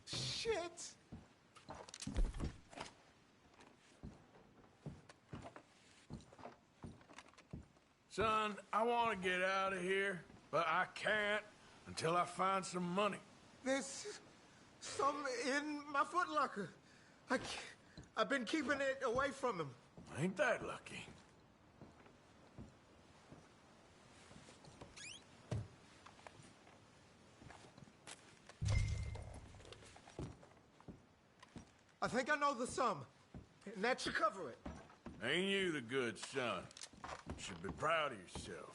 [SPEAKER 4] Shit!
[SPEAKER 1] Son, I want to get out of here, but I can't until I find some money.
[SPEAKER 4] There's some in my footlocker. I've been keeping it away from him.
[SPEAKER 1] Ain't that lucky?
[SPEAKER 4] I think I know the sum, and that should cover it.
[SPEAKER 1] Ain't you the good son? You should be proud of yourself.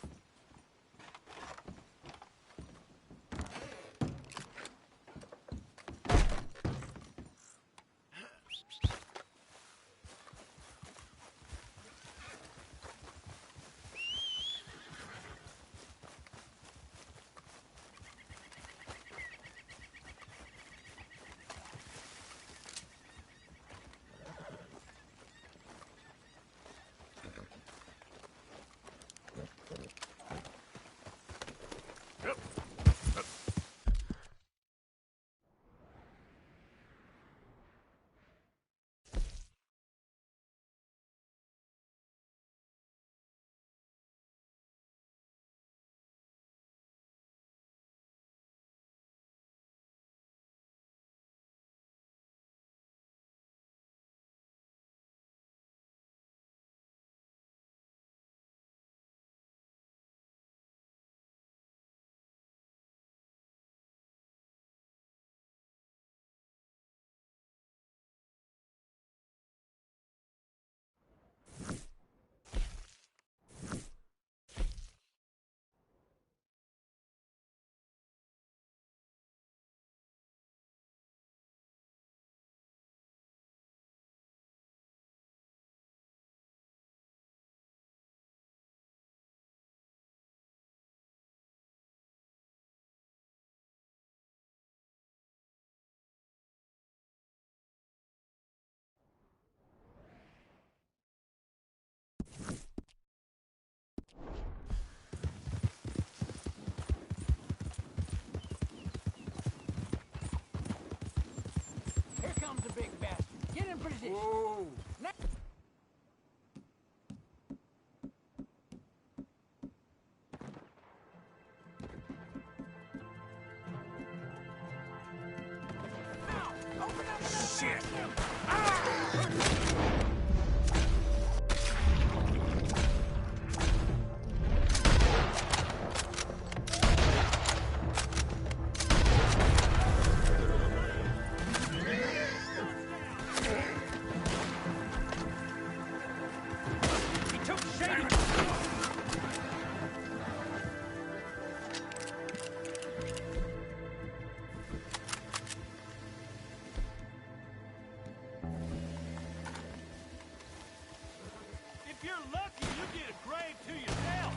[SPEAKER 6] you're lucky, you get a grave to yourself.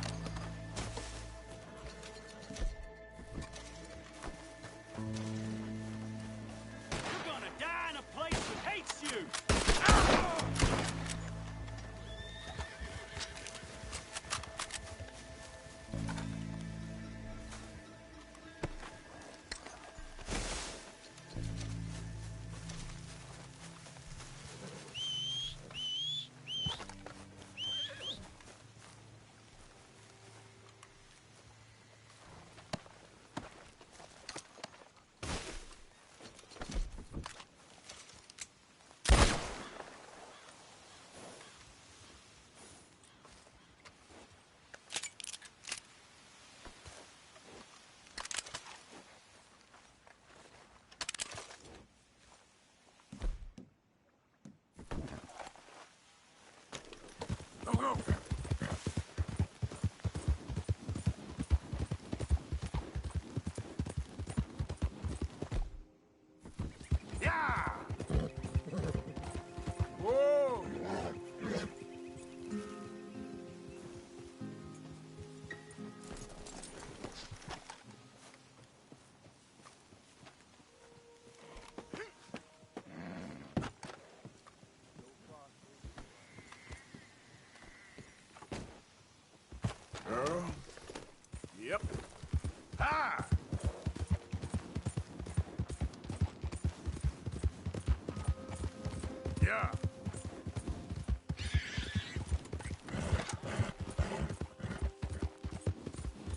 [SPEAKER 6] You're gonna die in a place that hates you.
[SPEAKER 1] Go. Yeah! Whoa! Girl. Yep. Ha! Yeah.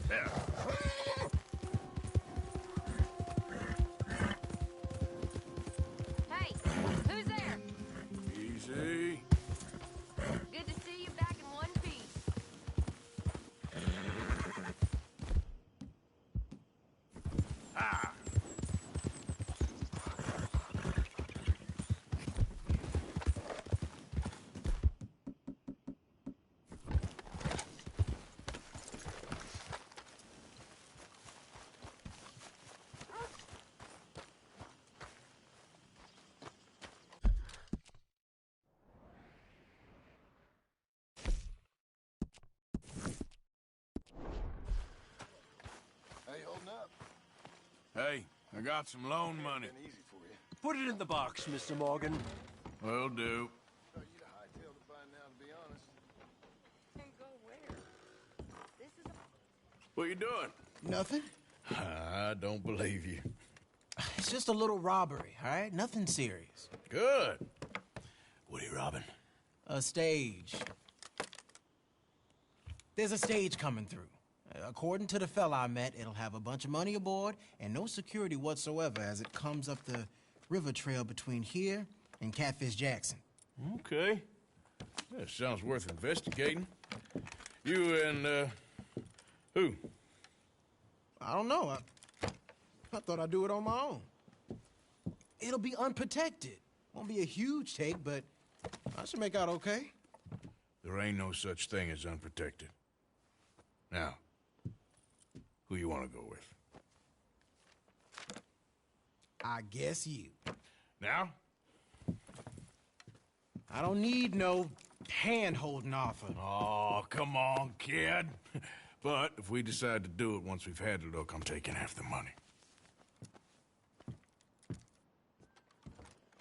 [SPEAKER 1] Yeah.
[SPEAKER 16] Hey, who's there?
[SPEAKER 1] Easy.
[SPEAKER 16] Good to see you back in one piece.
[SPEAKER 1] Ah!
[SPEAKER 2] How you holding up?
[SPEAKER 1] Hey, I got some loan money.
[SPEAKER 2] Been easy for you.
[SPEAKER 6] Put it in the box, Mr. Morgan.
[SPEAKER 1] Will do.
[SPEAKER 2] Oh, you'd have hightailed it by now, to be honest.
[SPEAKER 14] And go where? This is
[SPEAKER 1] What you doing?
[SPEAKER 20] Nothing.
[SPEAKER 1] I don't believe you.
[SPEAKER 20] It's just a little robbery, all right? Nothing serious.
[SPEAKER 1] Good. What are you robbing?
[SPEAKER 20] A stage. There's a stage coming through. According to the fella I met, it'll have a bunch of money aboard and no security whatsoever as it comes up the river trail between here and Catfish Jackson.
[SPEAKER 1] Okay. That sounds worth investigating. You and, who?
[SPEAKER 20] I don't know. I thought I'd do it on my own. It'll be unprotected. Won't be a huge take, but I should make out okay.
[SPEAKER 1] There ain't no such thing as unprotected. Now, who you want to go with?
[SPEAKER 20] I guess you.
[SPEAKER 1] Now?
[SPEAKER 20] I don't need no hand-holding offer.
[SPEAKER 1] Oh, come on, kid. But if we decide to do it once we've had a look, I'm taking half the money.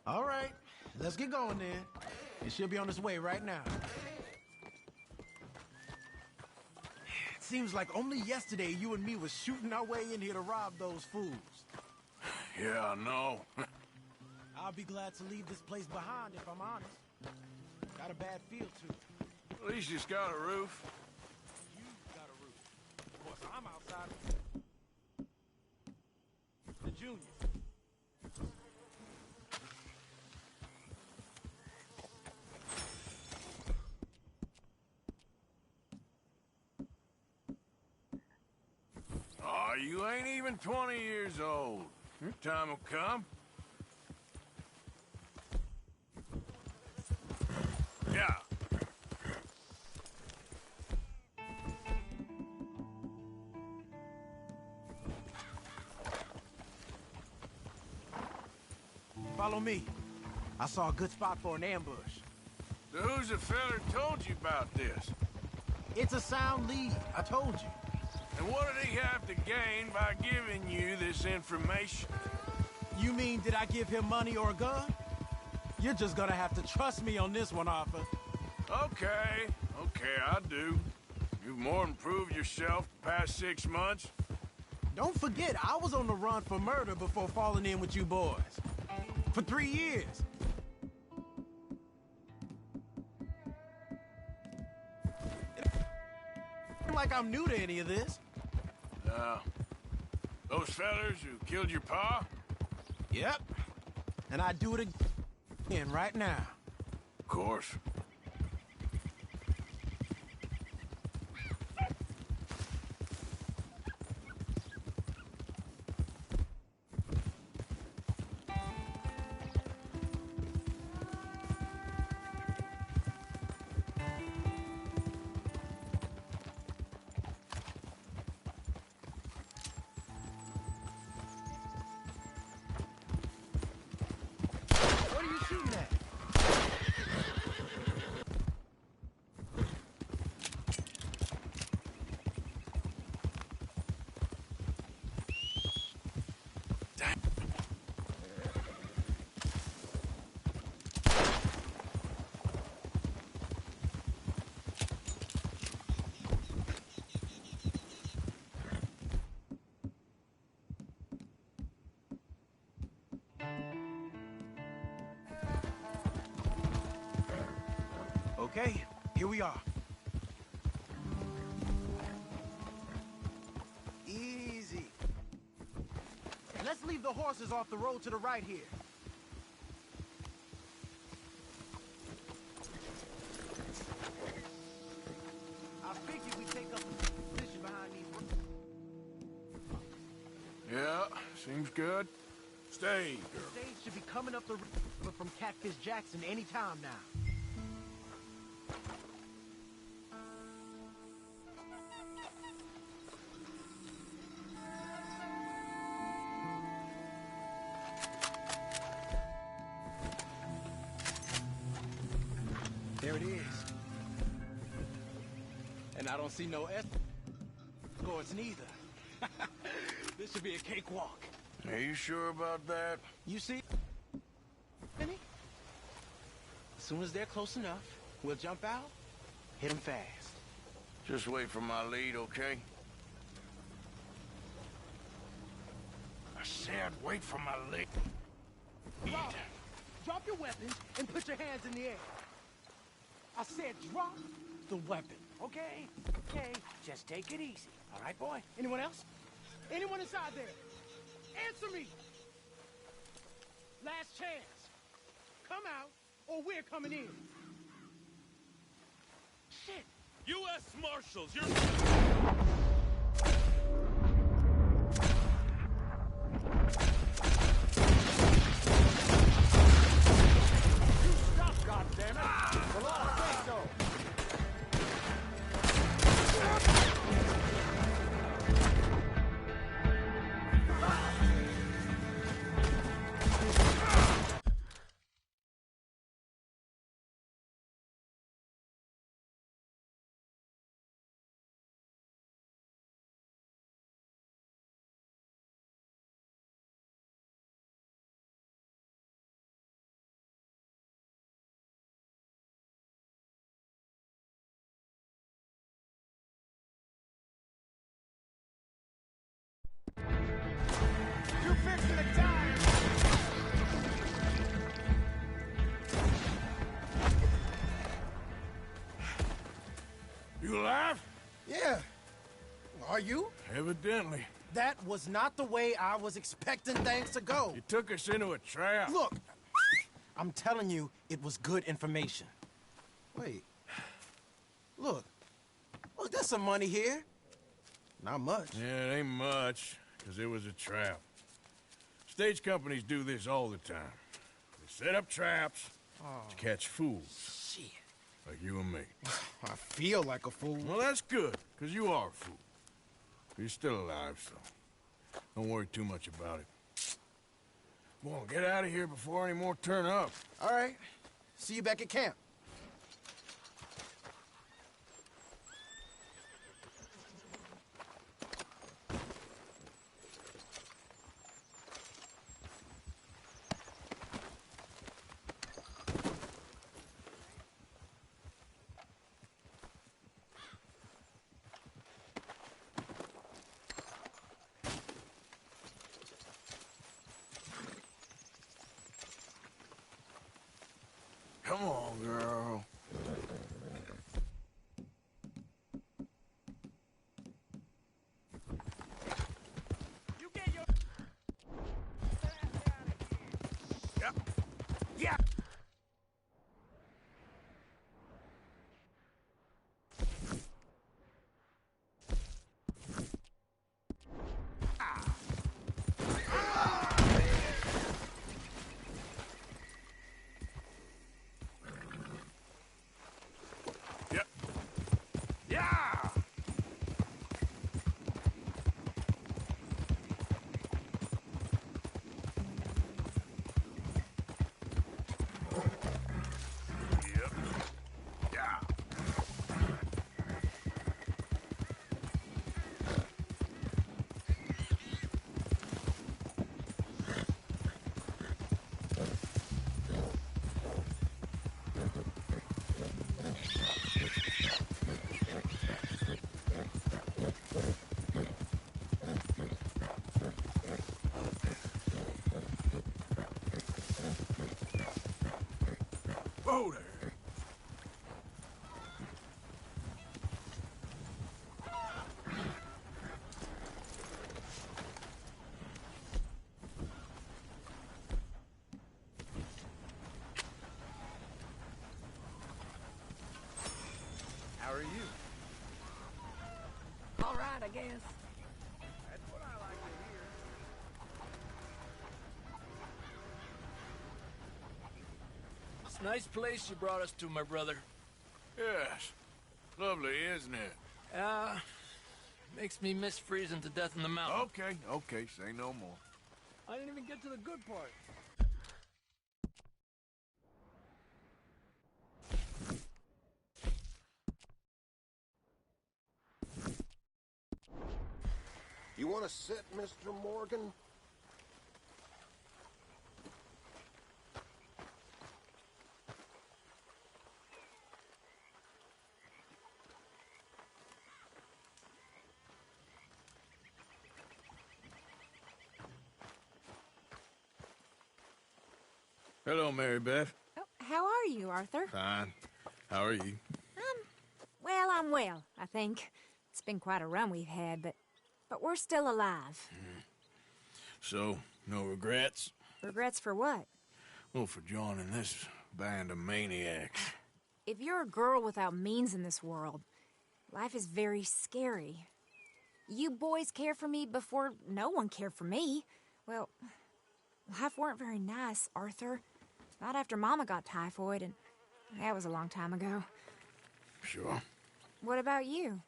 [SPEAKER 20] All right, let's get going then. It should be on its way right now. It seems like only yesterday you and me was shooting our way in here to rob those fools.
[SPEAKER 1] Yeah, I know.
[SPEAKER 20] I'll be glad to leave this place behind if I'm honest. Got a bad feel to it.
[SPEAKER 1] At least it's got a roof.
[SPEAKER 20] You got a roof. Of course, I'm outside. The junior.
[SPEAKER 1] Oh, you ain't even 20 years old. Your time will come. Yeah.
[SPEAKER 20] Follow me. I saw a good spot for an ambush.
[SPEAKER 1] So who's the feller told you about this?
[SPEAKER 20] It's a sound lead, I told you.
[SPEAKER 1] And what did he have to gain by giving you this information?
[SPEAKER 20] You mean, did I give him money or a gun? You're just gonna have to trust me on this one, Arthur.
[SPEAKER 1] Okay, I do. You've more than proved yourself the past 6 months.
[SPEAKER 20] Don't forget, I was on the run for murder before falling in with you boys. For 3 years. Like I'm new to any of this.
[SPEAKER 1] Those fellers who killed your pa?
[SPEAKER 20] Yep. And I'd do it again right now.
[SPEAKER 1] Of course.
[SPEAKER 20] What are you shooting at? Okay, here we are. Easy. Let's leave the horses off the road to the right here. I figured we'd take up a position behind these.
[SPEAKER 1] Yeah, seems good. Stay, girl.
[SPEAKER 20] The stage should be coming up the river from Catfish Jackson any time now. There it is. And I don't see no escorts neither. This should be a cakewalk.
[SPEAKER 1] Are you sure about that?
[SPEAKER 20] You see, Penny? As soon as they're close enough, we'll jump out, hit them fast.
[SPEAKER 1] Just wait for my lead, okay? I said wait for my lead.
[SPEAKER 20] Rob, drop your weapons and put your hands in the air. I said drop the weapon, okay?
[SPEAKER 11] Okay, just take it easy. All right, boy?
[SPEAKER 20] Anyone else? Anyone inside there? Answer me! Last chance. Come out, or we're coming in. Shit!
[SPEAKER 6] U.S. Marshals, you're...
[SPEAKER 20] Stop, goddammit! The law says so. You're fixing to die!
[SPEAKER 1] You alive?
[SPEAKER 20] Yeah. Are you?
[SPEAKER 1] Evidently.
[SPEAKER 20] That was not the way I was expecting things to go.
[SPEAKER 1] You took us into a trap.
[SPEAKER 20] Look, I'm telling you, it was good information. Wait. Look, there's some money here. Not much.
[SPEAKER 1] Yeah, it ain't much, because it was a trap. Stage companies do this all the time. They set up traps to catch fools.
[SPEAKER 20] Shit.
[SPEAKER 1] Like you and me.
[SPEAKER 20] I feel like a fool.
[SPEAKER 1] Well, that's good, because you are a fool. You're still alive, so don't worry too much about it. Come on, get out of here before any more turn up.
[SPEAKER 20] All right. See you back at camp.
[SPEAKER 1] Come on, girl.
[SPEAKER 6] You get your...
[SPEAKER 1] Yeah. Yeah. Whoa there.
[SPEAKER 2] How are you?
[SPEAKER 19] All right, I guess.
[SPEAKER 2] That's what I like to hear.
[SPEAKER 3] It's a nice place you brought us to, my brother.
[SPEAKER 1] Yes. Lovely, isn't it?
[SPEAKER 3] Makes me miss freezing to death in the mountain.
[SPEAKER 1] Okay, say no more.
[SPEAKER 3] I didn't even get to the good part.
[SPEAKER 15] You want to sit, Mr. Morgan?
[SPEAKER 1] Hello, Mary Beth.
[SPEAKER 7] Oh, how are you, Arthur?
[SPEAKER 1] Fine. How are you?
[SPEAKER 7] Well, I'm well, I think. It's been quite a run we've had, but we're still alive.
[SPEAKER 1] So, no regrets?
[SPEAKER 7] Regrets for what?
[SPEAKER 1] Well, for joining this band of maniacs.
[SPEAKER 7] If you're a girl without means in this world, life is very scary. You boys cared for me before no one cared for me. Well, life weren't very nice, Arthur. Not after Mama got typhoid, and that was a long time ago.
[SPEAKER 1] Sure.
[SPEAKER 7] What about you?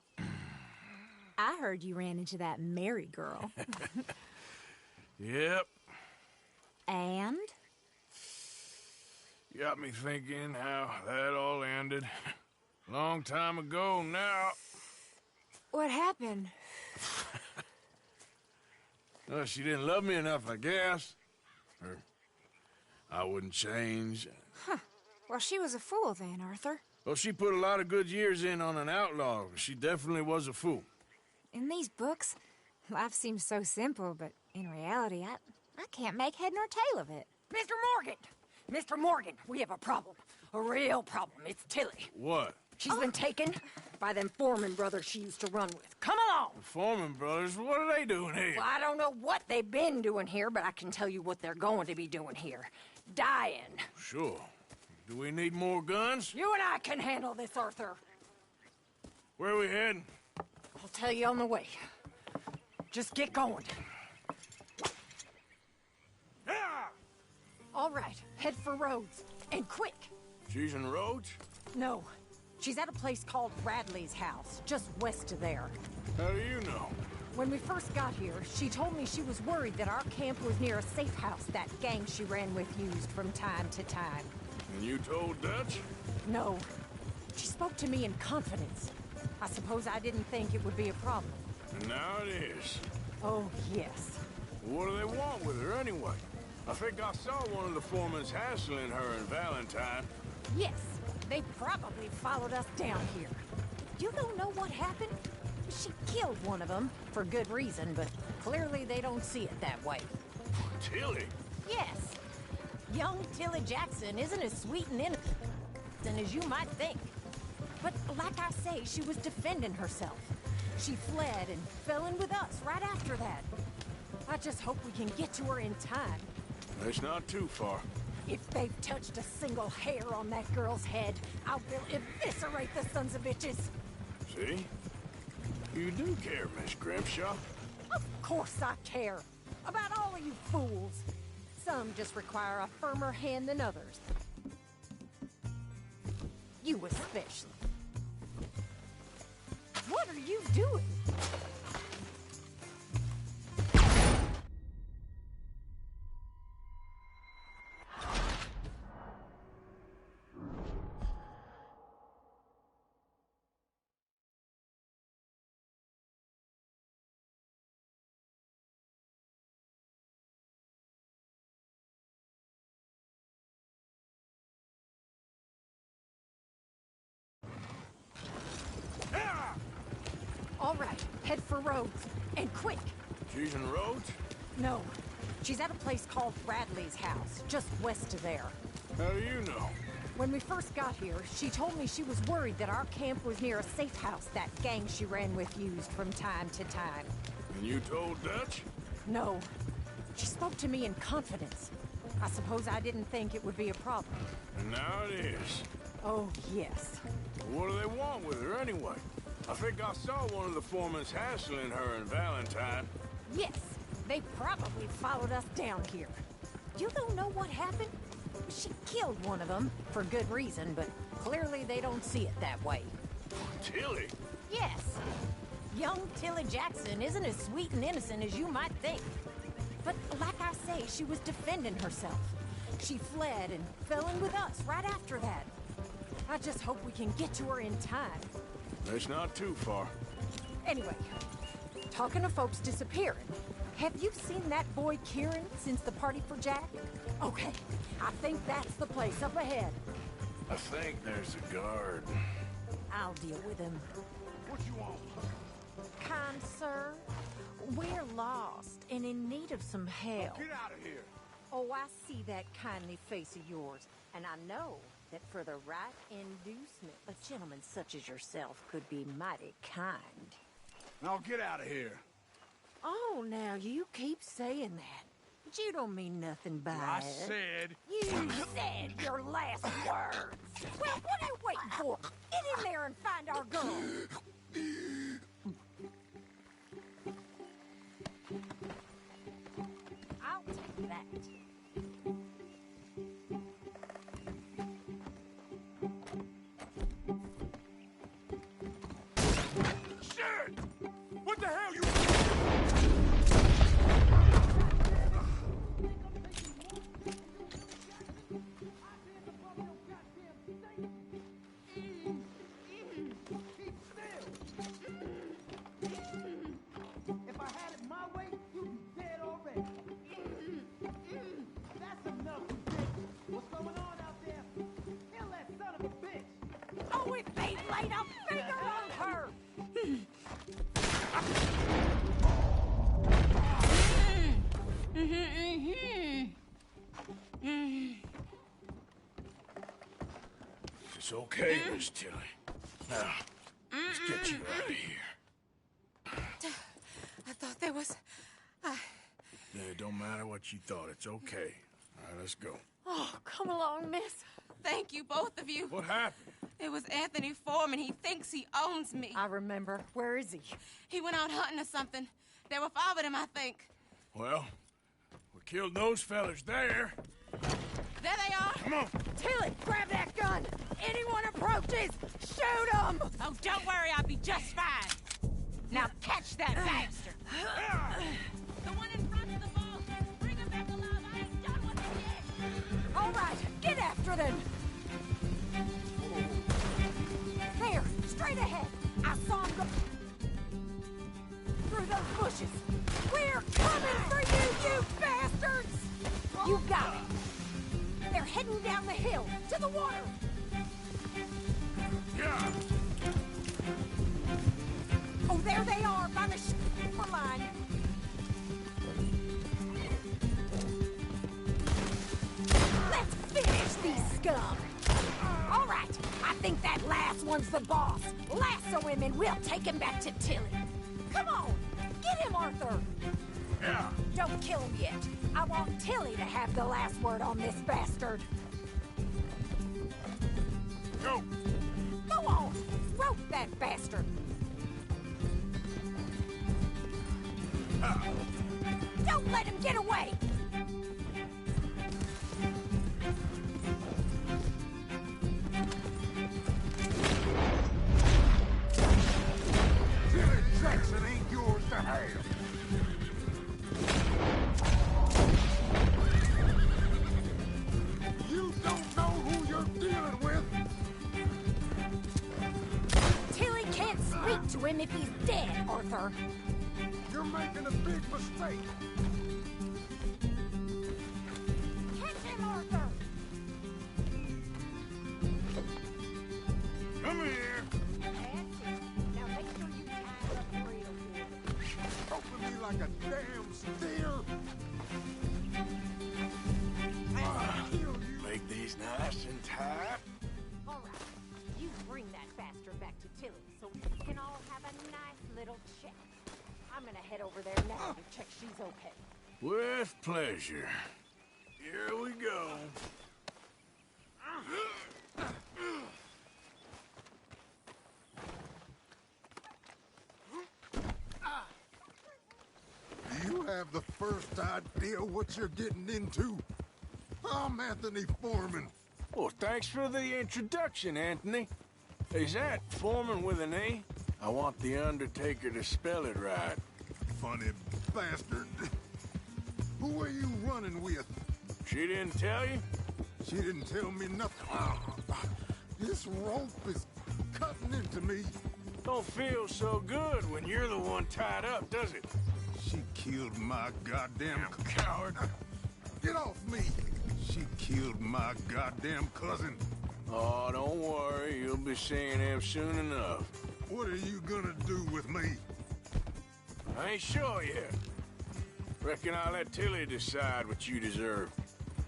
[SPEAKER 7] I heard you ran into that Mary girl.
[SPEAKER 1] Yep.
[SPEAKER 7] And?
[SPEAKER 1] Got me thinking how that all ended. Long time ago now.
[SPEAKER 7] What happened?
[SPEAKER 1] Well, she didn't love me enough, I guess. Or I wouldn't change.
[SPEAKER 7] Huh. Well, she was a fool then, Arthur.
[SPEAKER 1] Well, she put a lot of good years in on an outlaw. She definitely was a fool.
[SPEAKER 7] In these books, life seems so simple, but in reality, I can't make head nor tail of it.
[SPEAKER 19] Mr. Morgan! Mr. Morgan, we have a problem. A real problem. It's Tilly.
[SPEAKER 1] What?
[SPEAKER 19] She's been taken by them Foreman brothers she used to run with. Come along!
[SPEAKER 1] The Foreman brothers? What are they doing here?
[SPEAKER 19] Well, I don't know what they've been doing here, but I can tell you what they're going to be doing here. Dying.
[SPEAKER 1] Sure. Do we need more guns?
[SPEAKER 19] You and I can handle this, Arthur.
[SPEAKER 1] Where are we heading?
[SPEAKER 19] I'll tell you on the way. Just get going. All right, head for Rhodes. And quick.
[SPEAKER 1] She's in Rhodes?
[SPEAKER 19] No. She's at a place called Radley's house, just west of there.
[SPEAKER 1] How do you know?
[SPEAKER 19] When we first got here, she told me she was worried that our camp was near a safe house that gang she ran with used from time to time.
[SPEAKER 1] And you told Dutch?
[SPEAKER 19] No. She spoke to me in confidence. I suppose I didn't think it would be a problem.
[SPEAKER 1] And now it is.
[SPEAKER 19] Oh, yes.
[SPEAKER 1] What do they want with her anyway? I think I saw one of the foremans hassling her and Valentine.
[SPEAKER 19] Yes, they probably followed us down here. You don't know what happened? She killed one of them, for good reason, but clearly they don't see it that way.
[SPEAKER 1] Tilly?
[SPEAKER 19] Yes. Young Tilly Jackson isn't as sweet and innocent. innocent as you might think. But like I say, she was defending herself. She fled and fell in with us right after that. I just hope we can get to her in time.
[SPEAKER 1] It's not too far.
[SPEAKER 19] If they've touched a single hair on that girl's head, I will eviscerate the sons of bitches.
[SPEAKER 1] See? You do care, Miss Grimshaw.
[SPEAKER 19] Of course I care. About all of you fools. Some just require a firmer hand than others. You especially. What are you doing? All right, head for Rhodes. And quick!
[SPEAKER 1] She's in Rhodes?
[SPEAKER 19] No. She's at a place called Bradley's house, just west of there.
[SPEAKER 1] How do you know?
[SPEAKER 19] When we first got here, she told me she was worried that our camp was near a safe house that gang she ran with used from time to time.
[SPEAKER 1] And you told Dutch?
[SPEAKER 19] No. She spoke to me in confidence. I suppose I didn't think it would be a problem.
[SPEAKER 1] And now it is.
[SPEAKER 19] Oh, yes.
[SPEAKER 1] What do they want with her anyway? I think I saw one of the foremans hassling her and Valentine.
[SPEAKER 19] Yes, they probably followed us down here. You don't know what happened? She killed one of them, for good reason, but clearly they don't see it that way.
[SPEAKER 1] Tilly?
[SPEAKER 19] Yes. Young Tilly Jackson isn't as sweet and innocent as you might think. But like I say, she was defending herself. She fled and fell in with us right after that. I just hope we can get to her in time.
[SPEAKER 1] It's not too far.
[SPEAKER 19] Anyway, talking of folks disappearing, have you seen that boy Kieran since the party for Jack? Okay, I think that's the place up ahead.
[SPEAKER 1] I think there's a guard.
[SPEAKER 19] I'll deal with him.
[SPEAKER 1] What you want?
[SPEAKER 19] Kind sir, we're lost and in need of some help.
[SPEAKER 1] Get out of here!
[SPEAKER 19] Oh, I see that kindly face of yours, and I know that for the right inducement, a gentleman such as yourself could be mighty kind.
[SPEAKER 1] Now get out of here.
[SPEAKER 19] Oh, now you keep saying that. But you don't mean nothing by
[SPEAKER 1] I
[SPEAKER 19] it.
[SPEAKER 1] said...
[SPEAKER 19] You said your last words. Well, what are you waiting for? Get in there and find our girl. I'll take that.
[SPEAKER 1] Shit! What the hell you...
[SPEAKER 6] If I had it my way, you'd be dead already. That's enough, you bitch. What's going on out there? Kill that son of a bitch.
[SPEAKER 19] Oh, if they laid a finger on her!
[SPEAKER 1] It's okay, Miss Tilly. Now, let's get you out of here.
[SPEAKER 16] I thought there was...
[SPEAKER 1] Yeah, it don't matter what you thought. It's okay. All right, let's go.
[SPEAKER 16] Oh, come along, miss. Thank you, both of you.
[SPEAKER 1] What happened?
[SPEAKER 16] It was Anthony Foreman. He thinks he owns me.
[SPEAKER 19] I remember. Where is he?
[SPEAKER 16] He went out hunting or something. There were 5 of them, I think.
[SPEAKER 1] Well, we killed those fellas there.
[SPEAKER 16] There they are.
[SPEAKER 1] Come on.
[SPEAKER 19] Tilly, grab that gun! Anyone approaches, shoot them!
[SPEAKER 16] Oh, don't worry. I'll be just fine. Now catch that bastard. The one in front of the ball. Bring him back alive. I ain't done with him yet.
[SPEAKER 19] All right, get after them! There, straight ahead. I saw him go through those bushes. We're coming for you, you bastards! You got it. They're heading down the hill, to the water.
[SPEAKER 1] Yeah.
[SPEAKER 19] Oh, there they are, by the shore line. Let's finish these scum. All right, think that last one's the boss. Lasso him and we'll take him back to Tilly. Come on, get him, Arthur.
[SPEAKER 1] Yeah.
[SPEAKER 19] Don't kill him yet. I want Tilly to have the last word on this bastard.
[SPEAKER 1] Go.
[SPEAKER 19] Go on, rope that bastard. Don't let him get away.
[SPEAKER 12] Tilly Jackson ain't yours to have. You don't know who you're dealing with.
[SPEAKER 19] Tilly can't speak to him if he's dead, Arthur.
[SPEAKER 12] You're making a big mistake.
[SPEAKER 19] Catch him, Arthur.
[SPEAKER 1] Come here.
[SPEAKER 19] Now make sure you tie up real good.
[SPEAKER 12] Open me like a damn steer.
[SPEAKER 1] Make these nice and tight.
[SPEAKER 19] All right, you bring that bastard back to Tilly so we can all have a nice little chat. I'm gonna head over there now to check she's okay.
[SPEAKER 1] With pleasure. Here we go.
[SPEAKER 12] You have the first idea what you're getting into? I'm Anthony Foreman.
[SPEAKER 1] Well, thanks for the introduction, Anthony. Is that Foreman with an A? I want the Undertaker to spell it right.
[SPEAKER 12] Funny bastard. Who are you running with?
[SPEAKER 1] She didn't tell you?
[SPEAKER 12] She didn't tell me nothing. This rope is cutting into me.
[SPEAKER 1] Don't feel so good when you're the one tied up, does it?
[SPEAKER 12] She killed my goddamn coward. Get off me. She killed my goddamn cousin.
[SPEAKER 1] Oh, don't worry. You'll be seeing him soon enough.
[SPEAKER 12] What are you gonna do with me?
[SPEAKER 1] I ain't sure yet. Reckon I'll let Tilly decide what you deserve.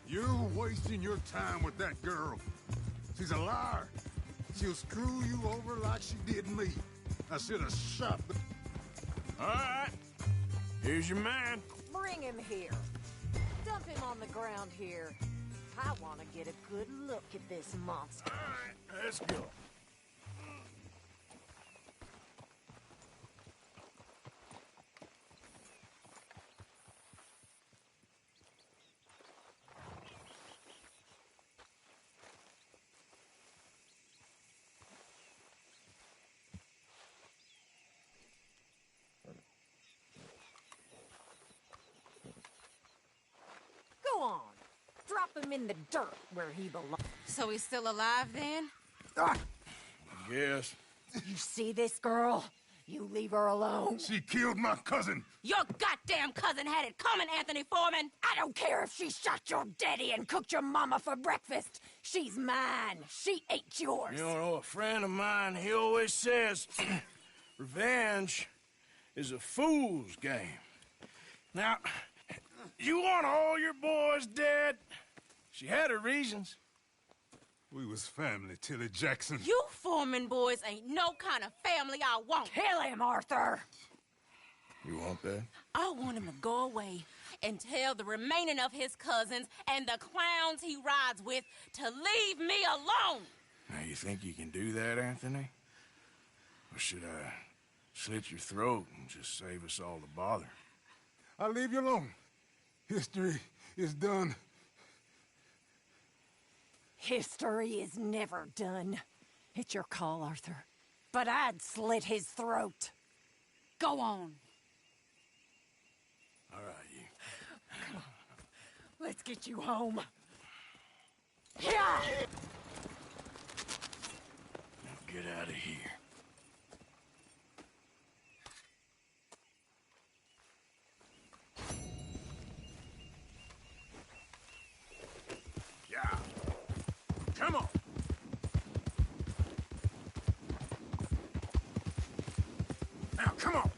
[SPEAKER 12] You're wasting your time with that girl. She's a liar. She'll screw you over like she did me. I should have shot the...
[SPEAKER 1] All right. Here's your man.
[SPEAKER 19] Bring him here. Dump him on the ground here. I want to get a good look at this monster.
[SPEAKER 1] All right, let's go.
[SPEAKER 19] Go on. Drop him in the dirt where he belongs.
[SPEAKER 16] So he's still alive then?
[SPEAKER 1] Yes.
[SPEAKER 19] You see this girl? You leave her alone.
[SPEAKER 12] She killed my cousin.
[SPEAKER 16] Your goddamn cousin had it coming, Anthony Foreman.
[SPEAKER 19] I don't care if she shot your daddy and cooked your mama for breakfast. She's mine. She ate yours.
[SPEAKER 1] You know, a friend of mine, he always says, revenge is a fool's game. Now, you want all your boys dead? She had her reasons.
[SPEAKER 12] We was family, Tilly Jackson.
[SPEAKER 16] You Foreman boys ain't no kind of family I want.
[SPEAKER 19] Kill him, Arthur.
[SPEAKER 1] You want that?
[SPEAKER 16] I want him to go away and tell the remaining of his cousins and the clowns he rides with to leave me alone.
[SPEAKER 1] Now, you think you can do that, Anthony? Or should I slit your throat and just save us all the bother?
[SPEAKER 12] I'll leave you alone. History is done.
[SPEAKER 19] History is never done. It's your call, Arthur. But I'd slit his throat.
[SPEAKER 16] Go on.
[SPEAKER 1] All right, you.
[SPEAKER 19] Come on. Let's get you home. Yeah!
[SPEAKER 1] Now get out of here. Yeah. Come on. Now, come on.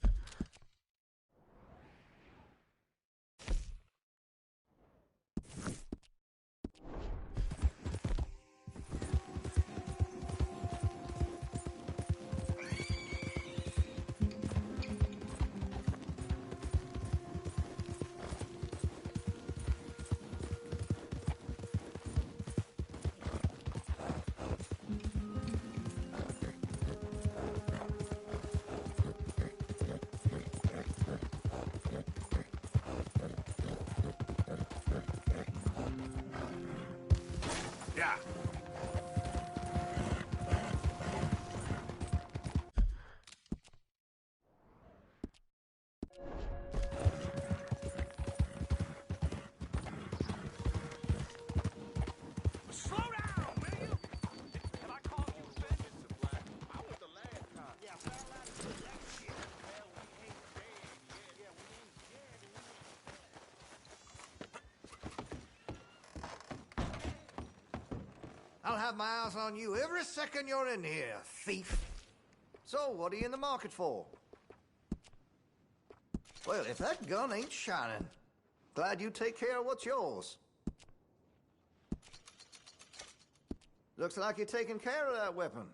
[SPEAKER 4] I'll have my eyes on you every second you're in here, thief. So, what are you in the market for? Well, if that gun ain't shining, glad you take care of what's yours. Looks like you're taking care of that weapon.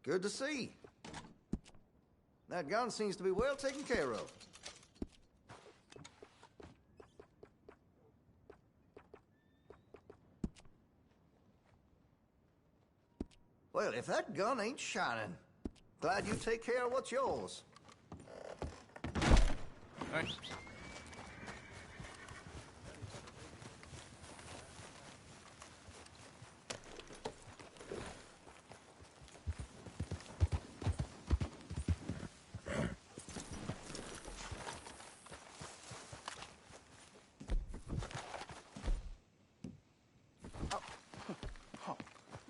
[SPEAKER 4] Good to see. That gun seems to be well taken care of. Well, if that gun ain't shining, glad you take care of what's yours.
[SPEAKER 1] Thanks.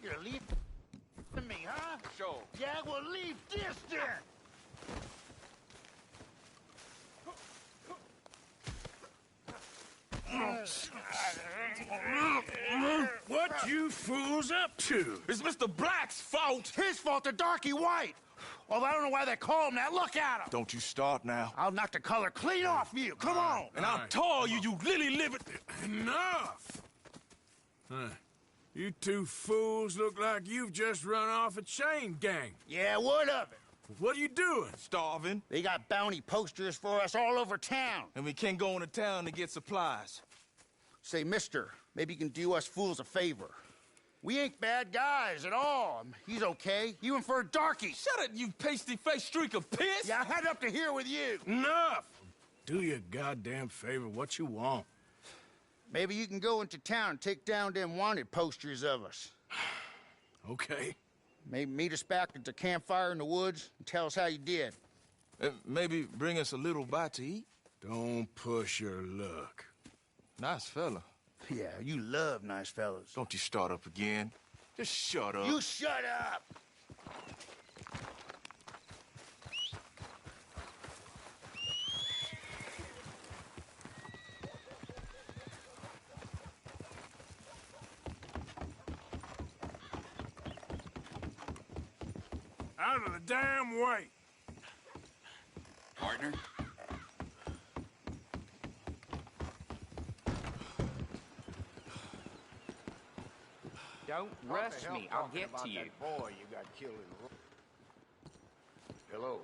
[SPEAKER 8] You're leaving me, huh? Sure. Yeah, well, leave this then.
[SPEAKER 1] What you fools up to?
[SPEAKER 8] It's Mr. Black's fault. His fault, the darky white. Although I don't know why they call him that. Look at him.
[SPEAKER 12] Don't you start now.
[SPEAKER 8] I'll knock the color clean off you. Come on.
[SPEAKER 12] And I'll tell you, you lily livered.
[SPEAKER 1] Enough! Huh. You two fools look like you've just run off a chain gang.
[SPEAKER 8] Yeah, what of it?
[SPEAKER 1] What are you doing?
[SPEAKER 12] Starving.
[SPEAKER 8] They got bounty posters for us all over town.
[SPEAKER 12] And we can't go into town to get supplies.
[SPEAKER 8] Say, mister, maybe you can do us fools a favor. We ain't bad guys at all. He's okay, even for a darky.
[SPEAKER 12] Shut it, you pasty-faced streak of piss!
[SPEAKER 8] Yeah, I had up to here with you.
[SPEAKER 1] Enough! Do your goddamn favor what you want.
[SPEAKER 8] Maybe you can go into town and take down them wanted posters of us.
[SPEAKER 1] Okay.
[SPEAKER 8] Maybe meet us back at the campfire in the woods and tell us how you did.
[SPEAKER 12] Maybe bring us a little bite to eat?
[SPEAKER 1] Don't push your luck.
[SPEAKER 12] Nice fella.
[SPEAKER 8] Yeah, you love nice fellas.
[SPEAKER 12] Don't you start up again. Just shut up.
[SPEAKER 8] You shut up!
[SPEAKER 1] Out of the damn way!
[SPEAKER 8] Partner?
[SPEAKER 18] Don't rush me. I'll get to you.
[SPEAKER 15] Boy, you got killed in the Hello.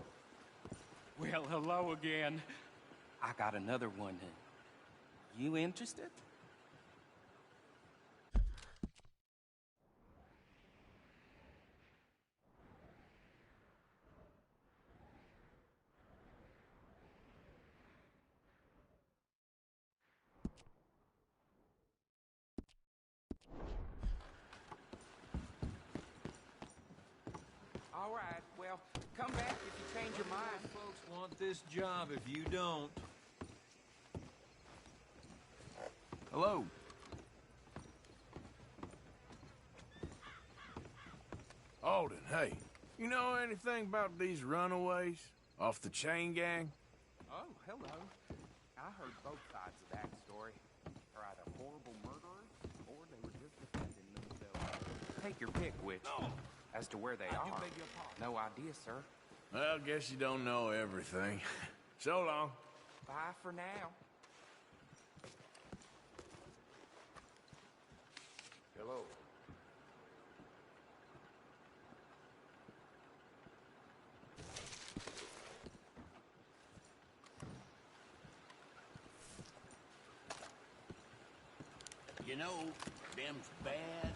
[SPEAKER 18] Well, hello again. I got another one. You interested? All right, well, come back if you change your mind.
[SPEAKER 3] Folks want this job if you don't.
[SPEAKER 12] Hello.
[SPEAKER 1] Alden, hey. You know anything about these runaways? Off the chain gang?
[SPEAKER 18] Oh, hello. I heard both sides of that story. They're either horrible murderers, or they were just defending themselves. Take your pick, which. No. As to where they are, no idea, sir.
[SPEAKER 1] Well, guess you don't know everything. So long.
[SPEAKER 18] Bye for now.
[SPEAKER 15] Hello.
[SPEAKER 8] You know, them's bad.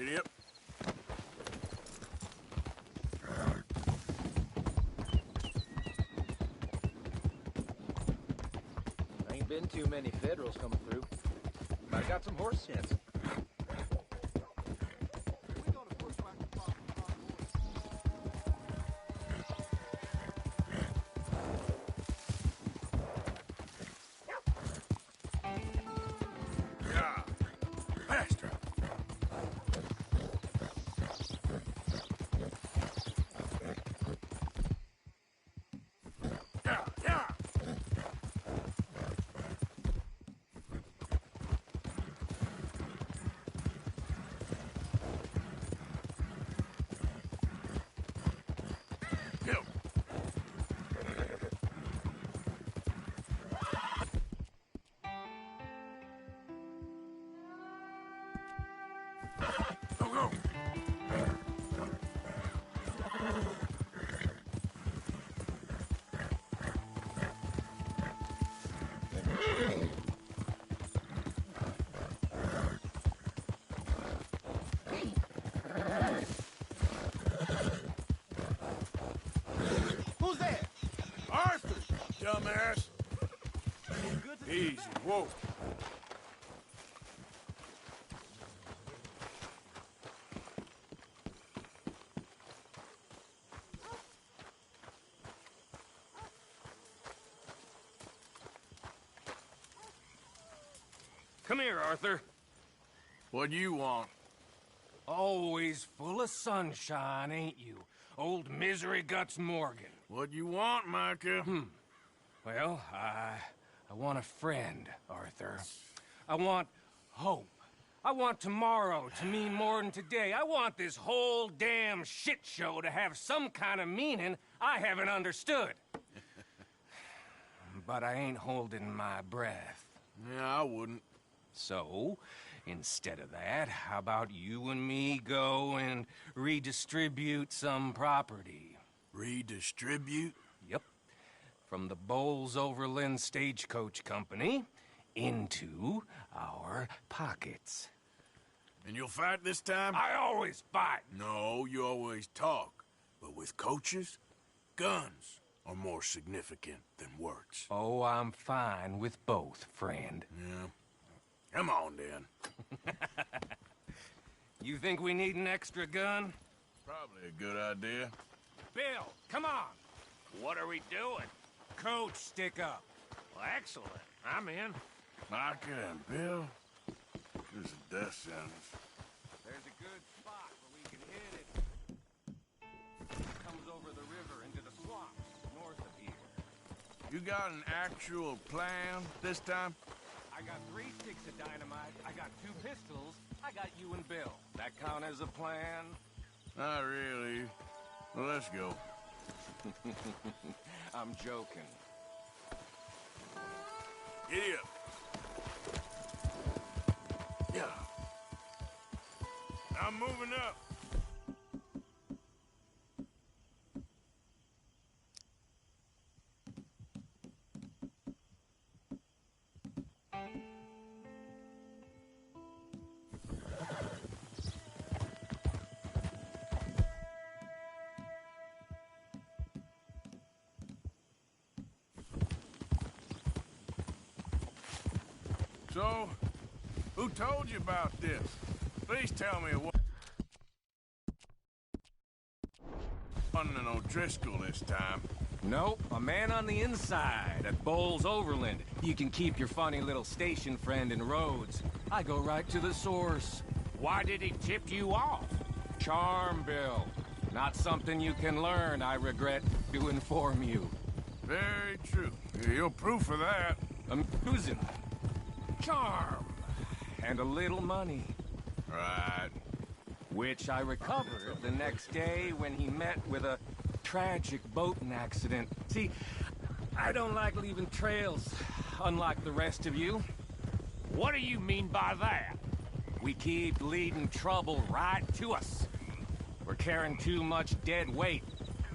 [SPEAKER 1] Yep.
[SPEAKER 3] Ain't been too many Federals coming through. But I got some horse sense.
[SPEAKER 1] Easy, whoa.
[SPEAKER 11] Come here, Arthur.
[SPEAKER 1] What do you want?
[SPEAKER 11] Always full of sunshine, ain't you? Old Misery Guts Morgan.
[SPEAKER 1] What you want, Micah?
[SPEAKER 11] Well, I want a friend, Arthur. I want hope. I want tomorrow to mean more than today. I want this whole damn shit show to have some kind of meaning I haven't understood. But I ain't holding my breath.
[SPEAKER 1] Yeah, I wouldn't.
[SPEAKER 11] So, instead of that, how about you and me go and redistribute some property?
[SPEAKER 1] Redistribute?
[SPEAKER 11] Yep. From the Bowles-Overland Stagecoach Company into our pockets.
[SPEAKER 1] And you'll fight this time?
[SPEAKER 11] I always fight!
[SPEAKER 1] No, you always talk. But with coaches, guns are more significant than words.
[SPEAKER 11] Oh, I'm fine with both, friend.
[SPEAKER 1] Yeah. Come on, then.
[SPEAKER 11] You think we need an extra gun?
[SPEAKER 1] Probably a good idea.
[SPEAKER 11] Bill, come on! What are we doing? Coach, stick up. Well, excellent. I'm in.
[SPEAKER 1] Micah and Bill, this is a death sentence.
[SPEAKER 11] There's a good spot where we can hit it. It comes over the river into the swamps north of here.
[SPEAKER 1] You got an actual plan this time?
[SPEAKER 11] I got 3 sticks of dynamite, I got 2 pistols, I got you and Bill. That count as a plan?
[SPEAKER 1] Not really. Well, let's go.
[SPEAKER 11] I'm joking.
[SPEAKER 1] Giddy up. Yeah. I'm moving up. So, who told you about this? Please tell me what... Wasn't an O'Driscoll this time.
[SPEAKER 11] Nope, a man on the inside at Bowles-Overland. You can keep your funny little station friend in Rhodes. I go right to the source. Why did he tip you off? Charm, Bill. Not something you can learn, I regret to inform you.
[SPEAKER 1] Very true. You're proof of that.
[SPEAKER 11] Amusing. Charm. And a little money.
[SPEAKER 1] Right.
[SPEAKER 11] Which I recovered the next day when he met with a tragic boating accident. See, I don't like leaving trails, unlike the rest of you. What do you mean by that? We keep leading trouble right to us. We're carrying too much dead weight.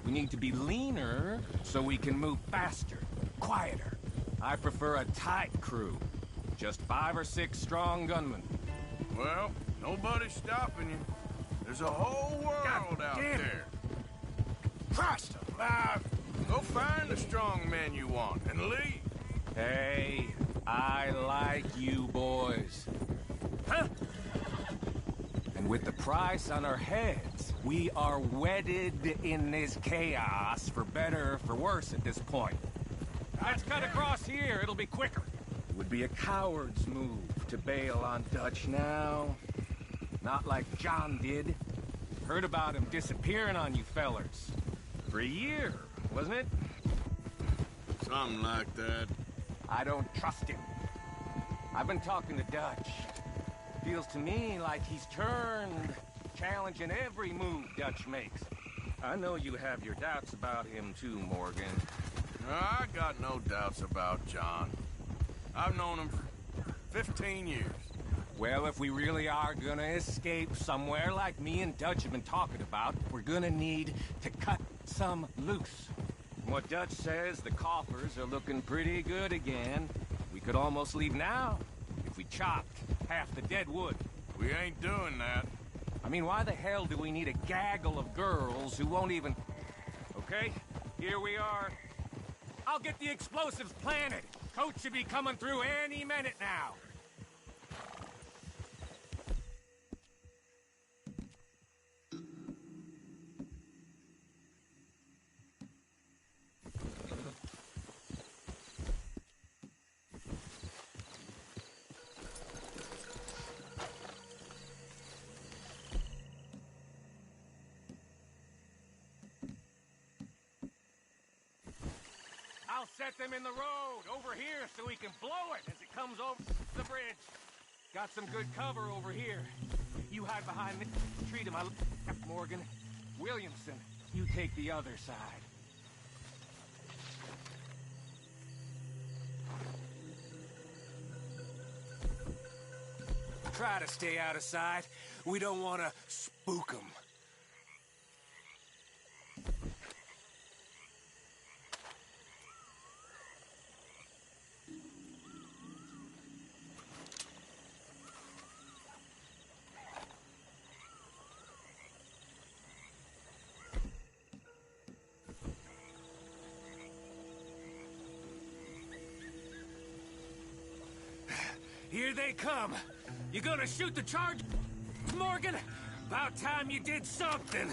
[SPEAKER 11] We need to be leaner so we can move faster, quieter. I prefer a tight crew. Just 5 or 6 strong gunmen.
[SPEAKER 1] Well, nobody's stopping you. There's a whole world out there. Christ alive! Go find the strong men you want and leave.
[SPEAKER 11] Hey, I like you boys. Huh? And with the price on our heads, we are wedded in this chaos, for better or for worse at this point. Let's cut across here, it'll be quicker. It would be a coward's move to bail on Dutch now. Not like John did. Heard about him disappearing on you fellers. For a year, wasn't it?
[SPEAKER 1] Something like that.
[SPEAKER 11] I don't trust him. I've been talking to Dutch. Feels to me like he's turned, challenging every move Dutch makes. I know you have your doubts about him too, Morgan.
[SPEAKER 1] I got no doubts about John. I've known him for 15 years.
[SPEAKER 11] Well, if we really are gonna escape somewhere like me and Dutch have been talking about, we're gonna need to cut some loose. From what Dutch says, the coffers are looking pretty good again. We could almost leave now if we chopped half the dead wood.
[SPEAKER 1] We ain't doing that.
[SPEAKER 11] I mean, why the hell do we need a gaggle of girls who won't even... Okay, here we are. I'll get the explosives planted. Coach should be coming through any minute now. I'll set them in the road over here so we can blow it as it comes over the bridge. Got some good cover over here. You hide behind the tree to my left, Morgan. Williamson, you take the other side. Try to stay out of sight. We don't want to spook them. Here they come. You gonna shoot the charge, Morgan? About time you did something.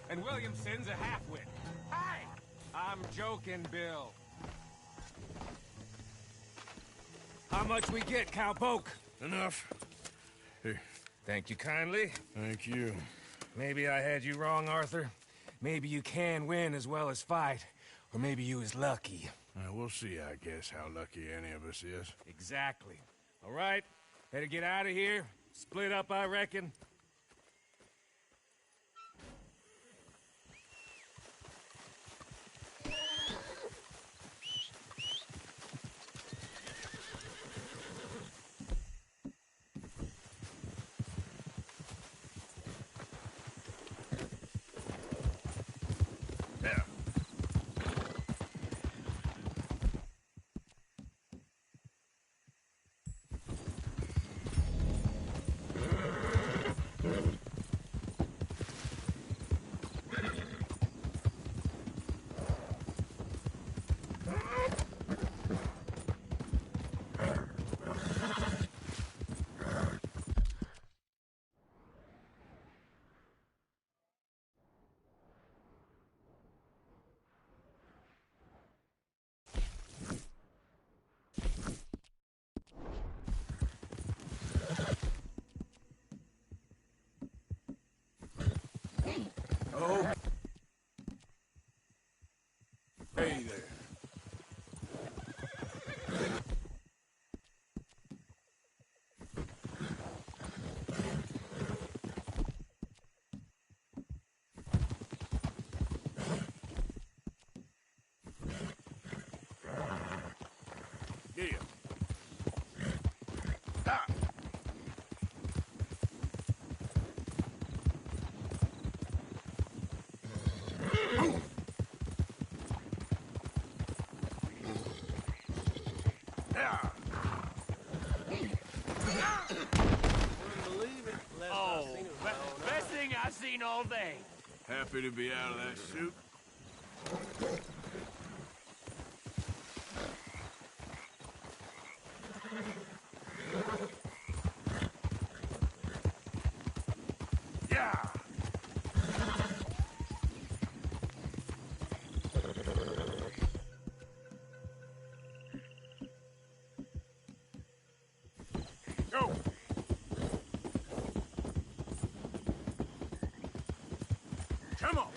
[SPEAKER 11] And Williamson's a half-wit. Hi! I'm joking, Bill. How much we get, cowpoke?
[SPEAKER 1] Enough. Here.
[SPEAKER 11] Thank you kindly.
[SPEAKER 1] Thank you.
[SPEAKER 11] Maybe I had you wrong, Arthur. Maybe you can win as well as fight. Or maybe you was lucky.
[SPEAKER 1] We'll see, I guess, how lucky any of us is.
[SPEAKER 11] Exactly. All right, better get out of here. Split up, I reckon.
[SPEAKER 1] Oh. Hey there. Yeah. Ah.
[SPEAKER 6] Best thing I've seen all day.
[SPEAKER 1] Happy to be out of that suit? Yeah! Go! Come on!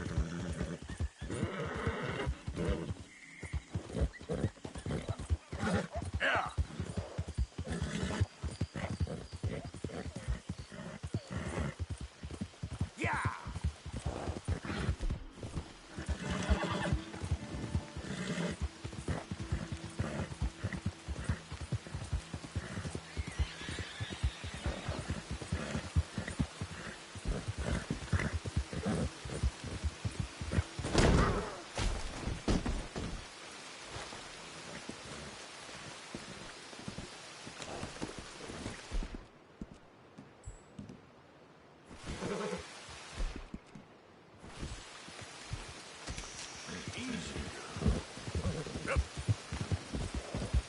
[SPEAKER 1] Yeah! Yeah!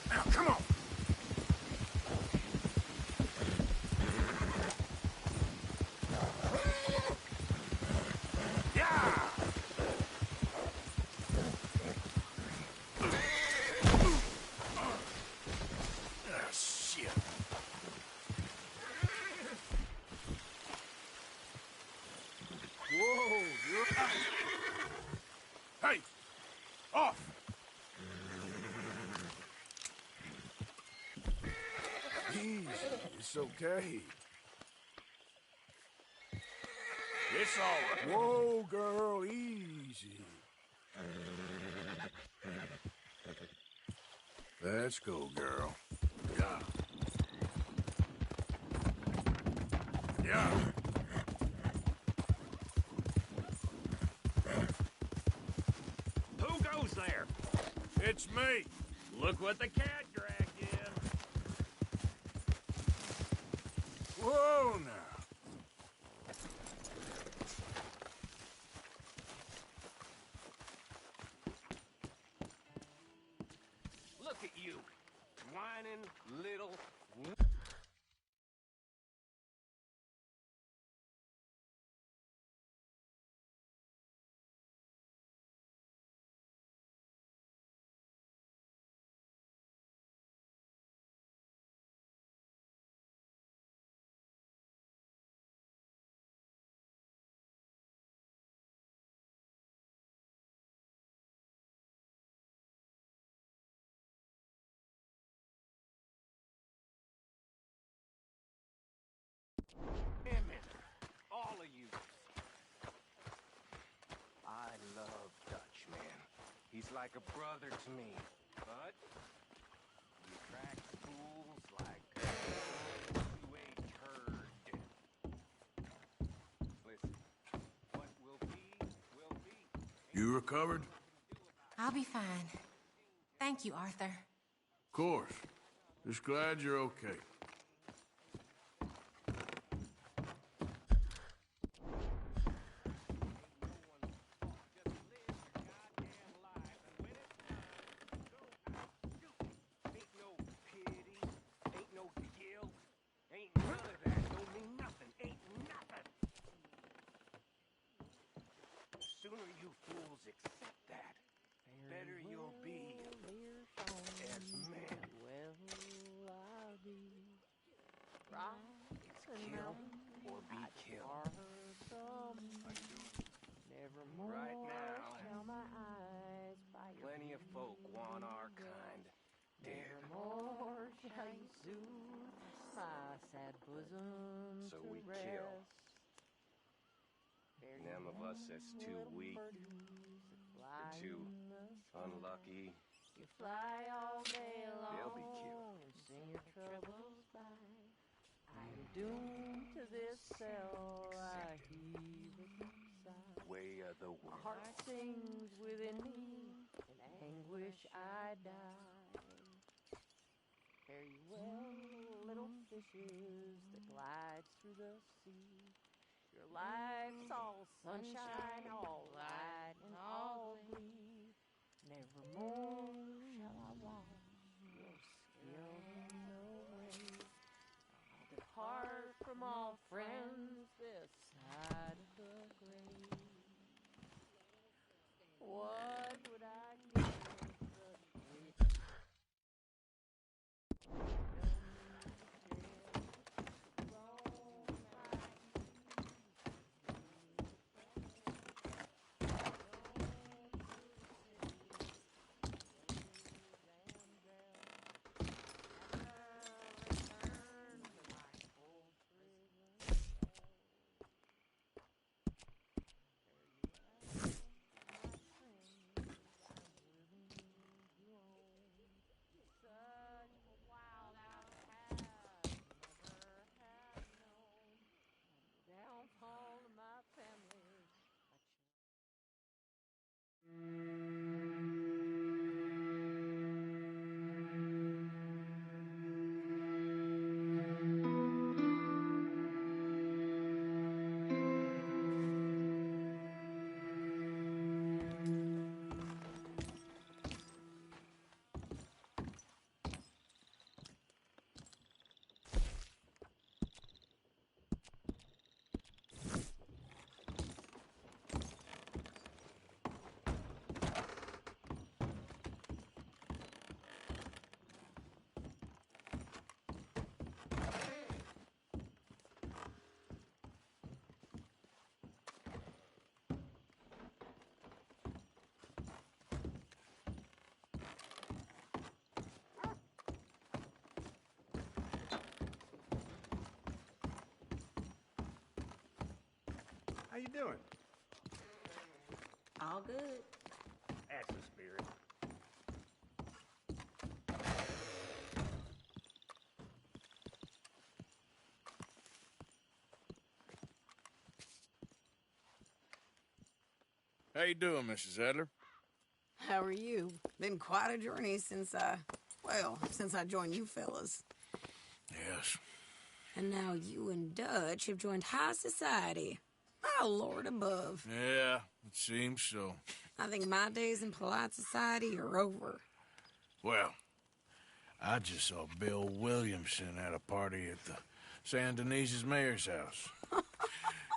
[SPEAKER 1] Now, come on! Yeah! Ah, shit. Whoa, you're... Hey! Off! Easy, it's okay. It's all right. Whoa, girl, easy. Let's go, girl. Yeah. Yeah.
[SPEAKER 11] Who goes there?
[SPEAKER 1] It's me.
[SPEAKER 11] Look what the cat dragged in.
[SPEAKER 1] Whoa, now.
[SPEAKER 11] Look at you, whining little... Damn it, all of you. I love Dutch, man. He's like a brother to me. But he attracts fools like you ain't heard. Listen, what will be.
[SPEAKER 1] You recovered?
[SPEAKER 19] I'll be fine. Thank you, Arthur.
[SPEAKER 1] Of course. Just glad you're okay.
[SPEAKER 11] Sooner you fools accept that, better you'll be as men. Kill or be killed. Right now, plenty of folk want our kind dead. So we kill. Them of us that's too weak, or too unlucky, they'll be killed.
[SPEAKER 6] Doomed to this cell, I heave a sigh.
[SPEAKER 11] Way of the
[SPEAKER 6] My
[SPEAKER 11] world.
[SPEAKER 6] heart sings within me, in anguish I die. Fare you well, little fishes that glides through the sea.
[SPEAKER 13] Your life's all sunshine, all light and all glee. Nevermore shall I walk your skilled way. I'll depart from all friends this side of the grave. What would I give the sweet? Downfall of my family.
[SPEAKER 22] How you doing?
[SPEAKER 13] All good.
[SPEAKER 22] That's the spirit.
[SPEAKER 1] How you doing, Mrs. Adler?
[SPEAKER 23] How are you? Been quite a journey since I joined you fellas.
[SPEAKER 1] Yes.
[SPEAKER 23] And now you and Dutch have joined high society. My Lord above.
[SPEAKER 1] Yeah, it seems so.
[SPEAKER 23] I think my days in polite society are over.
[SPEAKER 1] Well, I just saw Bill Williamson at a party at the San Denise's mayor's house.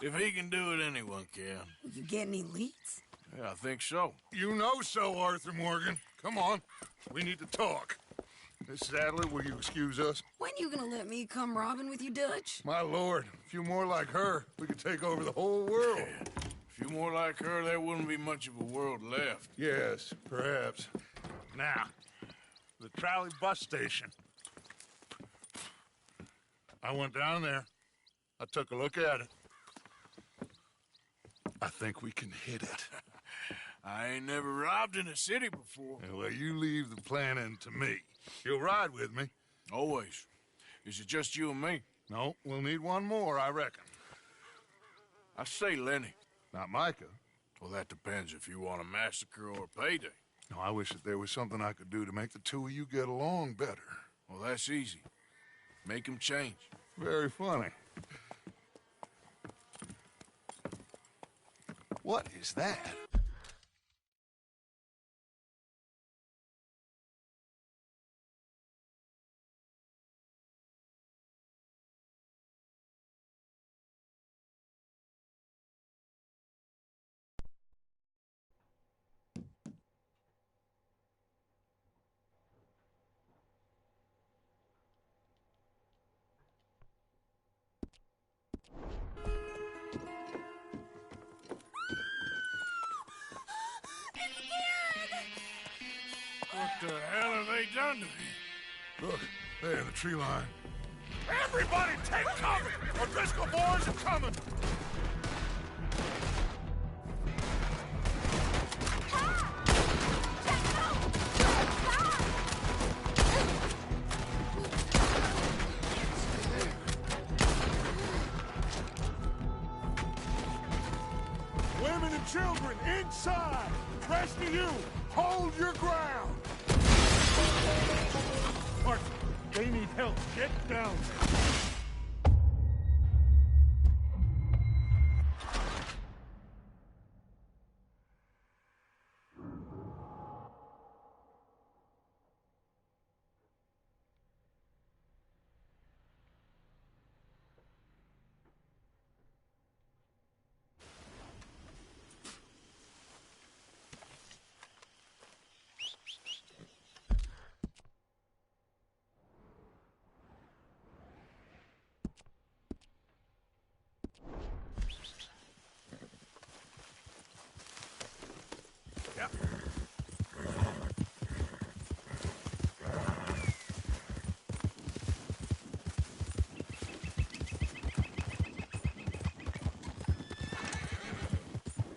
[SPEAKER 1] If he can do it, anyone can.
[SPEAKER 23] You get any leads?
[SPEAKER 1] Yeah, I think so.
[SPEAKER 12] You know so, Arthur Morgan. Come on, we need to talk. Mrs. Adler, will you excuse us?
[SPEAKER 23] When you gonna let me come robbing with you, Dutch?
[SPEAKER 12] My lord, a few more like her, we could take over the whole world.
[SPEAKER 1] Yeah. A few more like her, there wouldn't be much of a world left.
[SPEAKER 12] Yes, perhaps. Now, the trolley bus station. I went down there. I took a look at it. I think we can hit it.
[SPEAKER 1] I ain't never robbed in a city before.
[SPEAKER 12] Well, you leave the planning to me. You'll ride with me?
[SPEAKER 1] Always. Is it just you and me?
[SPEAKER 12] No, we'll need one more, I reckon.
[SPEAKER 1] I say Lenny.
[SPEAKER 12] Not Micah.
[SPEAKER 1] Well, that depends if you want a massacre or a payday.
[SPEAKER 12] No, I wish that there was something I could do to make the two of you get along better.
[SPEAKER 1] Well, that's easy. Make them change.
[SPEAKER 12] Very funny. What is that?
[SPEAKER 1] What the hell have they done to me?
[SPEAKER 12] Look, there, the tree line. Everybody take cover! O'Driscoll boys are coming! Women and children inside! Rest of you, hold your ground! Arthur, they need help. Get down.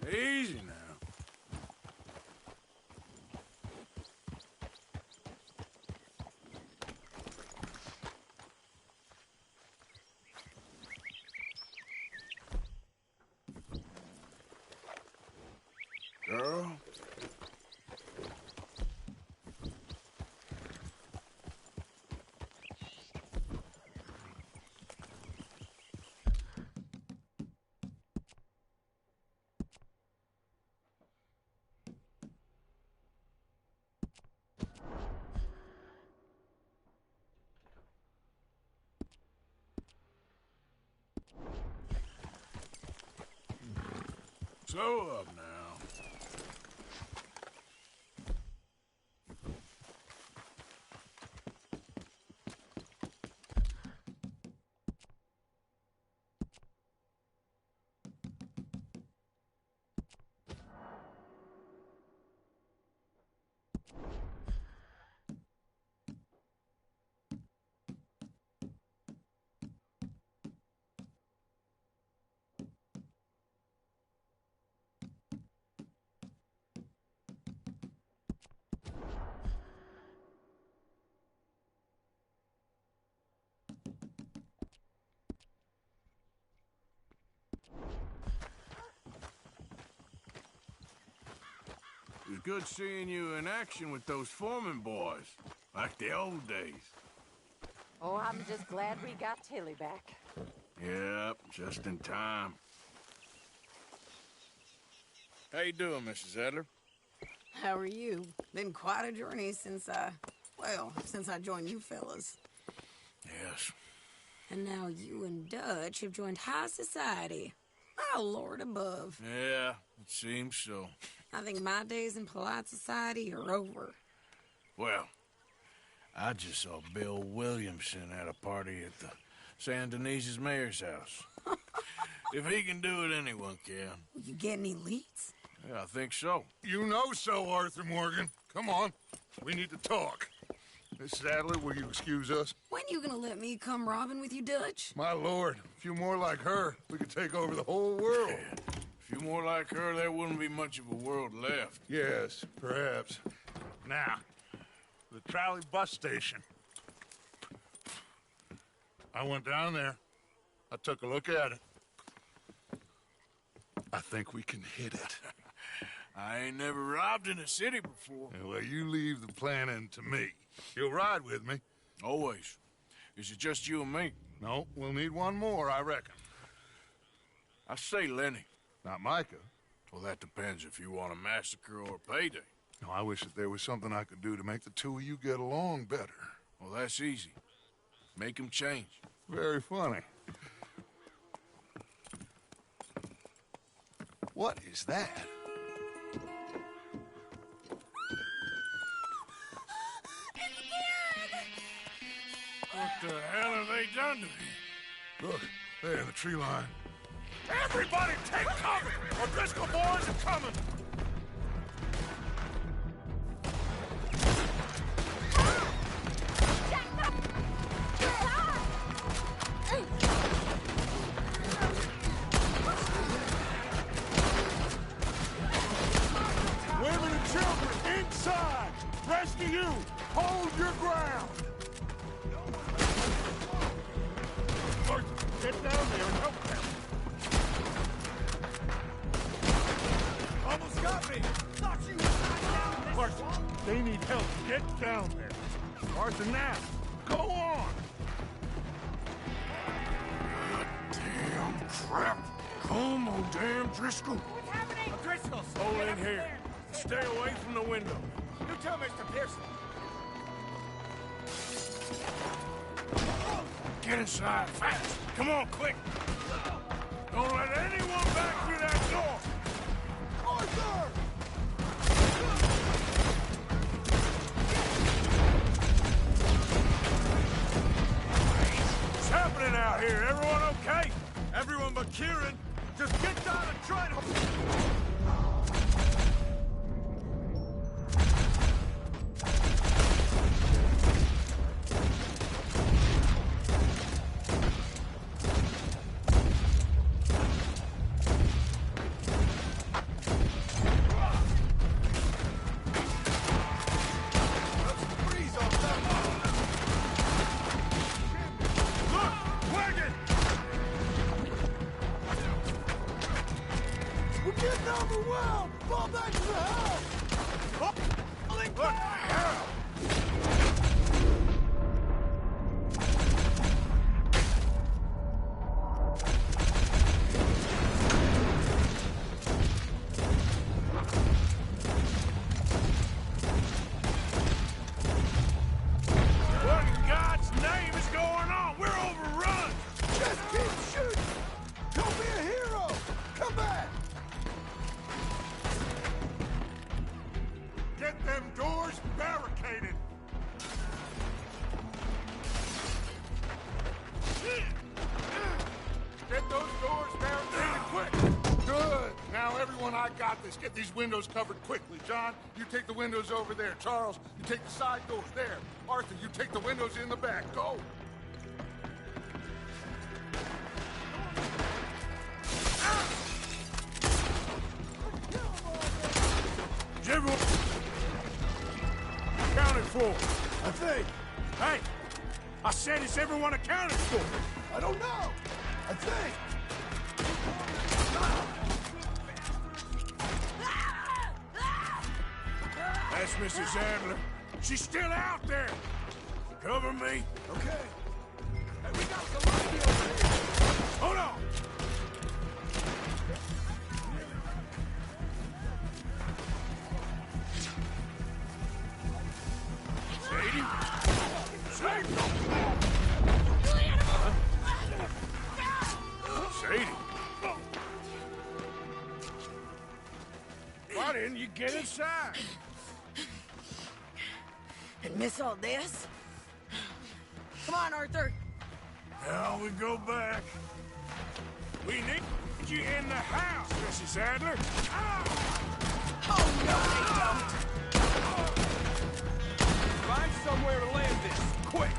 [SPEAKER 1] Easy now. Girl. So up now. It was good seeing you in action with those foreman boys, like the old days.
[SPEAKER 13] Oh, I'm just glad we got Tilly back.
[SPEAKER 1] Yep, just in time. How you doing, Mrs. Adler?
[SPEAKER 23] How are you? Been quite a journey since since I joined you fellas.
[SPEAKER 1] Yes.
[SPEAKER 23] And now you and Dutch have joined high society. Oh, Lord above.
[SPEAKER 1] Yeah, it seems so.
[SPEAKER 23] I think my days in polite society are over.
[SPEAKER 1] Well, I just saw Bill Williamson at a party at the San Denise's mayor's house. If he can do it, anyone can.
[SPEAKER 23] You get any leads?
[SPEAKER 1] Yeah, I think so.
[SPEAKER 12] You know so, Arthur Morgan. Come on, we need to talk. Miss Adler, will you excuse us?
[SPEAKER 23] When you gonna let me come robbing with you, Dutch?
[SPEAKER 12] My lord, a few more like her, we could take over the whole world.
[SPEAKER 1] A few more like her, there wouldn't be much of a world left.
[SPEAKER 12] Yes, perhaps. Now, the trolley bus station. I went down there. I took a look at it. I think we can hit it.
[SPEAKER 1] I ain't never robbed in a city before.
[SPEAKER 12] Yeah, well, you leave the planning to me. You'll ride with me?
[SPEAKER 1] Always. Is it just you and me?
[SPEAKER 12] No, we'll need one more, I reckon.
[SPEAKER 1] I say Lenny.
[SPEAKER 12] Not Micah.
[SPEAKER 1] Well, that depends if you want a massacre or a payday.
[SPEAKER 12] No, I wish that there was something I could do to make the two of you get along better.
[SPEAKER 1] Well, that's easy. Make them change.
[SPEAKER 12] Very funny. What is that?
[SPEAKER 1] What the hell have they done to me?
[SPEAKER 12] Look, there in the tree line.
[SPEAKER 1] Everybody take cover! Our Driscoll boys are coming!
[SPEAKER 12] Women and children, inside! Rest of you, hold your ground! Get down there and help them!
[SPEAKER 6] Almost got me! Thought you was not down this
[SPEAKER 12] Arthur, they need help. Get down there. Arthur, now, go on!
[SPEAKER 1] Damn crap! Come on, damn Driscoll!
[SPEAKER 6] What's happening?
[SPEAKER 1] Driscoll, hold in here. Stay away from the window.
[SPEAKER 6] You too, Mr. Pearson.
[SPEAKER 1] Get inside, fast! Come on, quick! Don't let anyone back through that door!
[SPEAKER 6] Arthur!
[SPEAKER 1] What's happening out here? Everyone okay?
[SPEAKER 6] Everyone but Kieran, just get down and try to...
[SPEAKER 2] Fall back to the house!
[SPEAKER 1] What the hell? What in God's name is going on? We're overrun!
[SPEAKER 2] Just keep shooting! Don't be a hero! Come back!
[SPEAKER 12] Get them doors barricaded! Get those doors barricaded quick! Good! Now, everyone, I got this. Get these windows covered quickly. John, you take the windows over there. Charles, you take the side doors there. Arthur, you take the windows in the back. Go!
[SPEAKER 1] Is everyone accounted for?
[SPEAKER 2] I think.
[SPEAKER 1] Hey! I said, is everyone accounted for?
[SPEAKER 2] I don't know. I think.
[SPEAKER 1] That's Mrs. Adler. She's still out there. Cover me.
[SPEAKER 2] Okay. Hey, we got some light here.
[SPEAKER 1] Hold on. Sadie? Sadie? Sadie? Why didn't you get inside?
[SPEAKER 23] And miss all this? Come on, Arthur.
[SPEAKER 1] Now we go back. We need you in the house, Mrs. Adler.
[SPEAKER 23] Oh, no, they
[SPEAKER 11] Find somewhere to land this, quick!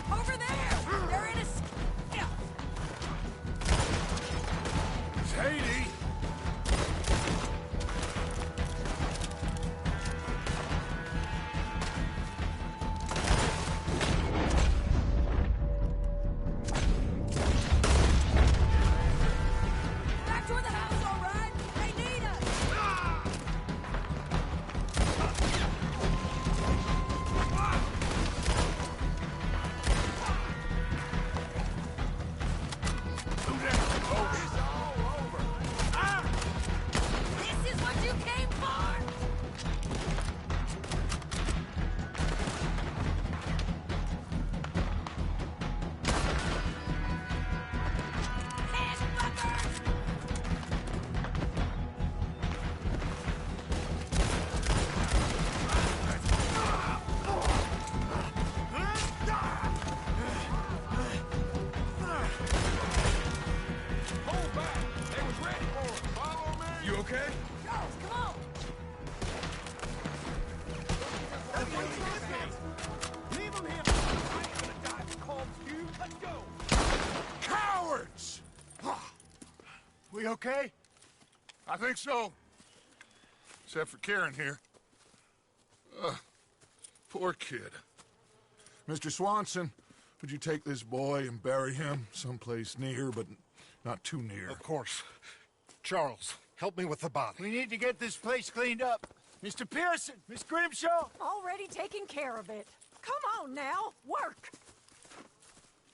[SPEAKER 23] don't. Over there! They're in a... Yeah.
[SPEAKER 1] Sadie!
[SPEAKER 23] Back toward the house, all right? They need us! This is what you came for!
[SPEAKER 11] Hold back! They was ready for it! Follow me! You okay?
[SPEAKER 23] Charles, come on!
[SPEAKER 1] Leave him here! I ain't gonna die for calls you. Let's go!
[SPEAKER 12] Cowards! We okay? I think so. Except for Karen here. Poor kid. Mr. Swanson, would you take this boy and bury him someplace near, but not too near?
[SPEAKER 5] Of course. Charles, help me with the body.
[SPEAKER 2] We need to get this place cleaned up. Mr. Pearson, Miss Grimshaw.
[SPEAKER 19] Already taking care of it. Come on now, work.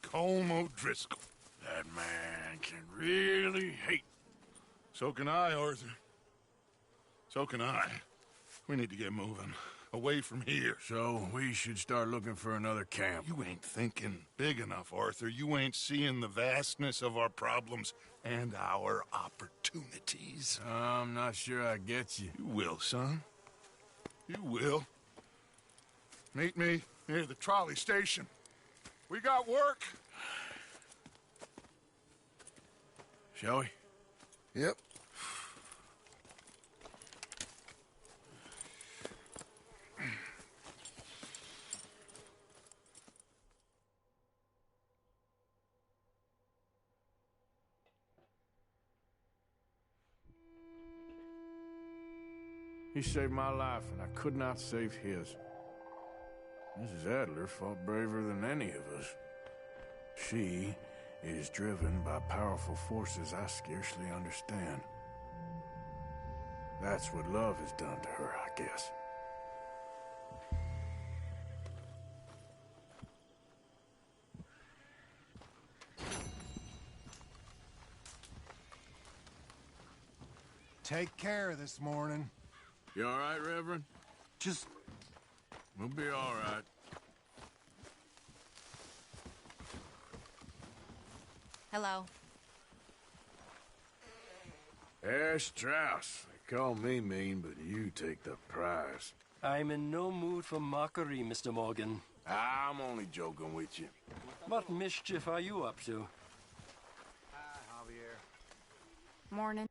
[SPEAKER 12] Colm O'Driscoll.
[SPEAKER 1] That man can really hate.
[SPEAKER 12] So can I, Arthur. So can I. We need to get moving. Away from here.
[SPEAKER 1] So we should start looking for another camp.
[SPEAKER 12] You ain't thinking big enough, Arthur. You ain't seeing the vastness of our problems and our opportunities.
[SPEAKER 1] I'm not sure I get you.
[SPEAKER 12] You will, son. You will. Meet me near the trolley station. We got work.
[SPEAKER 1] Shall we?
[SPEAKER 12] Yep.
[SPEAKER 1] He saved my life, and I could not save his. Mrs. Adler fought braver than any of us. She is driven by powerful forces I scarcely understand. That's what love has done to her, I guess.
[SPEAKER 2] Take care this morning.
[SPEAKER 1] You all right, Reverend?
[SPEAKER 2] Just...
[SPEAKER 1] We'll be all right.
[SPEAKER 19] Hello.
[SPEAKER 1] Herr Strauss. They call me mean, but you take the prize.
[SPEAKER 9] I'm in no mood for mockery, Mr. Morgan.
[SPEAKER 1] I'm only joking with you.
[SPEAKER 9] What mischief are you up to?
[SPEAKER 15] Hi, Javier.
[SPEAKER 7] Morning.